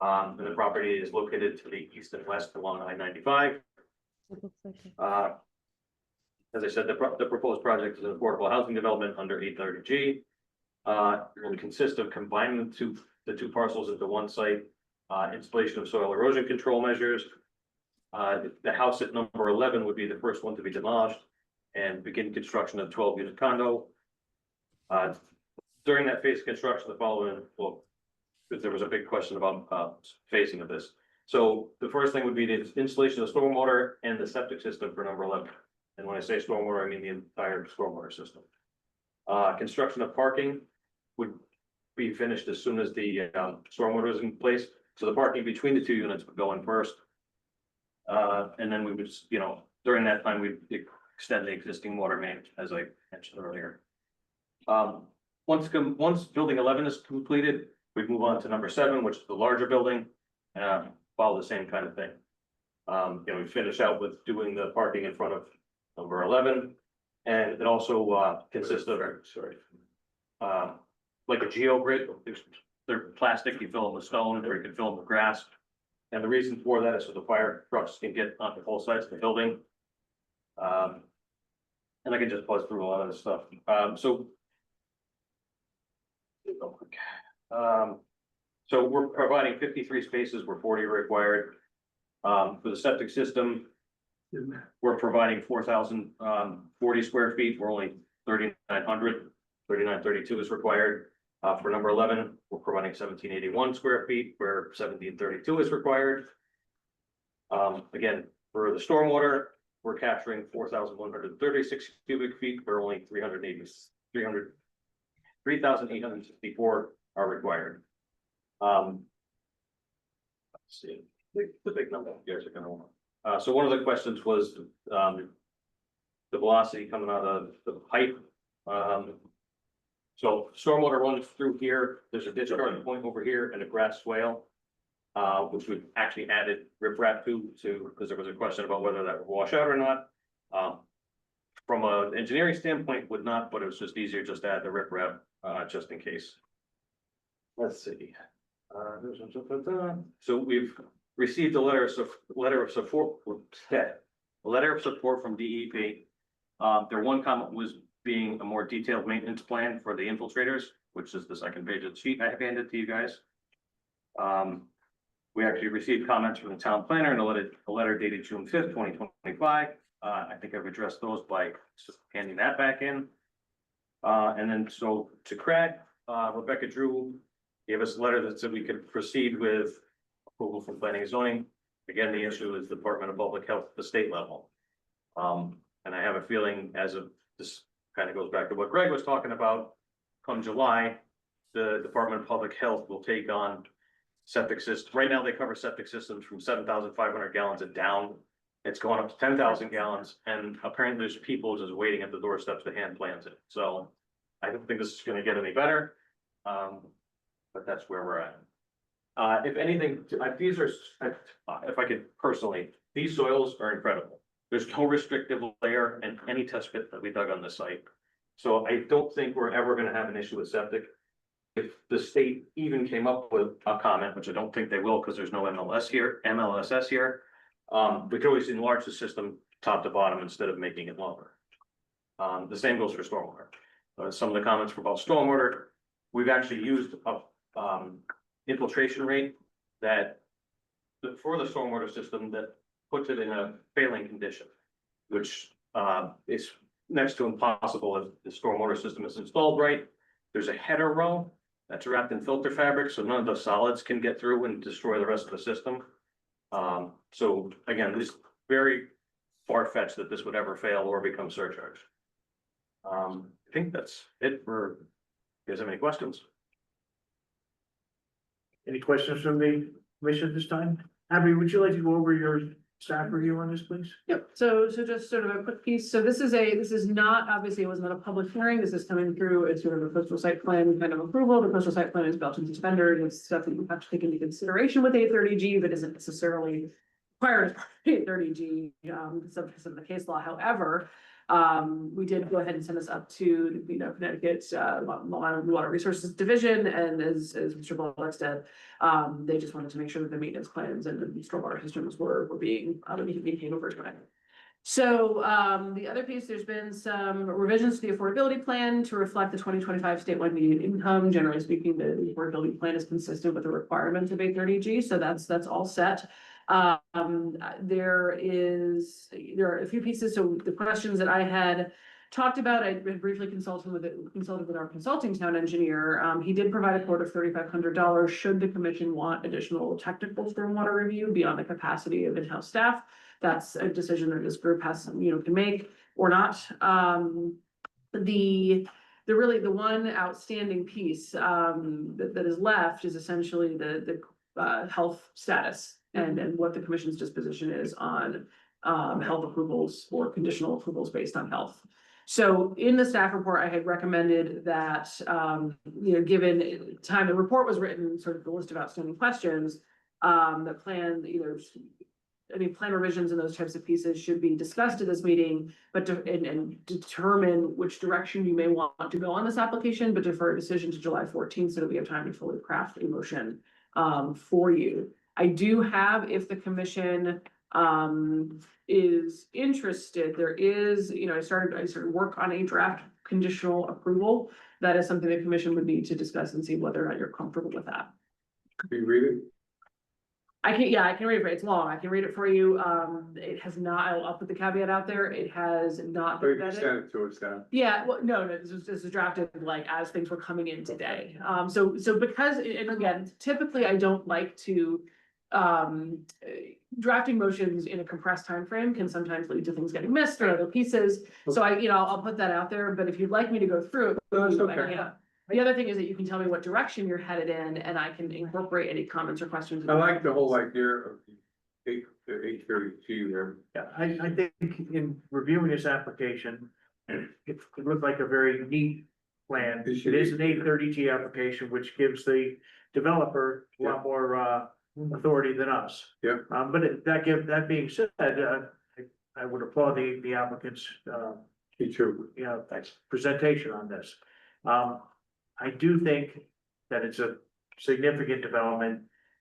And the property is located to the east and west along I-95. As I said, the proposed project is an affordable housing development under 830G. It will consist of combining the two parcels into one site, installation of soil erosion control measures. The house at number 11 would be the first one to be demolished and begin construction of 12-unit condo. During that phase of construction, the following, well, there was a big question about phasing of this. So the first thing would be the installation of stormwater and the septic system for number 11. And when I say stormwater, I mean the entire stormwater system. Construction of parking would be finished as soon as the stormwater is in place. So the parking between the 2 units would go in first. And then we would, during that time, we'd extend the existing water main, as I mentioned earlier. Once building 11 is completed, we move on to number 7, which is the larger building, follow the same kind of thing. We finish out with doing the parking in front of number 11, and it also consists of, like a geogrid. They're plastic, you fill them with stone, or you can fill them with grass. And the reason for that is so the fire trucks can get onto both sides of the building. And I can just buzz through a lot of this stuff. So we're providing 53 spaces where 40 are required. For the septic system, we're providing 4,040 square feet. We're only 3,900, 3,932 is required. For number 11, we're providing 1,781 square feet where 1,732 is required. Again, for the stormwater, we're capturing 4,136 cubic feet where only 3,864 are required. Let's see, the big number you guys are gonna want. So one of the questions was the velocity coming out of the pipe. So stormwater runs through here. There's a discharge point over here and a grass swale, which we've actually added riprap to, because there was a question about whether that would wash out or not. From an engineering standpoint, would not, but it was just easier just to add the riprap, just in case. Let's see. So we've received a letter of support from DEP. Their one comment was being a more detailed maintenance plan for the infiltrators, which is the second page of the sheet I have handed to you guys. We actually received comments from the town planner in a letter dated June 5th, 2025. I think I've addressed those by handing that back in. And then so to CRAD, Rebecca Drew gave us a letter that said we could proceed with approval from planning and zoning. Again, the issue is the Department of Public Health at the state level. And I have a feeling, as of this kind of goes back to what Greg was talking about, come July, the Department of Public Health will take on septic systems. Right now, they cover septic systems from 7,500 gallons and down. It's going up to 10,000 gallons, and apparently there's people just waiting at the doorsteps to hand plans it, so. I don't think this is gonna get any better, but that's where we're at. If anything, these are, if I could personally, these soils are incredible. There's no restrictive layer in any test pit that we dug on this site. So I don't think we're ever gonna have an issue with septic. If the state even came up with a comment, which I don't think they will, because there's no MLSS here. We could always enlarge the system top to bottom instead of making it longer. The same goes for stormwater. Some of the comments were about stormwater. We've actually used a, infiltration rate that for the stormwater system that puts it in a failing condition, which, is next to impossible if the stormwater system is installed right. There's a header row that's wrapped in filter fabric, so none of the solids can get through and destroy the rest of the system. So again, it's very far-fetched that this would ever fail or become surcharged. I think that's it for, you guys have any questions?
Any questions from the commission this time? Abby, would you like to go over your staff review on this, please?
Yep, so just sort of a quick piece, so this is not, obviously, it was not a public hearing, this is coming through, it's sort of a coastal site plan kind of approval, the coastal site plan is belt and suspenders, and stuff that you have to take into consideration with A30G, but isn't necessarily required as part of A30G, subject to the case law, however, we did go ahead and send this up to, Connecticut, Water Resources Division, and as Mr. Bullock said, they just wanted to make sure that the maintenance plans and the stormwater systems were being maintained over time. So, the other piece, there's been some revisions to the affordability plan to reflect the 2025 statewide median income. Generally speaking, the affordability plan is consistent with the requirements of A30G, so that's all set. There are a few pieces, so the questions that I had talked about, I had briefly consulted with our consulting town engineer. He did provide a quote of $3,500 should the commission want additional technical stormwater review beyond the capacity of in-house staff. That's a decision that this group has, can make or not. The one outstanding piece that is left is essentially the health status and what the commission's disposition is on health approvals or conditional approvals based on health. So in the staff report, I had recommended that, given time the report was written, sort of the list of outstanding questions, the plan, plan revisions and those types of pieces should be discussed at this meeting, but and determine which direction you may want to go on this application, but defer a decision to July 14th so that we have time to fully craft a motion for you. I do have, if the commission is interested, there is, I started work on a draft conditional approval. That is something the commission would need to discuss and see whether or not you're comfortable with that.
Can you read it?
I can read it, it's long, I can read it for you, it has not, I'll put the caveat out there, it has not
Or
been
you can
vetted.
send it to us now.
Yeah, well, no, this is drafted like as things were coming in today, so because, and again, typically I don't like to. Drafting motions in a compressed time frame can sometimes lead to things getting missed or other pieces, so I'll put that out there, but if you'd like me to go through it.
No, it's okay.
Yeah. The other thing is that you can tell me what direction you're headed in, and I can incorporate any comments or questions.
I like the whole idea of the 832 there.
Yeah, I think in reviewing this application, it looked like a very neat plan. It is an 830G application, which gives the developer a lot more authority than us.
Yeah.
But that being said, I would applaud the applicant's
Me too.
presentation on this. I do think that it's a significant development.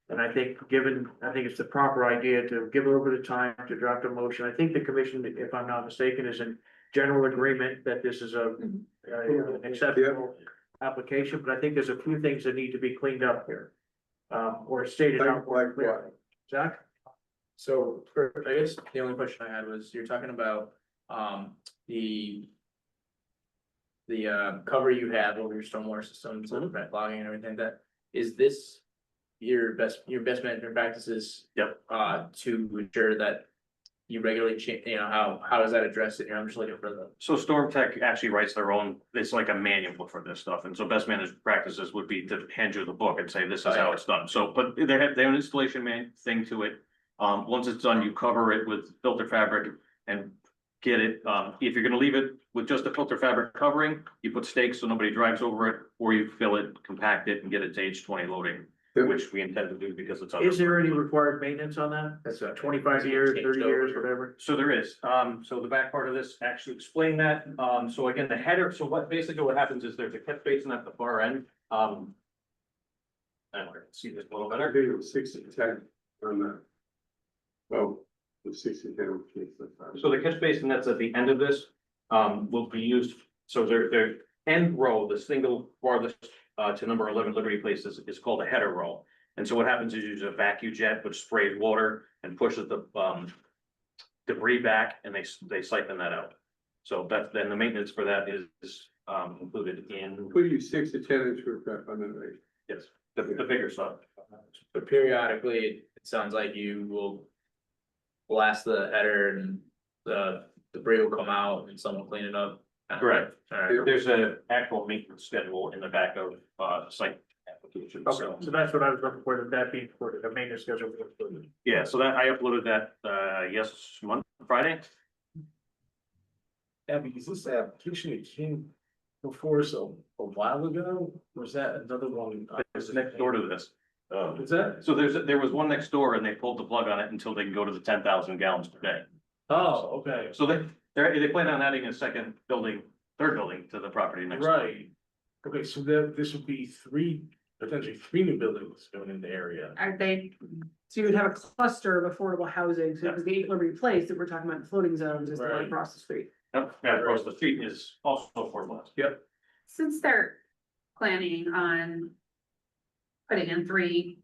And I think it's the proper idea to give a little bit of time to draft a motion. I think the commission, if I'm not mistaken, is in general agreement that this is an acceptable application, but I think there's a few things that need to be cleaned up here. Or stated out more clearly. Zach?
So, I guess the only question I had was, you're talking about, the cover you have over your stormwater systems, prevent logging and everything, that, is this your best management practices?
Yep.
To ensure that you regularly change, how does that address it? I'm just looking for the.
So Storm Tech actually writes their own, it's like a manual for this stuff, and so best management practices would be to hand you the book and say, this is how it's done. So, but they have an installation thing to it. Once it's done, you cover it with filter fabric and get it, if you're gonna leave it with just a filter fabric covering, you put stakes so nobody drives over it, or you fill it, compact it and get it to H20 loading, which we intend to do because it's.
Is there any required maintenance on that? That's 25 years, 30 years, whatever.
So there is, so the back part of this actually explain that, so again, the header, so basically what happens is there's a catch basin at the far end, and I can see this a little
I
better.
think it was 60-10 on that. Oh, it was 60-10.
So the catch basin that's at the end of this, will be used, so their end row, the single farthest, to number 11 Liberty Place is called a header row. And so what happens is you use a vacuum jet which sprays water and pushes the, debris back and they siphon that out. So that's, then the maintenance for that is, included in,
We use 6 to 10 inch roof on the rate.
yes, the bigger stuff.
But periodically, it sounds like you will blast the header and the debris will come out and someone will clean it up.
Correct.
All right.
There's an actual maintenance schedule in the back of, site application, so.
Okay, so that's what I was looking for, that being for the maintenance schedule.
Yeah, so that, I uploaded that, Friday.
Abby, is this the application that came before us a while ago, or is that another one?
It's next door to this.
Is that?
So there was one next door and they pulled the plug on it until they can go to the 10,000 gallons per day.
Oh, okay.
So they plan on adding a second building, third building to the property next door.
Right. Okay, so this would be potentially three new buildings going in the area.
Are they,
So you would have a cluster of affordable housing, so it was the 8 Liberty Place that we're talking about, the floating zones is the one
Right.
across the street.
Yep, yeah, across the street is also affordable.
Yep.
since they're planning on putting in three,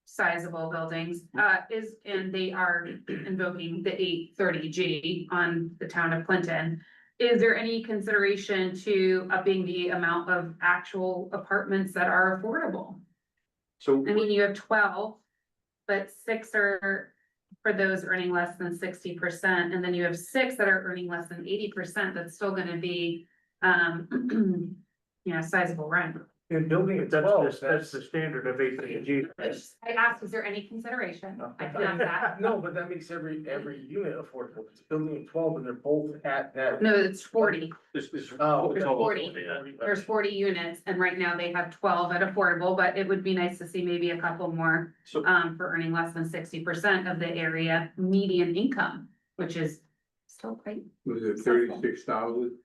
sizable buildings, and they are invoking the 830G on the town of Clinton. Is there any consideration to upping the amount of actual apartments that are affordable?
So,
I mean, you have 12, but 6 are for those earning less than 60%, and then you have 6 that are earning less than 80%, that's still gonna be, sizable rent.
In building it, that's the standard of APG.
I asked, is there any consideration? I can ask that.
No, but that makes every unit affordable. It's building 12 and they're both at that.
No, it's 40.
this,
Oh, okay.
it's almost
40. There's 40 units, and right now they have 12 at affordable, but it would be nice to see maybe a couple more,
So,
for earning less than 60% of the area median income, which is still quite,
Was it 36,000?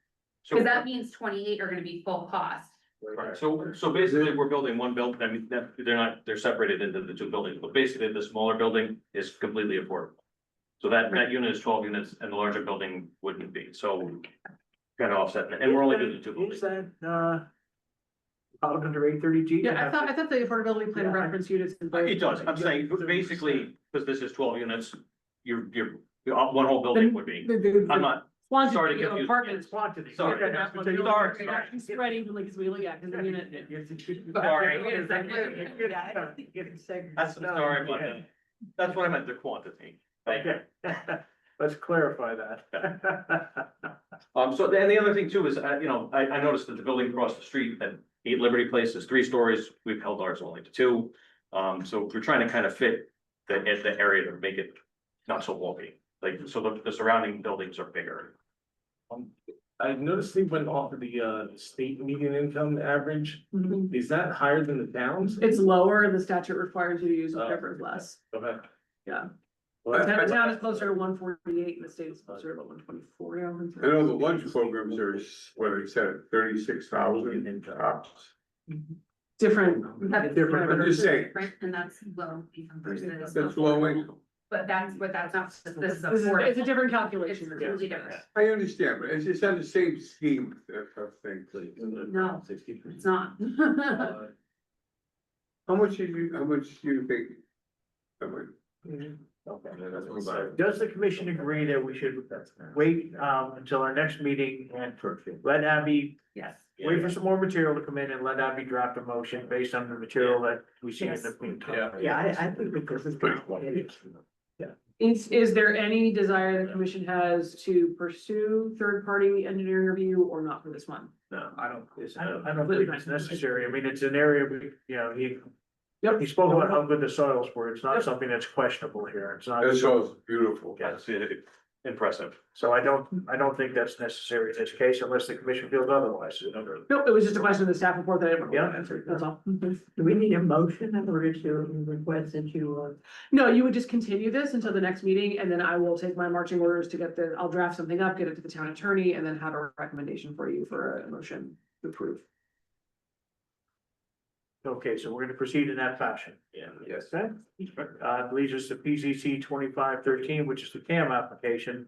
because that means 28 are gonna be full cost.
right, so basically, we're building one building, I mean, they're separated into the two buildings, but basically the smaller building is completely affordable. So that unit is 12 units and the larger building wouldn't be, so kind of offset, and we're only doing the two buildings.
Is that, out under 830G?
Yeah, I thought the affordability plan
Yeah.
reference units. in both.
It does, I'm saying, basically, because this is 12 units, you're, one whole building would be, I'm not, sorry to
Quantity of
confuse.
apartments.
Quantity.
Sorry.
You're gonna have to take-
Sorry.
You're actually spreading from like, wheeling, yeah, because the unit.
Sorry.
Wait a second.
that's, sorry about that. That's what I meant, the quantity. Thank you.
Okay, let's clarify that.
So, and the other thing too is, I noticed that the building across the street at 8 Liberty Place is 3 stories, we've held ours only to 2. So we're trying to kind of fit the area to make it not so bulky, like, so the surrounding buildings are bigger.
I noticed they went off of the state median income average.
Mhm.
Is that higher than the towns?
It's lower, and the statute requires you to use whatever is less.
Okay.
Yeah.
Well,
The town is closer to 148 and the state is closer to 124.
I know the lunch programs are, what they said, 36,000 tops.
Different.
That's
Different,
I'm just saying.
different, and that's low income versus.
That's low income.
But that's not, this is
It's a
affordable.
different
It's
calculation.
completely different.
I understand, but it's on the same scheme of things.
No, it's not.
How much do you think? How much?
Does the commission agree that we should wait, until our next meeting and let Abby,
Yes.
wait for some more material to come in and let Abby draft a motion based on the material that we see in the meantime?
Yeah, I think that this is pretty.
Is there any desire the commission has to pursue third-party engineering review or not for this one?
No, I don't think it's necessary. I mean, it's an area we,
Yep.
He spoke about how good the soils were. It's not something that's questionable here. It's not.
That shows beautiful.
That's impressive.
So I don't think that's necessary in this case unless the commission feels otherwise.
Nope, it was just a question of the staff report that I didn't want to answer, that's all.
Do we need a motion in order to request that you,
No, you would just continue this until the next meeting, and then I will take my marching orders to get I'll draft something up, get it to the town attorney, and then have a recommendation for you for a motion to approve.
Okay, so we're gonna proceed in that fashion.
Yeah.
Yes. Okay. Leads us to PZC 2513, which is the CAM application.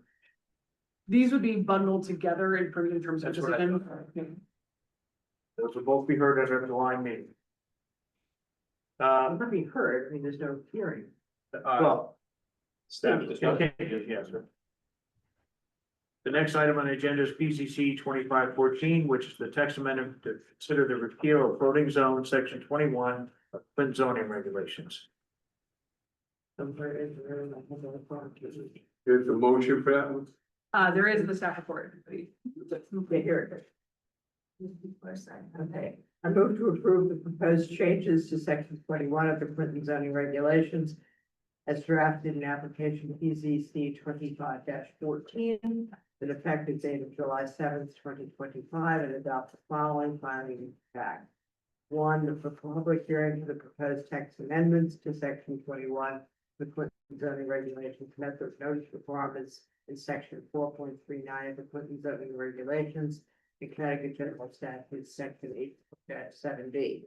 These would be bundled together in terms of
That's what I
decision.
Those will both be heard at the line meeting.
not be heard, I mean, there's no hearing.
Well,
Staff
okay, yes, sir. The next item on the agenda is PZC 2514, which is the text amendment to consider the repeal of floating zone, section 21 of Clinton zoning regulations.
There's a motion for that one?
There is in the staff report.
Okay, here it is. Okay, I move to approve the proposed changes to section 21 of the Clinton zoning regulations as drafted in application PZC 25-14, with effective date of July 7th, 2025, and adopt the following findings of fact. One, the public hearing for the proposed text amendments to section 21 of the Clinton zoning regulations met the notice requirements in section 4.39 of the Clinton zoning regulations, in Connecticut General Statutes, section 8-7B.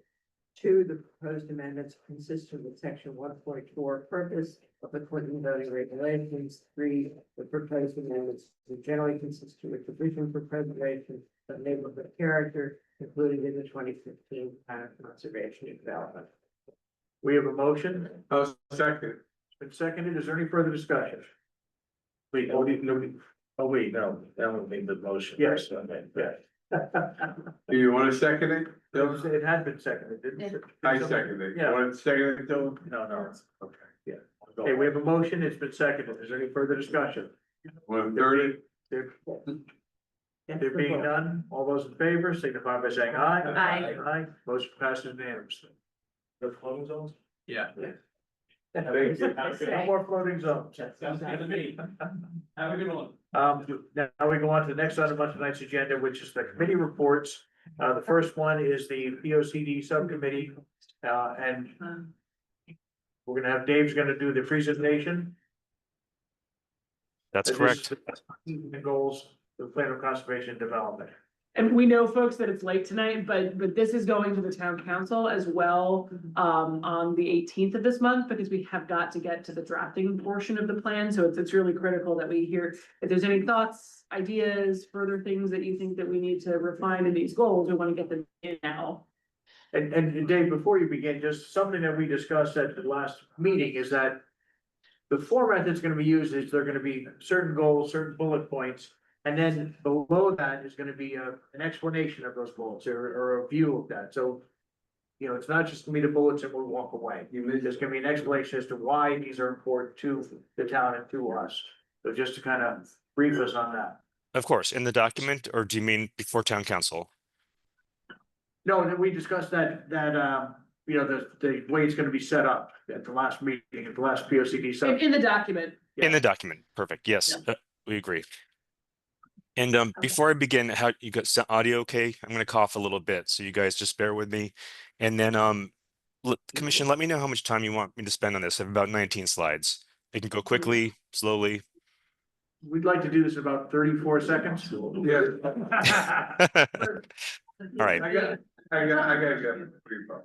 Two, the proposed amendments are consistent with section 1.4 purpose of the Clinton zoning regulations. Three, the proposed amendments are generally consistent with the vision for preservation of neighborhood character, including in the 2015 plan of conservation and development.
We have a motion.
Second.
It's been seconded. Is there any further discussion?
Wait, no, that would be the motion.
Yes.
Okay.
Yes.
Do you want to second it?
It had been seconded, didn't it?
I second it.
Yeah.
You want to second it, Dylan?
No.
Okay.
Yeah. Okay, we have a motion. It's been seconded. Is there any further discussion?
Want to third it?
There being none, all those in favor signify by saying aye.
Aye.
Aye, motion passes unanimously.
The floating zones?
Yeah.
Thank you.
No more floating zones.
Sounds good to me. Have a good one.
Now we go on to the next item on tonight's agenda, which is the committee reports. The first one is the POCD subcommittee, and we're gonna have Dave's gonna do the presentation.
That's
This
correct.
is the goals, the plan of conservation and development.
And we know, folks, that it's late tonight, but this is going to the town council as well, on the 18th of this month, because we have got to get to the drafting portion of the plan, so it's really critical that we hear if there's any thoughts, ideas, further things that you think that we need to refine in these goals, we want to get them in now.
And Dave, before you begin, just something that we discussed at the last meeting is that the format that's gonna be used is there are gonna be certain goals, certain bullet points. And then below that is gonna be an explanation of those goals or a view of that. So, you know, it's not just gonna be the bullets and we'll walk away. There's gonna be an explanation as to why these are important to the town and to us. So just to kind of brief us on that.
Of course, in the document, or do you mean before town council?
No, and we discussed that, you know, the way it's gonna be set up at the last meeting, at the last POCD. So
In the document.
In the document, perfect, yes, we agree. And before I begin, how you got audio okay? I'm gonna cough a little bit, so you guys just bear with me. And then Commission, let me know how much time you want me to spend on this. I have about 19 slides. It can go quickly, slowly.
we'd like to do this in about 34 seconds.
Yeah.
All right.
I gotta get it pretty far.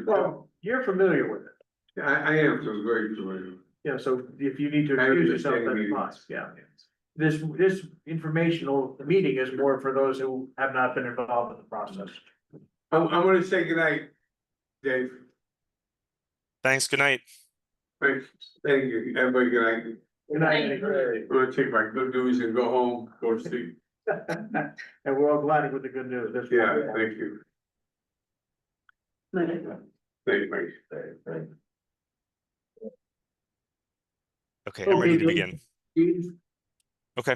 Well, you're familiar with it.
I am, so very familiar.
Yeah, so if you need to
I
excuse
understand
yourself, that's
meetings.
fine, yeah. This informational meeting is more for those who have not been involved in the process.
I'm gonna say goodnight, Dave.
Thanks, good night.
Thank you, everybody, good night.
Good night.
I'm gonna take my good news and go home, go to sleep.
And we're all glad with the good news. That's
Yeah,
wonderful.
thank you. Thank you.
Okay, I'm ready to begin. Okay.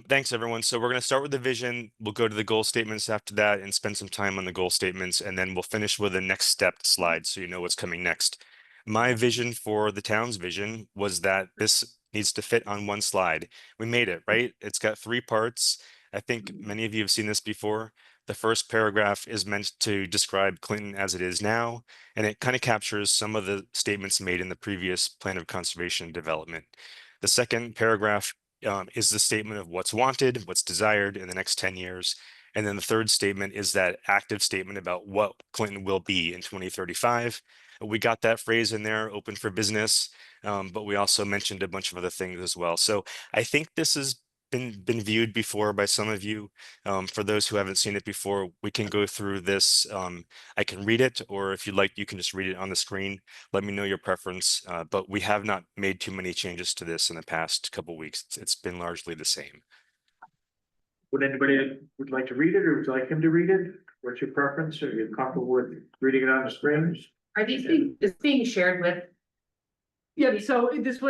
Thanks, everyone. So we're going to start with the vision. We'll go to the goal statements after that and spend some time on the goal statements, and then we'll finish with the next step slide so you know what's coming next. My vision for the town's vision was that this needs to fit on one slide. We made it, right? It's got 3 parts. I think many of you have seen this before. The first paragraph is meant to describe Clinton as it is now, and it kind of captures some of the statements made in the previous plan of conservation and development. The second paragraph is the statement of what's wanted, what's desired in the next 10 years. And then the third statement is that active statement about what Clinton will be in 2035. We got that phrase in there, open for business, but we also mentioned a bunch of other things as well. So I think this has been viewed before by some of you. For those who haven't seen it before, we can go through this. I can read it, or if you'd like, you can just read it on the screen. Let me know your preference, but we have not made too many changes to this in the past couple weeks. It's been largely the same.
Would anybody would like to read it, or would you like him to read it? What's your preference? Are you comfortable with reading it on the screen?
Are these being shared with?
Yeah, so it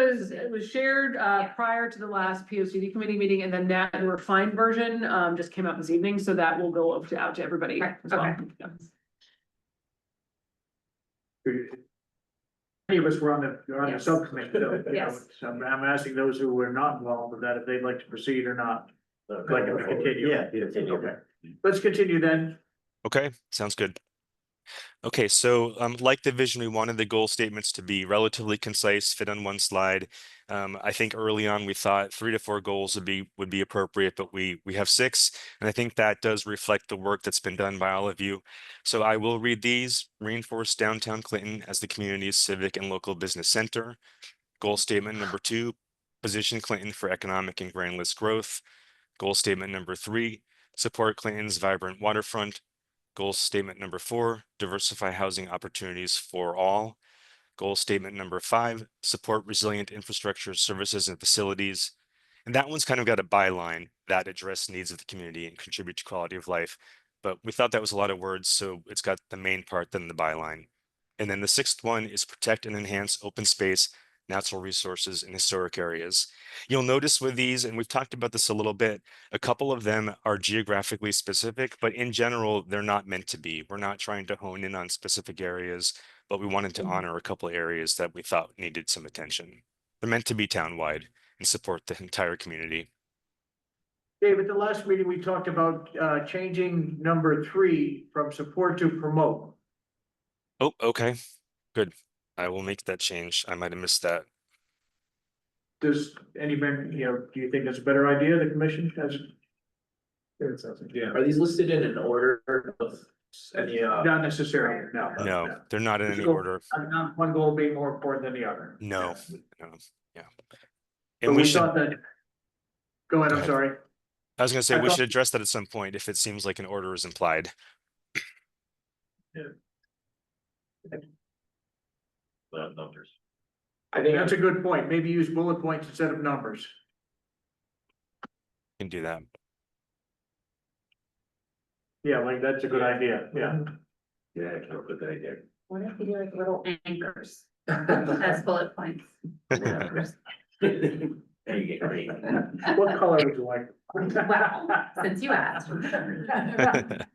was shared prior to the last POCD committee meeting, and then now the refined version just came out this evening, so that will go out to everybody as well.
Okay.
Yeah.
Many of us were on the subcommittee, so,
Yes.
so I'm asking those who were not involved with that if they'd like to proceed or not. Like to continue.
Yeah.
Okay, let's continue then.
Okay, sounds good. Okay, so like the vision, we wanted the goal statements to be relatively concise, fit on one slide. I think early on we thought 3 to 4 goals would be appropriate, but we have 6, and I think that does reflect the work that's been done by all of you. So I will read these. Reinforce downtown Clinton as the community's civic and local business center. Goal statement number 2, position Clinton for economic and grand list growth. Goal statement number 3, support Clinton's vibrant waterfront. Goal statement number 4, diversify housing opportunities for all. Goal statement number 5, support resilient infrastructure, services, and facilities. And that one's kind of got a byline that address needs of the community and contribute to quality of life. But we thought that was a lot of words, so it's got the main part, then the byline. And then the 6th one is protect and enhance open space, natural resources, and historic areas. You'll notice with these, and we've talked about this a little bit, a couple of them are geographically specific, but in general, they're not meant to be. We're not trying to hone in on specific areas, but we wanted to honor a couple of areas that we thought needed some attention. They're meant to be townwide and support the entire community.
Dave, at the last meeting, we talked about changing number 3 from support to promote.
Oh, okay, good. I will make that change. I might have missed that.
Does anybody, do you think that's a better idea, the commission has?
Yeah, are these listed in an order of any,
Not necessarily, no.
No, they're not in any
Goal-
order.
Not one goal being more important than the other.
No, no, yeah.
But
And we
we
should,
thought that. Go ahead, I'm
ahead.
sorry.
I was gonna say,
I
we
thought-
should address that at some point if it seems like an order is implied.
Numbers.
I think
That's a good point. Maybe use bullet points instead of numbers.
Can do that.
Yeah, like that's a good idea, yeah.
Yeah, I can't put that idea.
What if we do like little anchors as bullet points?
There you get green.
What color would you like?
Well, since you asked. And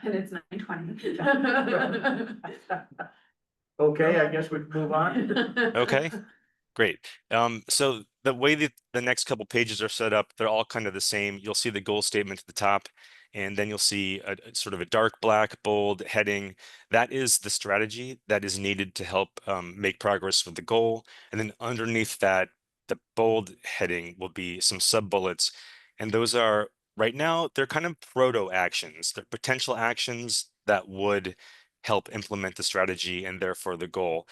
it's 9:20.
Okay, I guess we can move on.
Okay, great. So the way that the next couple pages are set up, they're all kind of the same. You'll see the goal statement at the top, and then you'll see a sort of a dark black bold heading. That is the strategy that is needed to help make progress with the goal. And then underneath that, the bold heading will be some sub bullets. And those are, right now, they're kind of proto actions. They're potential actions that would help implement the strategy and therefore the goal.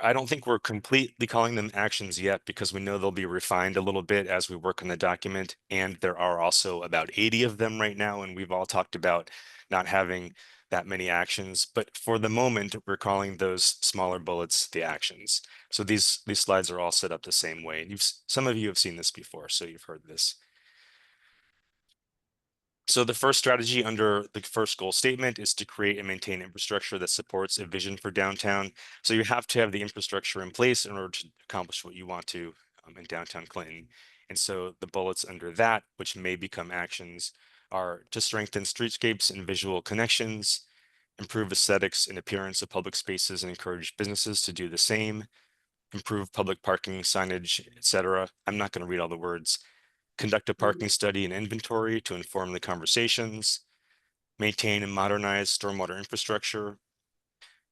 I don't think we're completely calling them actions yet because we know they'll be refined a little bit as we work on the document. And there are also about 80 of them right now. And we've all talked about not having that many actions. But for the moment, we're calling those smaller bullets the actions. So these slides are all set up the same way. And some of you have seen this before, so you've heard this. So the first strategy under the first goal statement is to create and maintain infrastructure that supports a vision for downtown. So you have to have the infrastructure in place in order to accomplish what you want to in downtown Clinton. And so the bullets under that, which may become actions, are to strengthen streetscapes and visual connections, improve aesthetics and appearance of public spaces and encourage businesses to do the same, improve public parking signage, etc. I'm not going to read all the words. Conduct a parking study and inventory to inform the conversations, maintain and modernize stormwater infrastructure,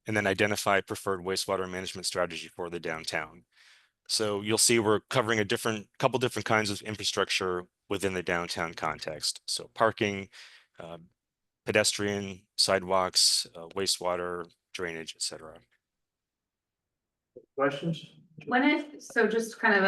and then identify preferred wastewater management strategy for the downtown. So you'll see we're covering a couple different kinds of infrastructure within the downtown context. So parking, pedestrian, sidewalks, wastewater, drainage, etc.
Questions?
So just kind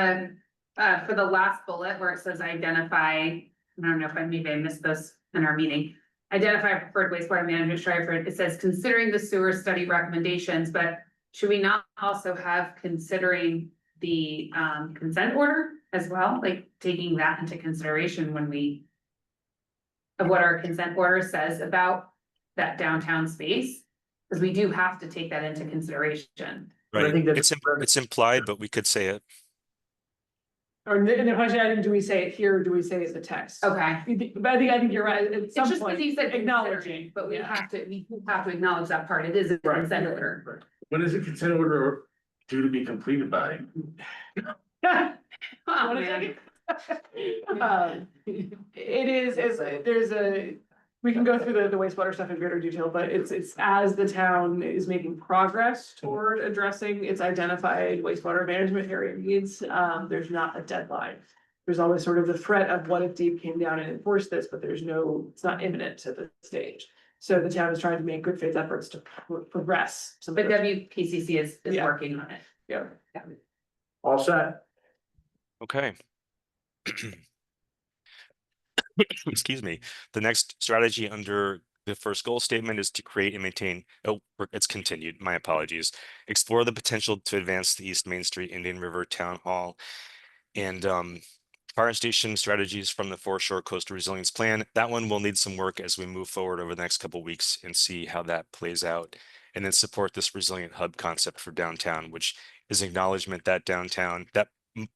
of for the last bullet where it says identify, I don't know if maybe I missed this in our meeting. Identify preferred wastewater management strategy. It says considering the sewer study recommendations, but should we not also have considering the consent order as well? Like taking that into consideration when of what our consent order says about that downtown space? Because we do have to take that into consideration.
I
Right.
think that's
It's implied, but we could say it.
Or in the question item, do we say it here or do we say it in the text?
Okay.
But I think you're right. At
It's
some
just
point,
because you said
acknowledging,
acknowledging, but we
yeah.
have to acknowledge that part. It is a consent order.
When is the consent order due to be completed by?
Oh,
What is
man.
it? It is, we can go through the wastewater stuff in greater detail, but it's as the town is making progress toward addressing its identified wastewater management area needs, there's not a deadline. There's always sort of the threat of what if Deep came down and enforced this, but it's not imminent to the stage. So the town is trying to make good faith efforts to progress.
But WPCC is
Yeah.
working on it.
Yeah.
all set.
Okay. Excuse me. The next strategy under the first goal statement is to create and maintain, it's continued, my apologies. Explore the potential to advance the East Main Street Indian River Town Hall and fire station strategies from the Foreshore Coastal Resilience Plan. That one will need some work as we move forward over the next couple of weeks and see how that plays out. And then support this resilient hub concept for downtown, which is acknowledgement that that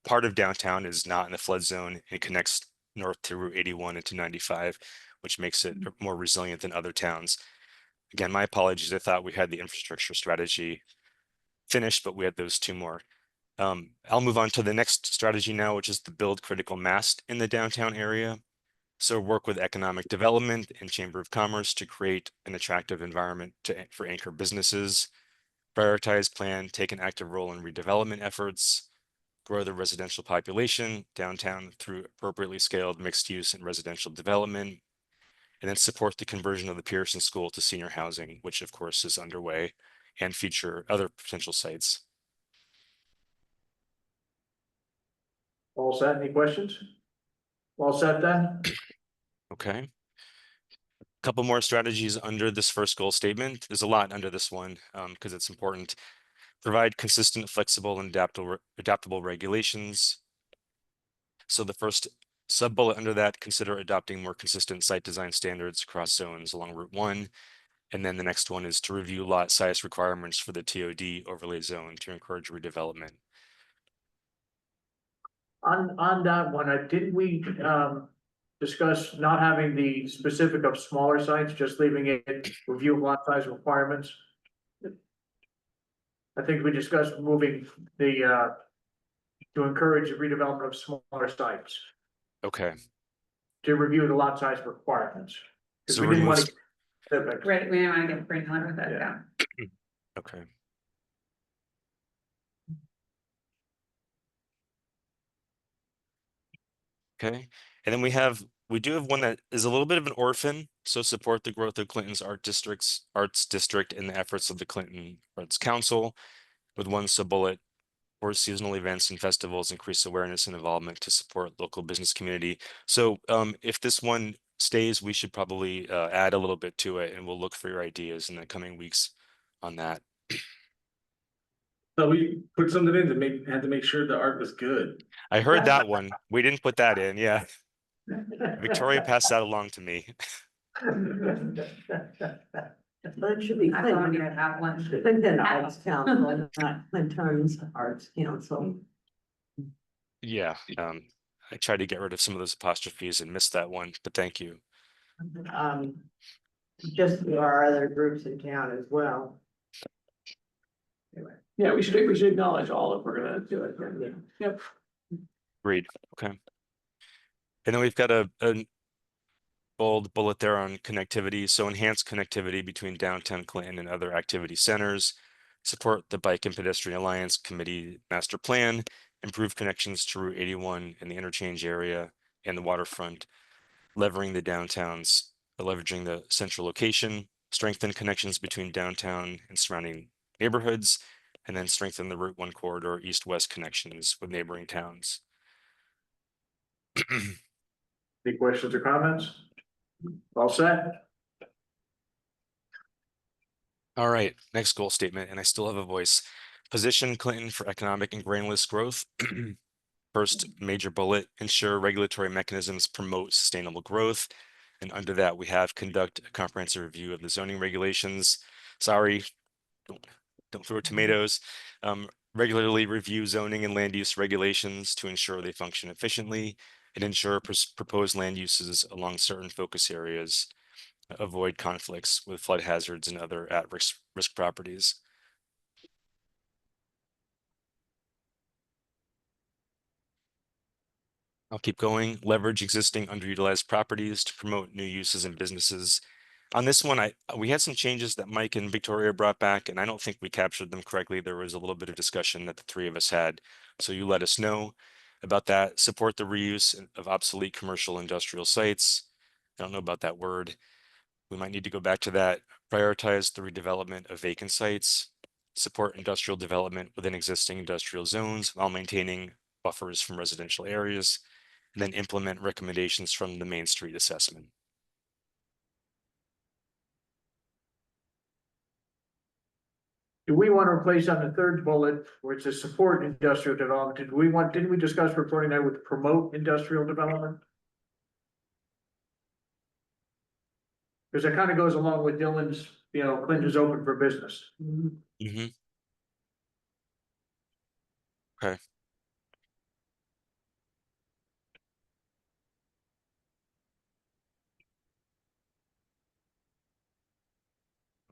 part of downtown is not in the flood zone and connects north to Route 81 into 95, which makes it more resilient than other towns. Again, my apologies. I thought we had the infrastructure strategy finished, but we had those two more. I'll move on to the next strategy now, which is to build critical mass in the downtown area. So work with economic development and Chamber of Commerce to create an attractive environment for anchor businesses, prioritize, plan, take an active role in redevelopment efforts, grow the residential population downtown through appropriately scaled mixed use and residential development, and then support the conversion of the Pearson School to senior housing, which of course is underway, and future other potential sites.
All set, any questions? All set then?
Okay. Couple more strategies under this first goal statement. There's a lot under this one because it's important. Provide consistent, flexible, and adaptable regulations. So the first sub-bullet under that, consider adopting more consistent site design standards across zones along Route 1. And then the next one is to review lot size requirements for the TOD overlay zone to encourage redevelopment.
On that one, didn't we discuss not having the specific of smaller sites, just leaving it review of lot size requirements? I think we discussed moving the to encourage the redevelopment of smaller sites
Okay.
to review the lot size requirements. Because
So
we didn't want
remove-
to. Specific.
Right, we didn't want to get granular with that,
Yeah.
yeah.
Okay. Okay, and then we do have one that is a little bit of an orphan. So support the growth of Clinton's arts district and the efforts of the Clinton Arts Council with one sub-bullet for seasonal events and festivals, increase awareness and involvement to support local business community. So if this one stays, we should probably add a little bit to it, and we'll look for your ideas in the coming weeks on that.
So we put something in had to make sure the art was good.
I heard that one. We didn't put that in. Yeah. Victoria passed that along to me.
That should be
I thought we
Clinton,
had that one.
Clinton Arts Council, not Clinton's Arts Council.
Yeah. I tried to get rid of some of those apostrophes and missed that one, but thank you.
Um, just there are other groups in town as well. Anyway.
Yeah, we should acknowledge all if we're gonna do it. Yep.
Agreed. Okay. And then we've got a bold bullet there on connectivity. So enhance connectivity between downtown Clinton and other activity centers, support the Bike and Pedestrian Alliance Committee Master Plan, improve connections to Route 81 in the interchange area and the waterfront, leveraging the central location, strengthen connections between downtown and surrounding neighborhoods, and then strengthen the Route 1 corridor east-west connections with neighboring towns.
Any questions or comments? All set?
All right, next goal statement, and I still have a voice. Position Clinton for economic and granular growth. First major bullet, ensure regulatory mechanisms promote sustainable growth. And under that, we have conduct a comprehensive review of the zoning regulations. Sorry, don't throw tomatoes. Regularly review zoning and land use regulations to ensure they function efficiently and ensure proposed land uses along certain focus areas avoid conflicts with flood hazards and other at-risk properties. I'll keep going. Leverage existing underutilized properties to promote new uses and businesses. On this one, we had some changes that Mike and Victoria brought back, and I don't think we captured them correctly. There was a little bit of discussion that the three of us had. So you let us know about that. Support the reuse of obsolete commercial industrial sites. I don't know about that word. We might need to go back to that. Prioritize the redevelopment of vacant sites. Support industrial development within existing industrial zones while maintaining buffers from residential areas. And then implement recommendations from the Main Street assessment.
Do we want to replace on the third bullet where it says support industrial development? Didn't we discuss reporting that with promote industrial development? Because that kind of goes along with Dylan's, Clinton is open for business.
Mm-hmm. Okay.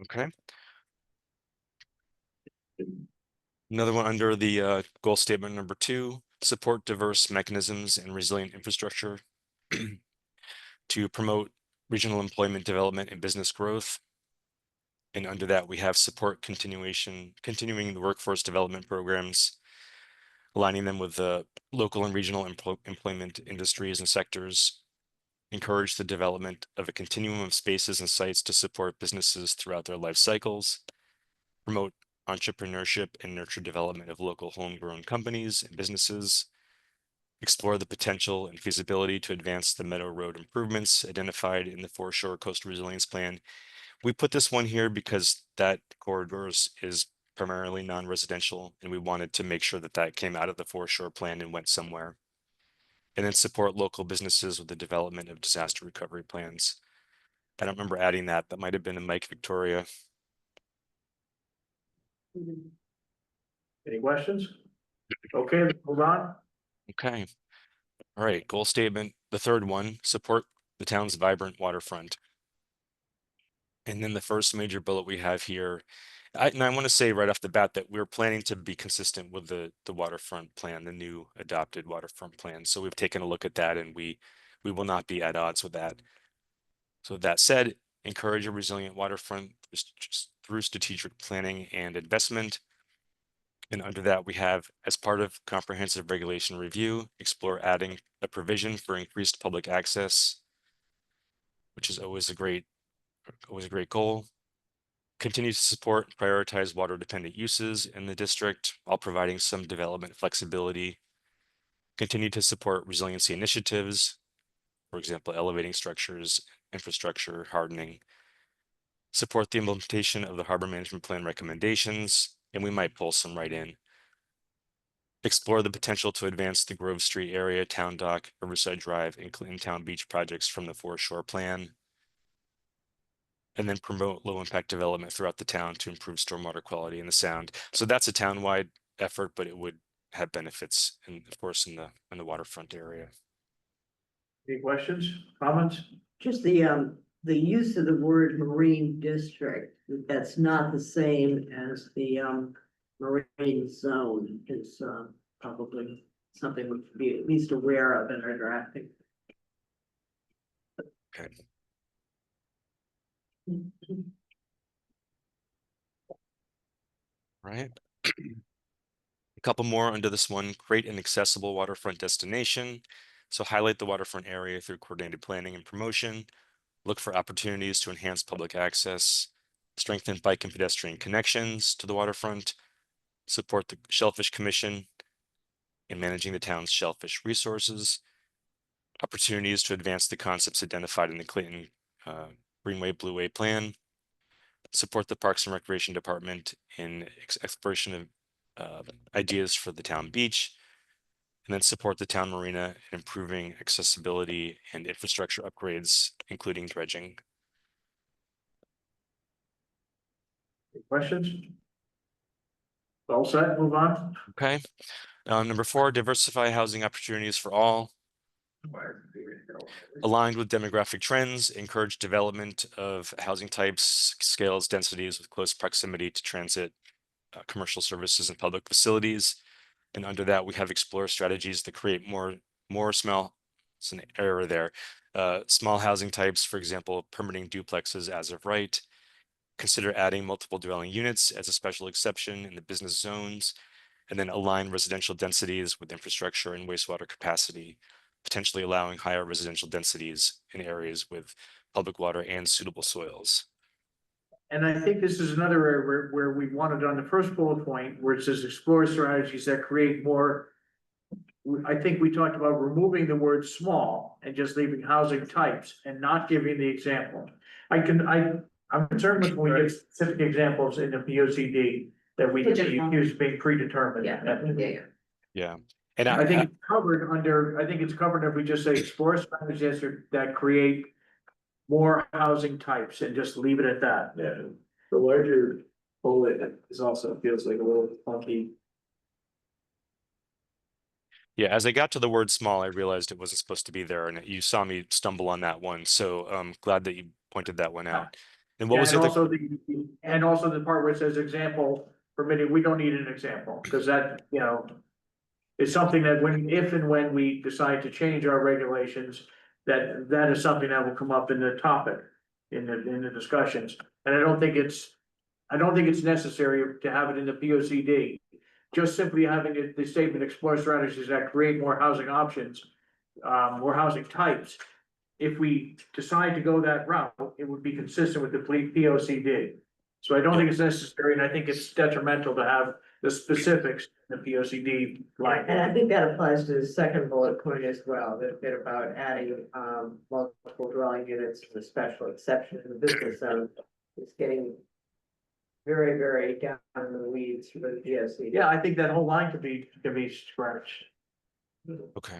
Okay. Another one under the goal statement number 2, support diverse mechanisms and resilient infrastructure to promote regional employment development and business growth. And under that, we have support continuing the workforce development programs, aligning them with the local and regional employment industries and sectors, encourage the development of a continuum of spaces and sites to support businesses throughout their life cycles, promote entrepreneurship and nurture development of local homegrown companies and businesses, explore the potential and feasibility to advance the Meadow Road improvements identified in the Foreshore Coastal Resilience Plan. We put this one here because that corridor is primarily non-residential, and we wanted to make sure that that came out of the Foreshore Plan and went somewhere. And then support local businesses with the development of disaster recovery plans. I don't remember adding that. That might have been a Mike Victoria.
Any questions? Okay, hold on.
Okay. All right, goal statement, the third one, support the town's vibrant waterfront. And then the first major bullet we have here, and I want to say right off the bat that we're planning to be consistent with the waterfront plan, the new adopted waterfront plan. So we've taken a look at that and we will not be at odds with that. So that said, encourage a resilient waterfront through strategic planning and investment. And under that, we have, as part of comprehensive regulation review, explore adding a provision for increased public access, which is always a great goal. Continue to support and prioritize water dependent uses in the district while providing some development flexibility. Continue to support resiliency initiatives, for example, elevating structures, infrastructure, hardening. Support the implementation of the harbor management plan recommendations, and we might pull some right in. Explore the potential to advance the Grove Street area, Town Dock, Riverside Drive, and Clinton Town Beach projects from the Foreshore Plan. And then promote low impact development throughout the town to improve stormwater quality and the sound. So that's a town-wide effort, but it would have benefits, and of course, in the waterfront area.
Any questions, comments?
Just the use of the word marine district, that's not the same as the, marine zone is, probably something we should be at least aware of in our drafting.
Okay. Right. A couple more under this one, create an accessible waterfront destination. So highlight the waterfront area through coordinated planning and promotion. Look for opportunities to enhance public access, strengthen bike and pedestrian connections to the waterfront, support the Shellfish Commission in managing the town's shellfish resources, opportunities to advance the concepts identified in the Clayton Greenway Blueway Plan, support the Parks and Recreation Department in exploration of ideas for the town beach, and then support the town marina in improving accessibility and infrastructure upgrades, including dredging.
Any questions? All set, move on.
Okay. Number 4, diversify housing opportunities for all. Aligned with demographic trends, encourage development of housing types, scales, densities with close proximity to transit, commercial services and public facilities. And under that, we have explore strategies that create more small, it's an error there. Small housing types, for example, permitting duplexes as of right. Consider adding multiple dwelling units as a special exception in the business zones, and then align residential densities with infrastructure and wastewater capacity, potentially allowing higher residential densities in areas with public water and suitable soils.
And I think this is another area where we wanted on the first bullet point, where it says explore strategies that create more. I think we talked about removing the word small and just leaving housing types and not giving the example. I'm concerned with when we give specific examples in the P O C D that we use being predetermined.
Yeah. And
I think it's covered under, I think it's covered if we just say explore strategies that create more housing types and just leave it at that.
Yeah, the larger bullet is also feels like a little funky.
yeah, as I got to the word small, I realized it wasn't supposed to be there, and you saw me stumble on that one. So I'm glad that you pointed that one out. And what was
And
it?
also the part where it says example permitted, we don't need an example, because that, is something that if and when we decide to change our regulations, that is something that will come up in the topic, in the discussions. And I don't think it's necessary to have it in the P O C D. Just simply having the statement explore strategies that create more housing options, more housing types. If we decide to go that route, it would be consistent with the P O C D. So I don't think it's necessary, and I think it's detrimental to have the specifics in the P O C D line.
And I think that applies to the second bullet point as well, the bit about adding, multiple dwelling units as a special exception in the business zone. It's getting very, very down in the weeds for the PSC.
Yeah, I think that whole line could be scratched.
Okay.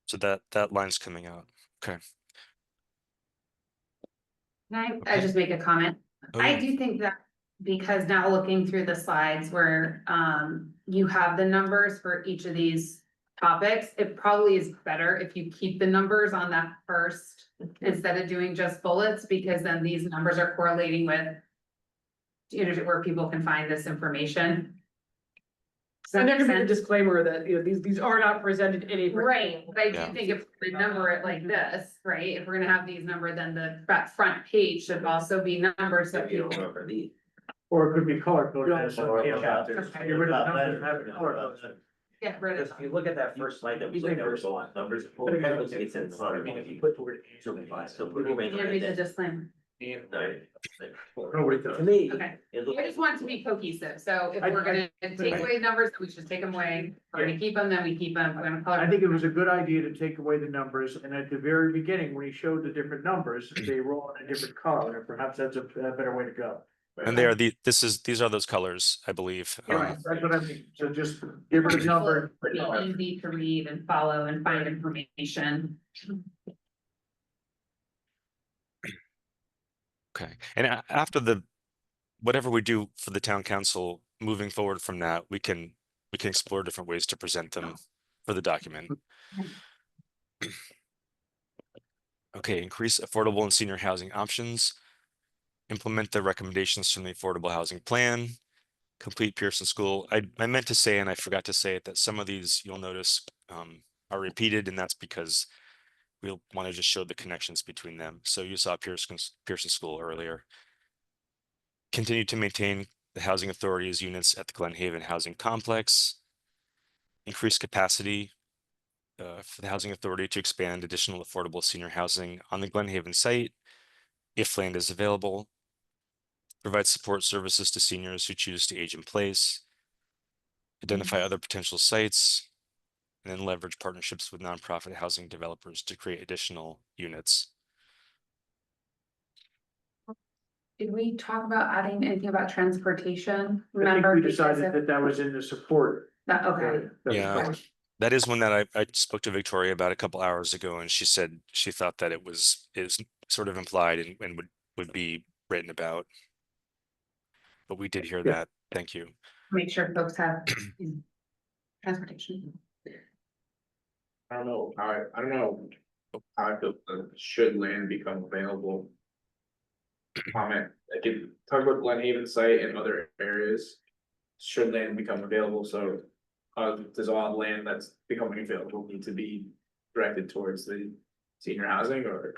So that line's coming out. Okay.
Can I just make a comment?
Oh,
I
yeah.
do think that because now looking through the slides where you have the numbers for each of these topics, it probably is better if you keep the numbers on that first instead of doing just bullets, because then these numbers are correlating with where people can find this information.
And there can be a disclaimer that, these are not presented in a.
Right, but I
Yeah.
do think if we number it like this, right, if we're gonna have these numbered, then that front page should also be numbers that people.
Or it could be color coded. as
Or
some
about
chapters.
this.
Get rid of the numbers and have it color coded.
Get rid
Because
of.
if you look at that first slide that we looked at, was all numbers, it's in front of me, if you put the word. So people may
You
not
read the
understand.
disclaimer.
Nobody does.
To me.
Okay.
it looked-
I just want it to be cohesive, so if
I-
we're gonna take
I-
away numbers, we should take them away, if we're gonna keep them, then we keep them, if we're gonna color.
I think it was a good idea to take away the numbers, and at the very beginning, when he showed the different numbers, they were all in a different color, and perhaps that's a better way to go.
And these are those colors, I believe.
Right, that's what I mean, so just give rid of number.
Be easy to read and follow and find information.
Okay. And after whatever we do for the town council moving forward from that, we can explore different ways to present them for the document. Okay, increase affordable and senior housing options. Implement the recommendations from the Affordable Housing Plan. Complete Pearson School. I meant to say, and I forgot to say it, that some of these you'll notice are repeated, and that's because we'll want to just show the connections between them. So you saw Pearson School earlier. Continue to maintain the housing authority's units at the Glen Haven Housing Complex. Increase capacity for the housing authority to expand additional affordable senior housing on the Glen Haven site if land is available. Provide support services to seniors who choose to age in place. Identify other potential sites, and then leverage partnerships with nonprofit housing developers to create additional units.
Did we talk about adding anything about transportation?
I think
Remember,
we
because
decided
of
that that was in the support.
that, okay.
Yeah, that is one that I spoke to Victoria about a couple hours ago, and she said she thought that is sort of implied and would be written about. But we did hear that. Thank you.
Make sure folks have transportation.
I don't know, I don't know how I feel, should land become available? Comment, I could talk about Glen Haven site and other areas. Should land become available, so does all land that's becoming available need to be directed towards the senior housing or?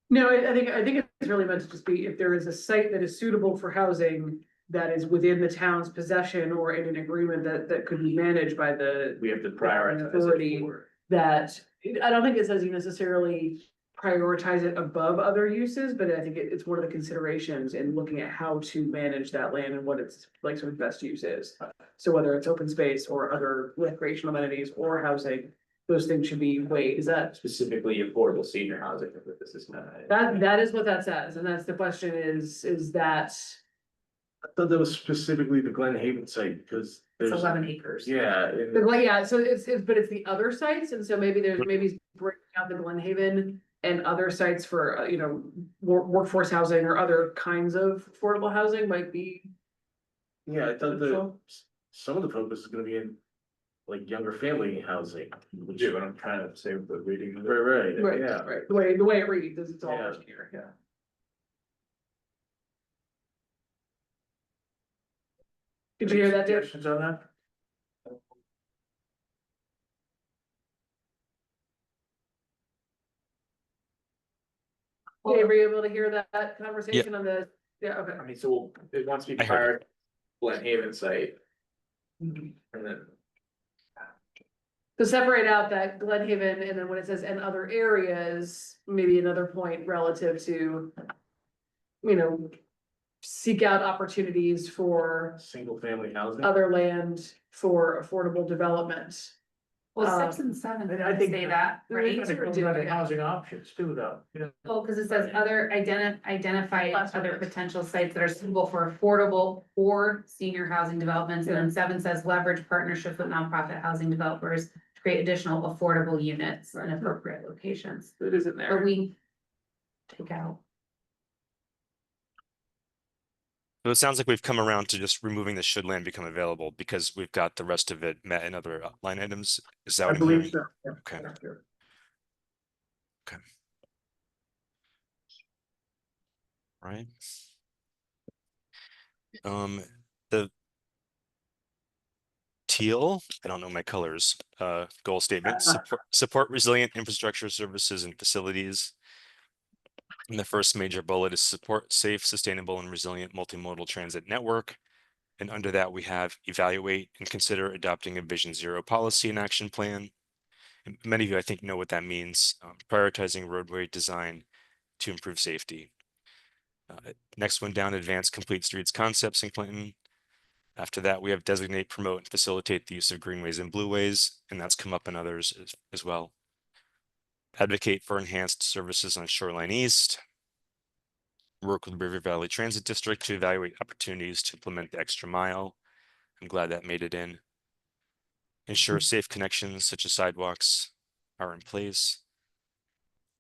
No, I think it's really meant to just be if there is a site that is suitable for housing that is within the town's possession or in an agreement that could be managed by the
We have to prioritize
authority,
it for.
that, I don't think it says you necessarily prioritize it above other uses, but I think it's one of the considerations in looking at how to manage that land and what its like sort of best use is. So whether it's open space or other recreational amenities or housing, those things should be weighed. Is that
Specifically affordable senior housing, if this is not.
that is what that says, and that's the question is that.
I thought that was specifically the Glen Haven site, because
It's
there's.
11 acres.
Yeah.
Well, yeah, so it's, but it's the other sites, and so maybe breaking out the Glen Haven and other sites for, you know, workforce housing or other kinds of affordable housing might be.
Yeah, I thought
So-
some of the focus is gonna be in like younger family housing, which is what I'm trying to say with the reading. Right,
Right,
yeah.
right, the way it reads is it's all
Yeah.
here, yeah. Did you hear that, Dave?
Questions on that?
Dave, were you able to hear that conversation on the, yeah, okay.
I mean, so it wants to be
I heard
prior Glen Haven site,
Mm-hmm.
and then.
To separate out that Glen Haven and then when it says and other areas, maybe another point relative to. You know, seek out opportunities for
Single family housing.
other land for affordable development.
Well, 6 and 7
And I think
say that, right?
Kind of comes out of housing options too, though. You know,
Well, because it says other identify other potential sites that are suitable for affordable or senior housing developments. And then 7 says leverage partnerships with nonprofit housing developers to create additional affordable units in appropriate locations.
It isn't
But
there.
we take out.
So it sounds like we've come around to just removing the should land become available because we've got the rest of it met in other line items. Is that
I
what I'm
believe
hearing?
so. Yeah.
Okay. Okay. Right. The teal, I don't know my colors, goal statement, support resilient infrastructure services and facilities. And the first major bullet is support safe, sustainable, and resilient multimodal transit network. And under that, we have evaluate and consider adopting a Vision Zero policy and action plan. And many of you, I think, know what that means, prioritizing roadway design to improve safety. Next one down, advance complete streets concepts in Clinton. After that, we have designate, promote, and facilitate the use of greenways and blueways, and that's come up in others as well. Advocate for enhanced services on Shoreline East. Work with River Valley Transit District to evaluate opportunities to implement the extra mile. I'm glad that made it in. Ensure safe connections such as sidewalks are in place.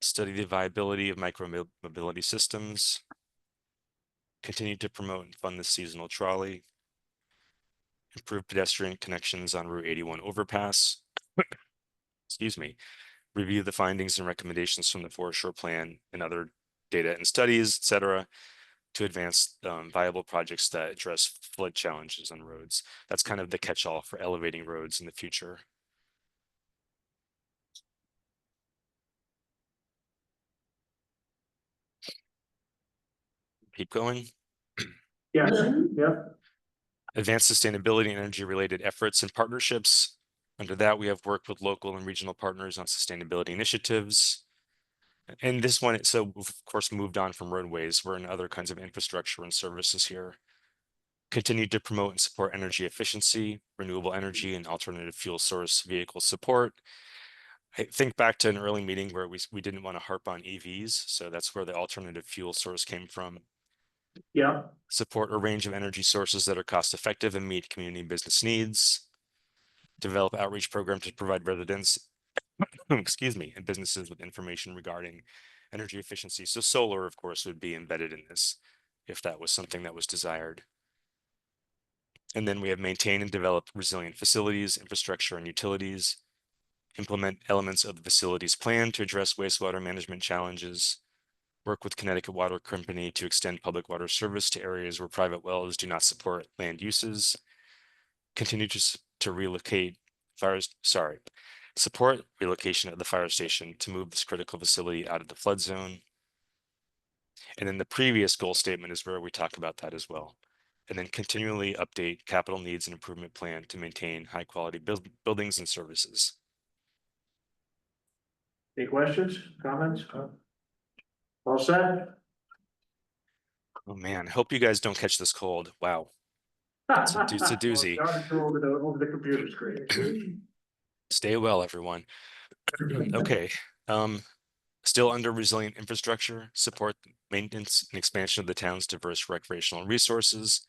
Study the viability of micro-mobility systems. Continue to promote and fund the seasonal trolley. improve pedestrian connections on Route 81 overpass. Excuse me. Review the findings and recommendations from the Forest Shore Plan and other data and studies, et cetera, to advance viable projects that address flood challenges on roads. That's kind of the catch-all for elevating roads in the future. Keep going.
Yes, yeah.
Advance sustainability and energy-related efforts and partnerships. Under that, we have worked with local and regional partners on sustainability initiatives. And this one, so we've of course moved on from roadways. We're in other kinds of infrastructure and services here. Continue to promote and support energy efficiency, renewable energy, and alternative fuel source vehicle support. I think back to an early meeting where we didn't want to harp on EVs, so that's where the alternative fuel source came from.
Yeah.
Support a range of energy sources that are cost effective and meet community and business needs. Develop outreach programs to provide residents, excuse me, and businesses with information regarding energy efficiency. So solar, of course, would be embedded in this if that was something that was desired. And then we have maintain and develop resilient facilities, infrastructure, and utilities. Implement elements of the facilities plan to address wastewater management challenges. Work with Connecticut Water Company to extend public water service to areas where private wells do not support land uses. Continue to relocate support relocation of the fire station to move this critical facility out of the flood zone. And then the previous goal statement is where we talk about that as well. And then continually update capital needs and improvement plan to maintain high quality buildings and services.
Any questions, comments? All set?
Oh man, I hope you guys don't catch this cold. Wow. It's a doozy.
Over the computer screen.
Stay well, everyone. Okay. Still under resilient infrastructure, support maintenance and expansion of the town's diverse recreational resources.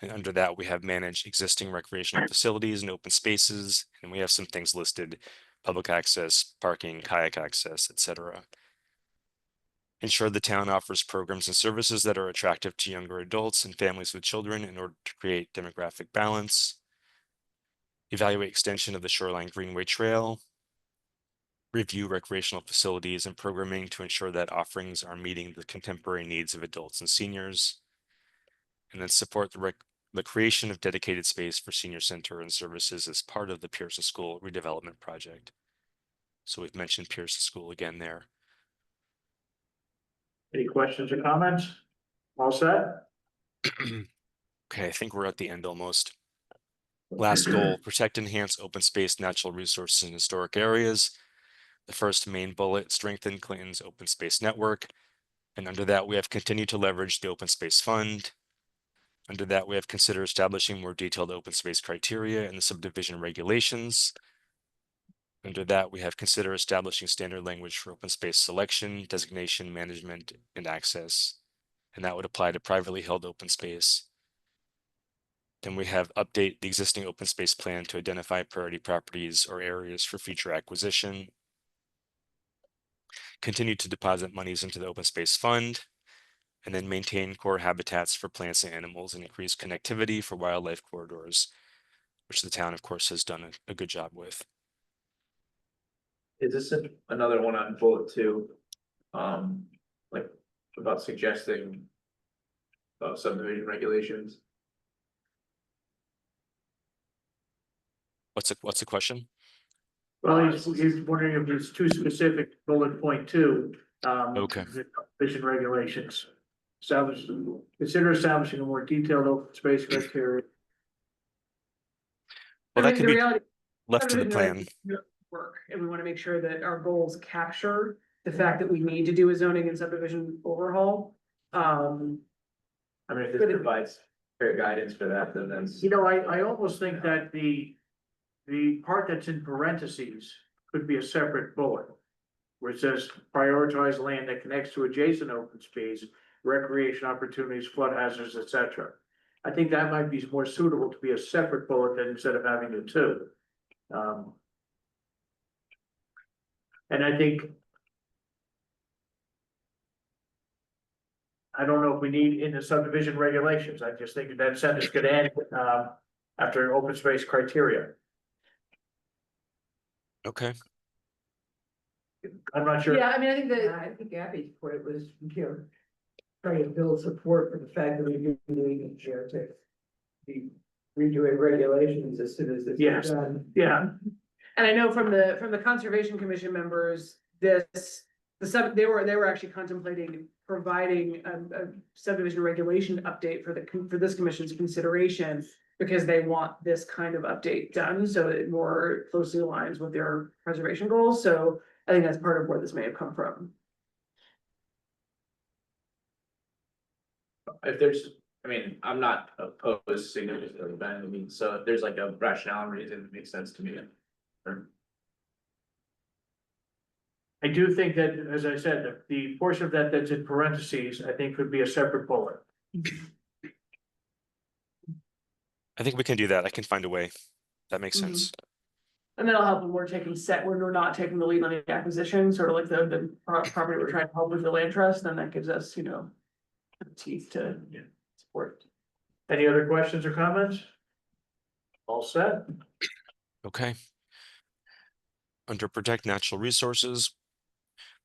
And under that, we have managed existing recreational facilities and open spaces. And we have some things listed: public access, parking, kayak access, etc. Ensure the town offers programs and services that are attractive to younger adults and families with children in order to create demographic balance. Evaluate extension of the Shoreline Greenway Trail. Review recreational facilities and programming to ensure that offerings are meeting the contemporary needs of adults and seniors. And then support the creation of dedicated space for senior center and services as part of the Pearson School redevelopment project. So we've mentioned Pearson School again there.
Any questions or comments? All set?
Okay, I think we're at the end almost. Last goal, protect, enhance open space, natural resources in historic areas. The first main bullet, strengthen Clinton's open space network. And under that, we have continued to leverage the open space fund. Under that, we have considered establishing more detailed open space criteria in the subdivision regulations. Under that, we have considered establishing standard language for open space selection, designation, management, and access. And that would apply to privately held open space. Then we have update the existing open space plan to identify priority properties or areas for future acquisition. Continue to deposit monies into the open space fund, and then maintain core habitats for plants and animals and increase connectivity for wildlife corridors, which the town, of course, has done a good job with.
Is this another one on bullet two? Like about suggesting subdivision regulations?
What's the question?
Well, he's wondering if it's too specific, bullet point two.
Okay.
Vision regulations. Consider establishing a more detailed open space criteria.
Well, that could be left to the
subdivision
plan.
Work, and we want to make sure that our goals capture the fact that we need to do a zoning and subdivision overhaul.
I mean, if this provides fair guidance for that, then that's.
You know, I almost think that the part that's in parentheses could be a separate bullet. Where it says prioritize land that connects to adjacent open space, recreation opportunities, flood hazards, etc. I think that might be more suitable to be a separate bullet than instead of having the two. And I think. I don't know if we need in the subdivision regulations. I just think that sentence could end, after open space criteria.
Okay,
I'm not sure.
Yeah, I mean, I think that,
I think Abby's point was, trying to build support for the fact that we're doing it, to be redoing regulations as soon as this
Yes.
is done.
Yeah,
and I know from the Conservation Commission members, they were actually contemplating providing a subdivision regulation update for this commission's consideration. Because they want this kind of update done, so it more closely aligns with their preservation goals, so I think that's part of where this may have come from.
If there's, I mean, I'm not opposed to significantly by any means, so if there's like a rationale reason, it makes sense to me. Or-
I do think that, as I said, the portion of that that's in parentheses, I think could be a separate bullet.
I think we can do that. I can find a way. That makes
Mhm.
sense.
And that'll help when we're not taking the lead on the acquisition, sort of like the property we're trying to help with the land trust, then that gives us, teeth to support.
Any other questions or comments? All set?
Okay. Under protect natural resources,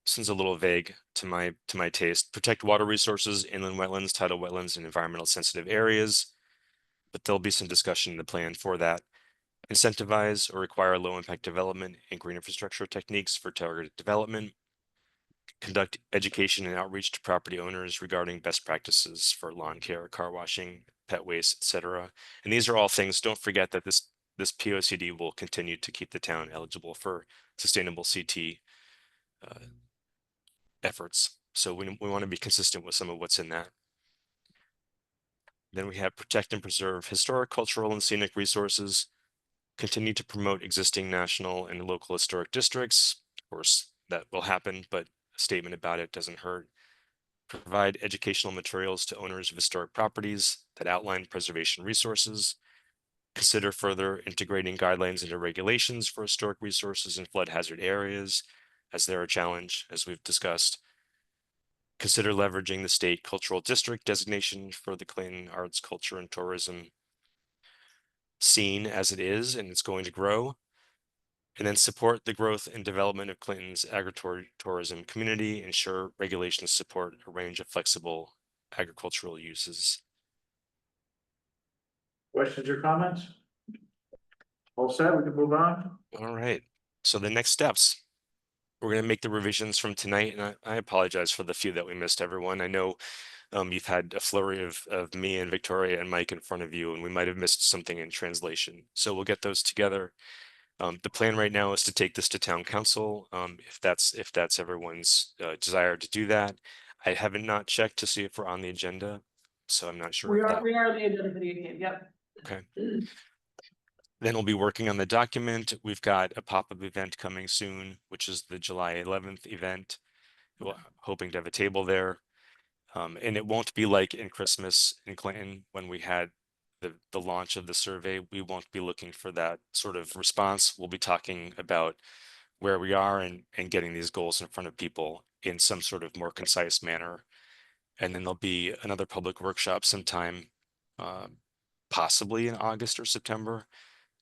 this one's a little vague to my taste. Protect water resources, inland wetlands, tidal wetlands, and environmental sensitive areas. But there'll be some discussion in the plan for that. Incentivize or require low impact development and green infrastructure techniques for targeted development. Conduct education and outreach to property owners regarding best practices for lawn care, car washing, pet waste, etc. And these are all things, don't forget that this POCD will continue to keep the town eligible for sustainable CT efforts. So we want to be consistent with some of what's in that. Then we have protect and preserve historic, cultural, and scenic resources. Continue to promote existing national and local historic districts. Of course, that will happen, but a statement about it doesn't hurt. Provide educational materials to owners of historic properties that outline preservation resources. Consider further integrating guidelines into regulations for historic resources and flood hazard areas, as they're a challenge, as we've discussed. Consider leveraging the state cultural district designation for the Clayton arts, culture, and tourism scene as it is, and it's going to grow. And then support the growth and development of Clinton's agritourism community, ensure regulations support a range of flexible agricultural uses.
Questions or comments? All set, we can move on.
All right, so the next steps. We're going to make the revisions from tonight, and I apologize for the few that we missed, everyone. I know you've had a flurry of me and Victoria and Mike in front of you, and we might have missed something in translation. So we'll get those together. The plan right now is to take this to town council, if that's everyone's desire to do that. I haven't not checked to see if we're on the agenda, so I'm not sure.
We are on the agenda for the 18th, yep.
Okay. Then we'll be working on the document. We've got a pop-up event coming soon, which is the July 11th event. We're hoping to have a table there. And it won't be like in Christmas in Clinton when we had the launch of the survey. We won't be looking for that sort of response. We'll be talking about where we are and getting these goals in front of people in some sort of more concise manner. And then there'll be another public workshop sometime, possibly in August or September,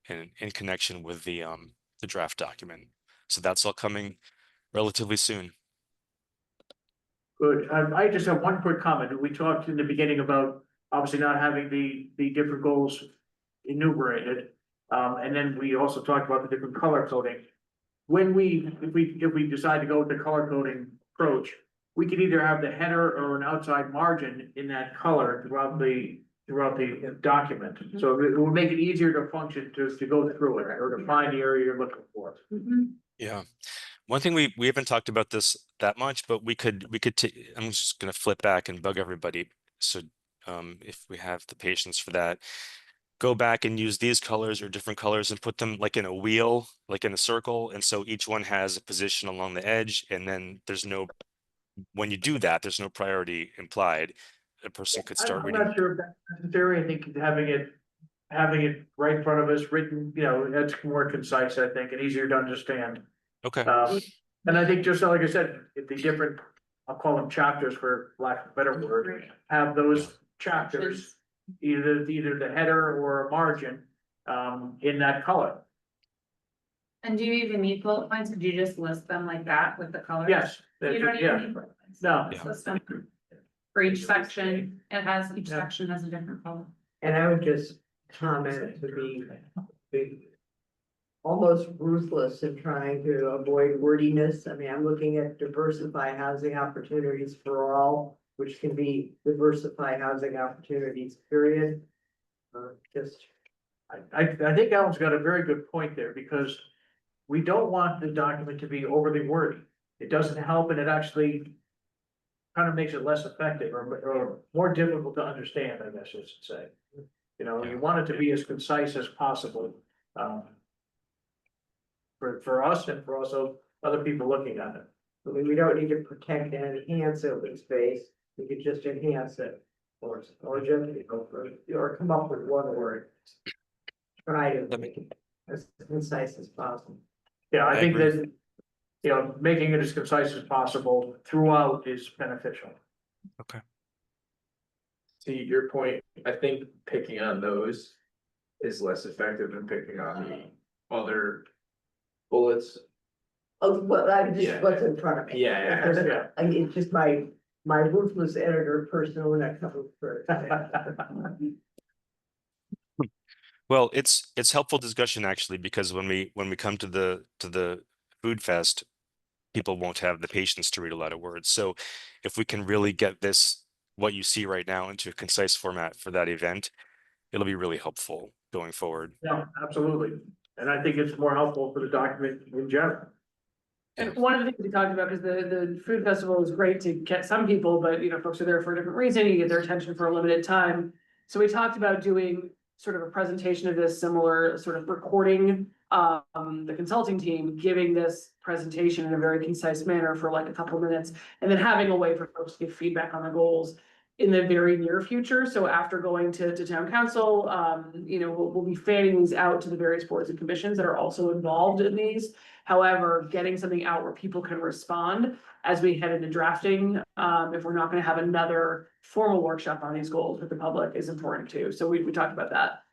in connection with the draft document. So that's all coming relatively soon.
Good. I just have one quick comment. We talked in the beginning about obviously not having the different goals enumerated. And then we also talked about the different color coding. When if we decide to go with the color coding approach, we could either have the header or an outside margin in that color throughout the document. So it will make it easier to function, to go through it or to find the area you're looking for.
Yeah. One thing we haven't talked about this that much, but we could I'm just gonna flip back and bug everybody. So if we have the patience for that, go back and use these colors or different colors and put them like in a wheel, like in a circle. And so each one has a position along the edge, and then when you do that, there's no priority implied. A person could start
I'm
reading.
not sure if that's necessary. I think having it right in front of us, written, that's more concise, I think, and easier to understand.
Okay.
And I think just like I said, if the different, I'll call them chapters for lack of a better word, have those chapters, either the header or a margin, in that color.
And do you even need bullet points, or do you just list them like that with the colors?
Yes.
You don't
yeah.
even need bullet points.
No.
Just list them. For each section, each section has a different color.
And I would just comment to be almost ruthless in trying to avoid wordiness. I mean, I'm looking at diversify housing opportunities for all, which can be diversify housing opportunities, period. Just,
I think Alan's got a very good point there, because we don't want the document to be overly wordy. It doesn't help, and it actually kind of makes it less effective or more difficult to understand, I guess I should say. You know, you want it to be as concise as possible, for us and for also other people looking at it.
I mean, we don't need to protect and enhance open space. We could just enhance it or just go for it, or come up with one word. Try to make it as concise as possible.
Yeah, I think
agree.
that, you know, making it as concise as possible throughout is beneficial.
To your point, I think picking on those is less effective than picking on the other bullets.
Oh, well, I just
Yeah.
what's in front of me.
Yeah,
yeah.
I mean, it's just my ruthless editor personal and that comes first.
Well, it's helpful discussion actually, because when we come to the food fest, people won't have the patience to read a lot of words. So if we can really get this, what you see right now, into a concise format for that event, it'll be really helpful going forward.
Yeah, absolutely. And I think it's more helpful for the document in general.
And one of the things we talked about is the food festival is great to get some people, but you know, folks are there for a different reason, you get their attention for a limited time. So we talked about doing sort of a presentation of this, similar sort of recording, the consulting team giving this presentation in a very concise manner for like a couple of minutes, and then having a way for folks to give feedback on the goals in the very near future. So after going to town council, you know, we'll be fanning these out to the various boards and commissions that are also involved in these. However, getting something out where people can respond as we head into drafting, if we're not gonna have another formal workshop on these goals with the public, is important too. So we talked about that.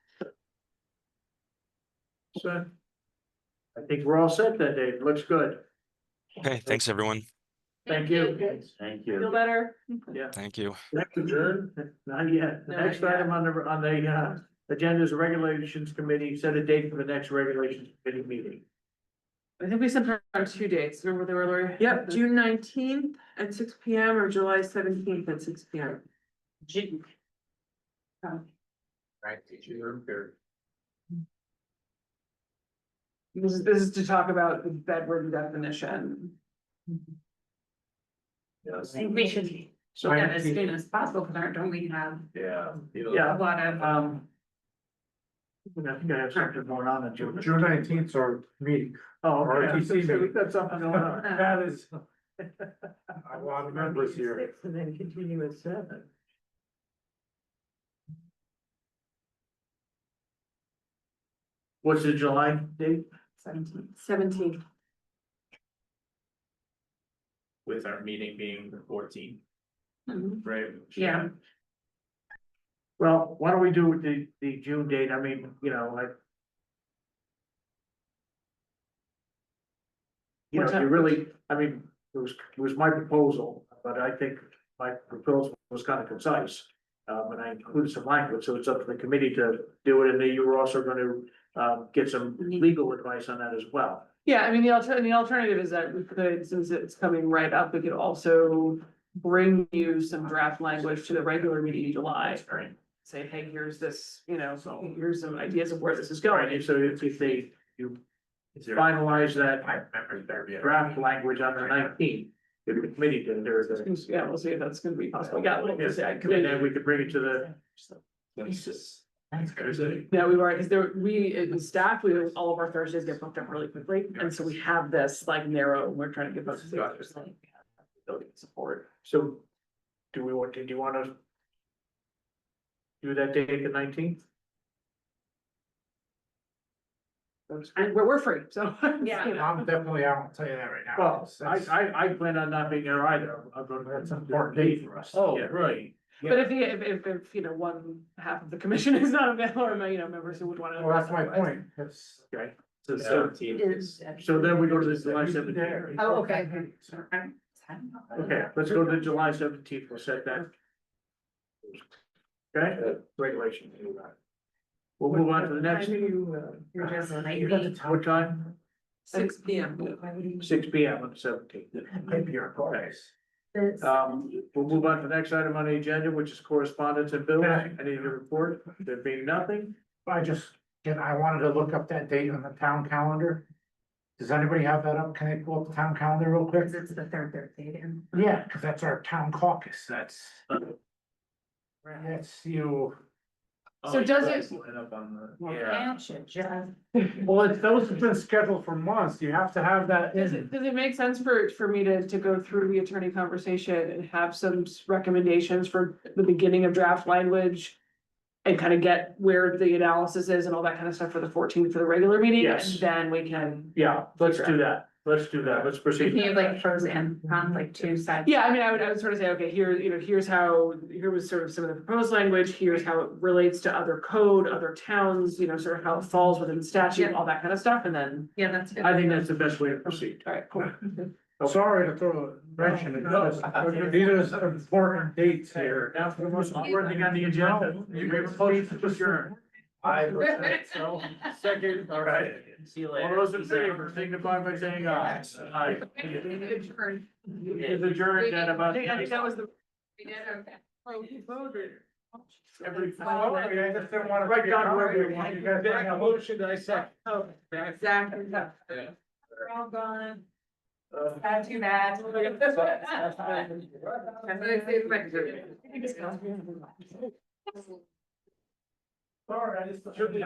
So I think we're all set that day. Looks good.
Okay, thanks everyone.
Thank you.
Thank
Feel
you.
better?
Yeah.
Thank you.
Next adjourn? Not yet. The
Not
next
yet.
item on the agenda is Regulations Committee. Set a date for the next Regulations Committee meeting.
I think we sent around 2 dates. Remember they were, Lori?
Yep, June 19th at 6 PM or July 17th at 6 PM.
June.
Right, teachers are here.
This is to talk about the bedroom definition.
I think we should
So
get as soon as possible, because don't we have
Yeah.
Yeah.
a lot of,
I think I have something going on in June.
June 19th is our meeting.
Oh, okay.
RTC
So we've got something going on.
That is. A lot of members here.
6 and then continue at 7.
What's the July date?
17th.
With our meeting being the 14th,
Mhm.
right?
Yeah.
Well, why don't we do with the June date? I mean, you know, like. You
What
know, you
time?
really, I mean, it was my proposal, but I think my proposal was kind of concise. And I included some language, so it's up to the committee to do it, and then you were also gonna, get some legal advice on that as well.
Yeah, I mean, the alternative is that we could, since it's coming right up, we could also bring you some draft language to the regular meeting in July. Say, hey, here's this, you know, so here's some ideas of where this is
Right,
going.
and so if you finalize that draft language on the 19th, if the committee did, there's a.
Yeah, we'll see if that's gonna be possible. Yeah, we'll just,
And then we could bring it to the.
Yeah, we've already, because in staff, all of our Thursdays get booked up really quickly, and so we have this like narrow, we're trying to get folks. Building support.
So, do you want to? Do that date, the 19th?
We're free, so.
Yeah.
I'm definitely out, I'll tell you that right now.
Well, I plan on not being there either. I'm gonna have some important date for us.
Oh,
Yeah.
right.
But if, you know, one half of the commission is not available, or, you know, members who would want to.
Well, that's my point. That's, okay. So 17th. So then we go to the July 17th.
Oh, okay.
Okay, let's go to the July 17th. We'll set that. Okay, regulation. We'll move on to the next. What time?
6 PM.
6 P M on the 17th. We'll move on to the next item on the agenda, which is correspondence and bills. Any to report? There being nothing?
I wanted to look up that date on the town calendar. Does anybody have that up? Can I pull up the town calendar real quick?
It's the third Thursday then.
Yeah, because that's our town caucus. That's you.
So does it,
Well, it's those have been scheduled for months. You have to have that
does
in.
it make sense for me to go through the attorney conversation and have some recommendations for the beginning of draft language? And kind of get where the analysis is and all that kind of stuff for the 14th for the regular meeting?
Yes.
And then we can.
Yeah, let's do that. Let's do that. Let's proceed.
Can you have like pros and cons, like two sides?
Yeah, I mean, I would sort of say, okay, here, you know, here was sort of some of the proposed language, here's how it relates to other code, other towns, you know, sort of how it falls within the statute, all that kind of stuff, and then.
Yeah, that's good.
I think that's the best way to proceed.
All right, cool.
Sorry to throw a wrench in it. These are important dates here.
Now, for what's working on the agenda, you may propose to adjourn.
So.
Second, all right.
See you
All
later.
those in favor, signify by saying aye. Aye. Is adjourned at about.
I think that was the.
We did, okay.
Every.
I just didn't want to.
Right down where we want. You guys make a motion, I second.
Exactly.
We're all gone. Not too bad.
Sorry, I just should be.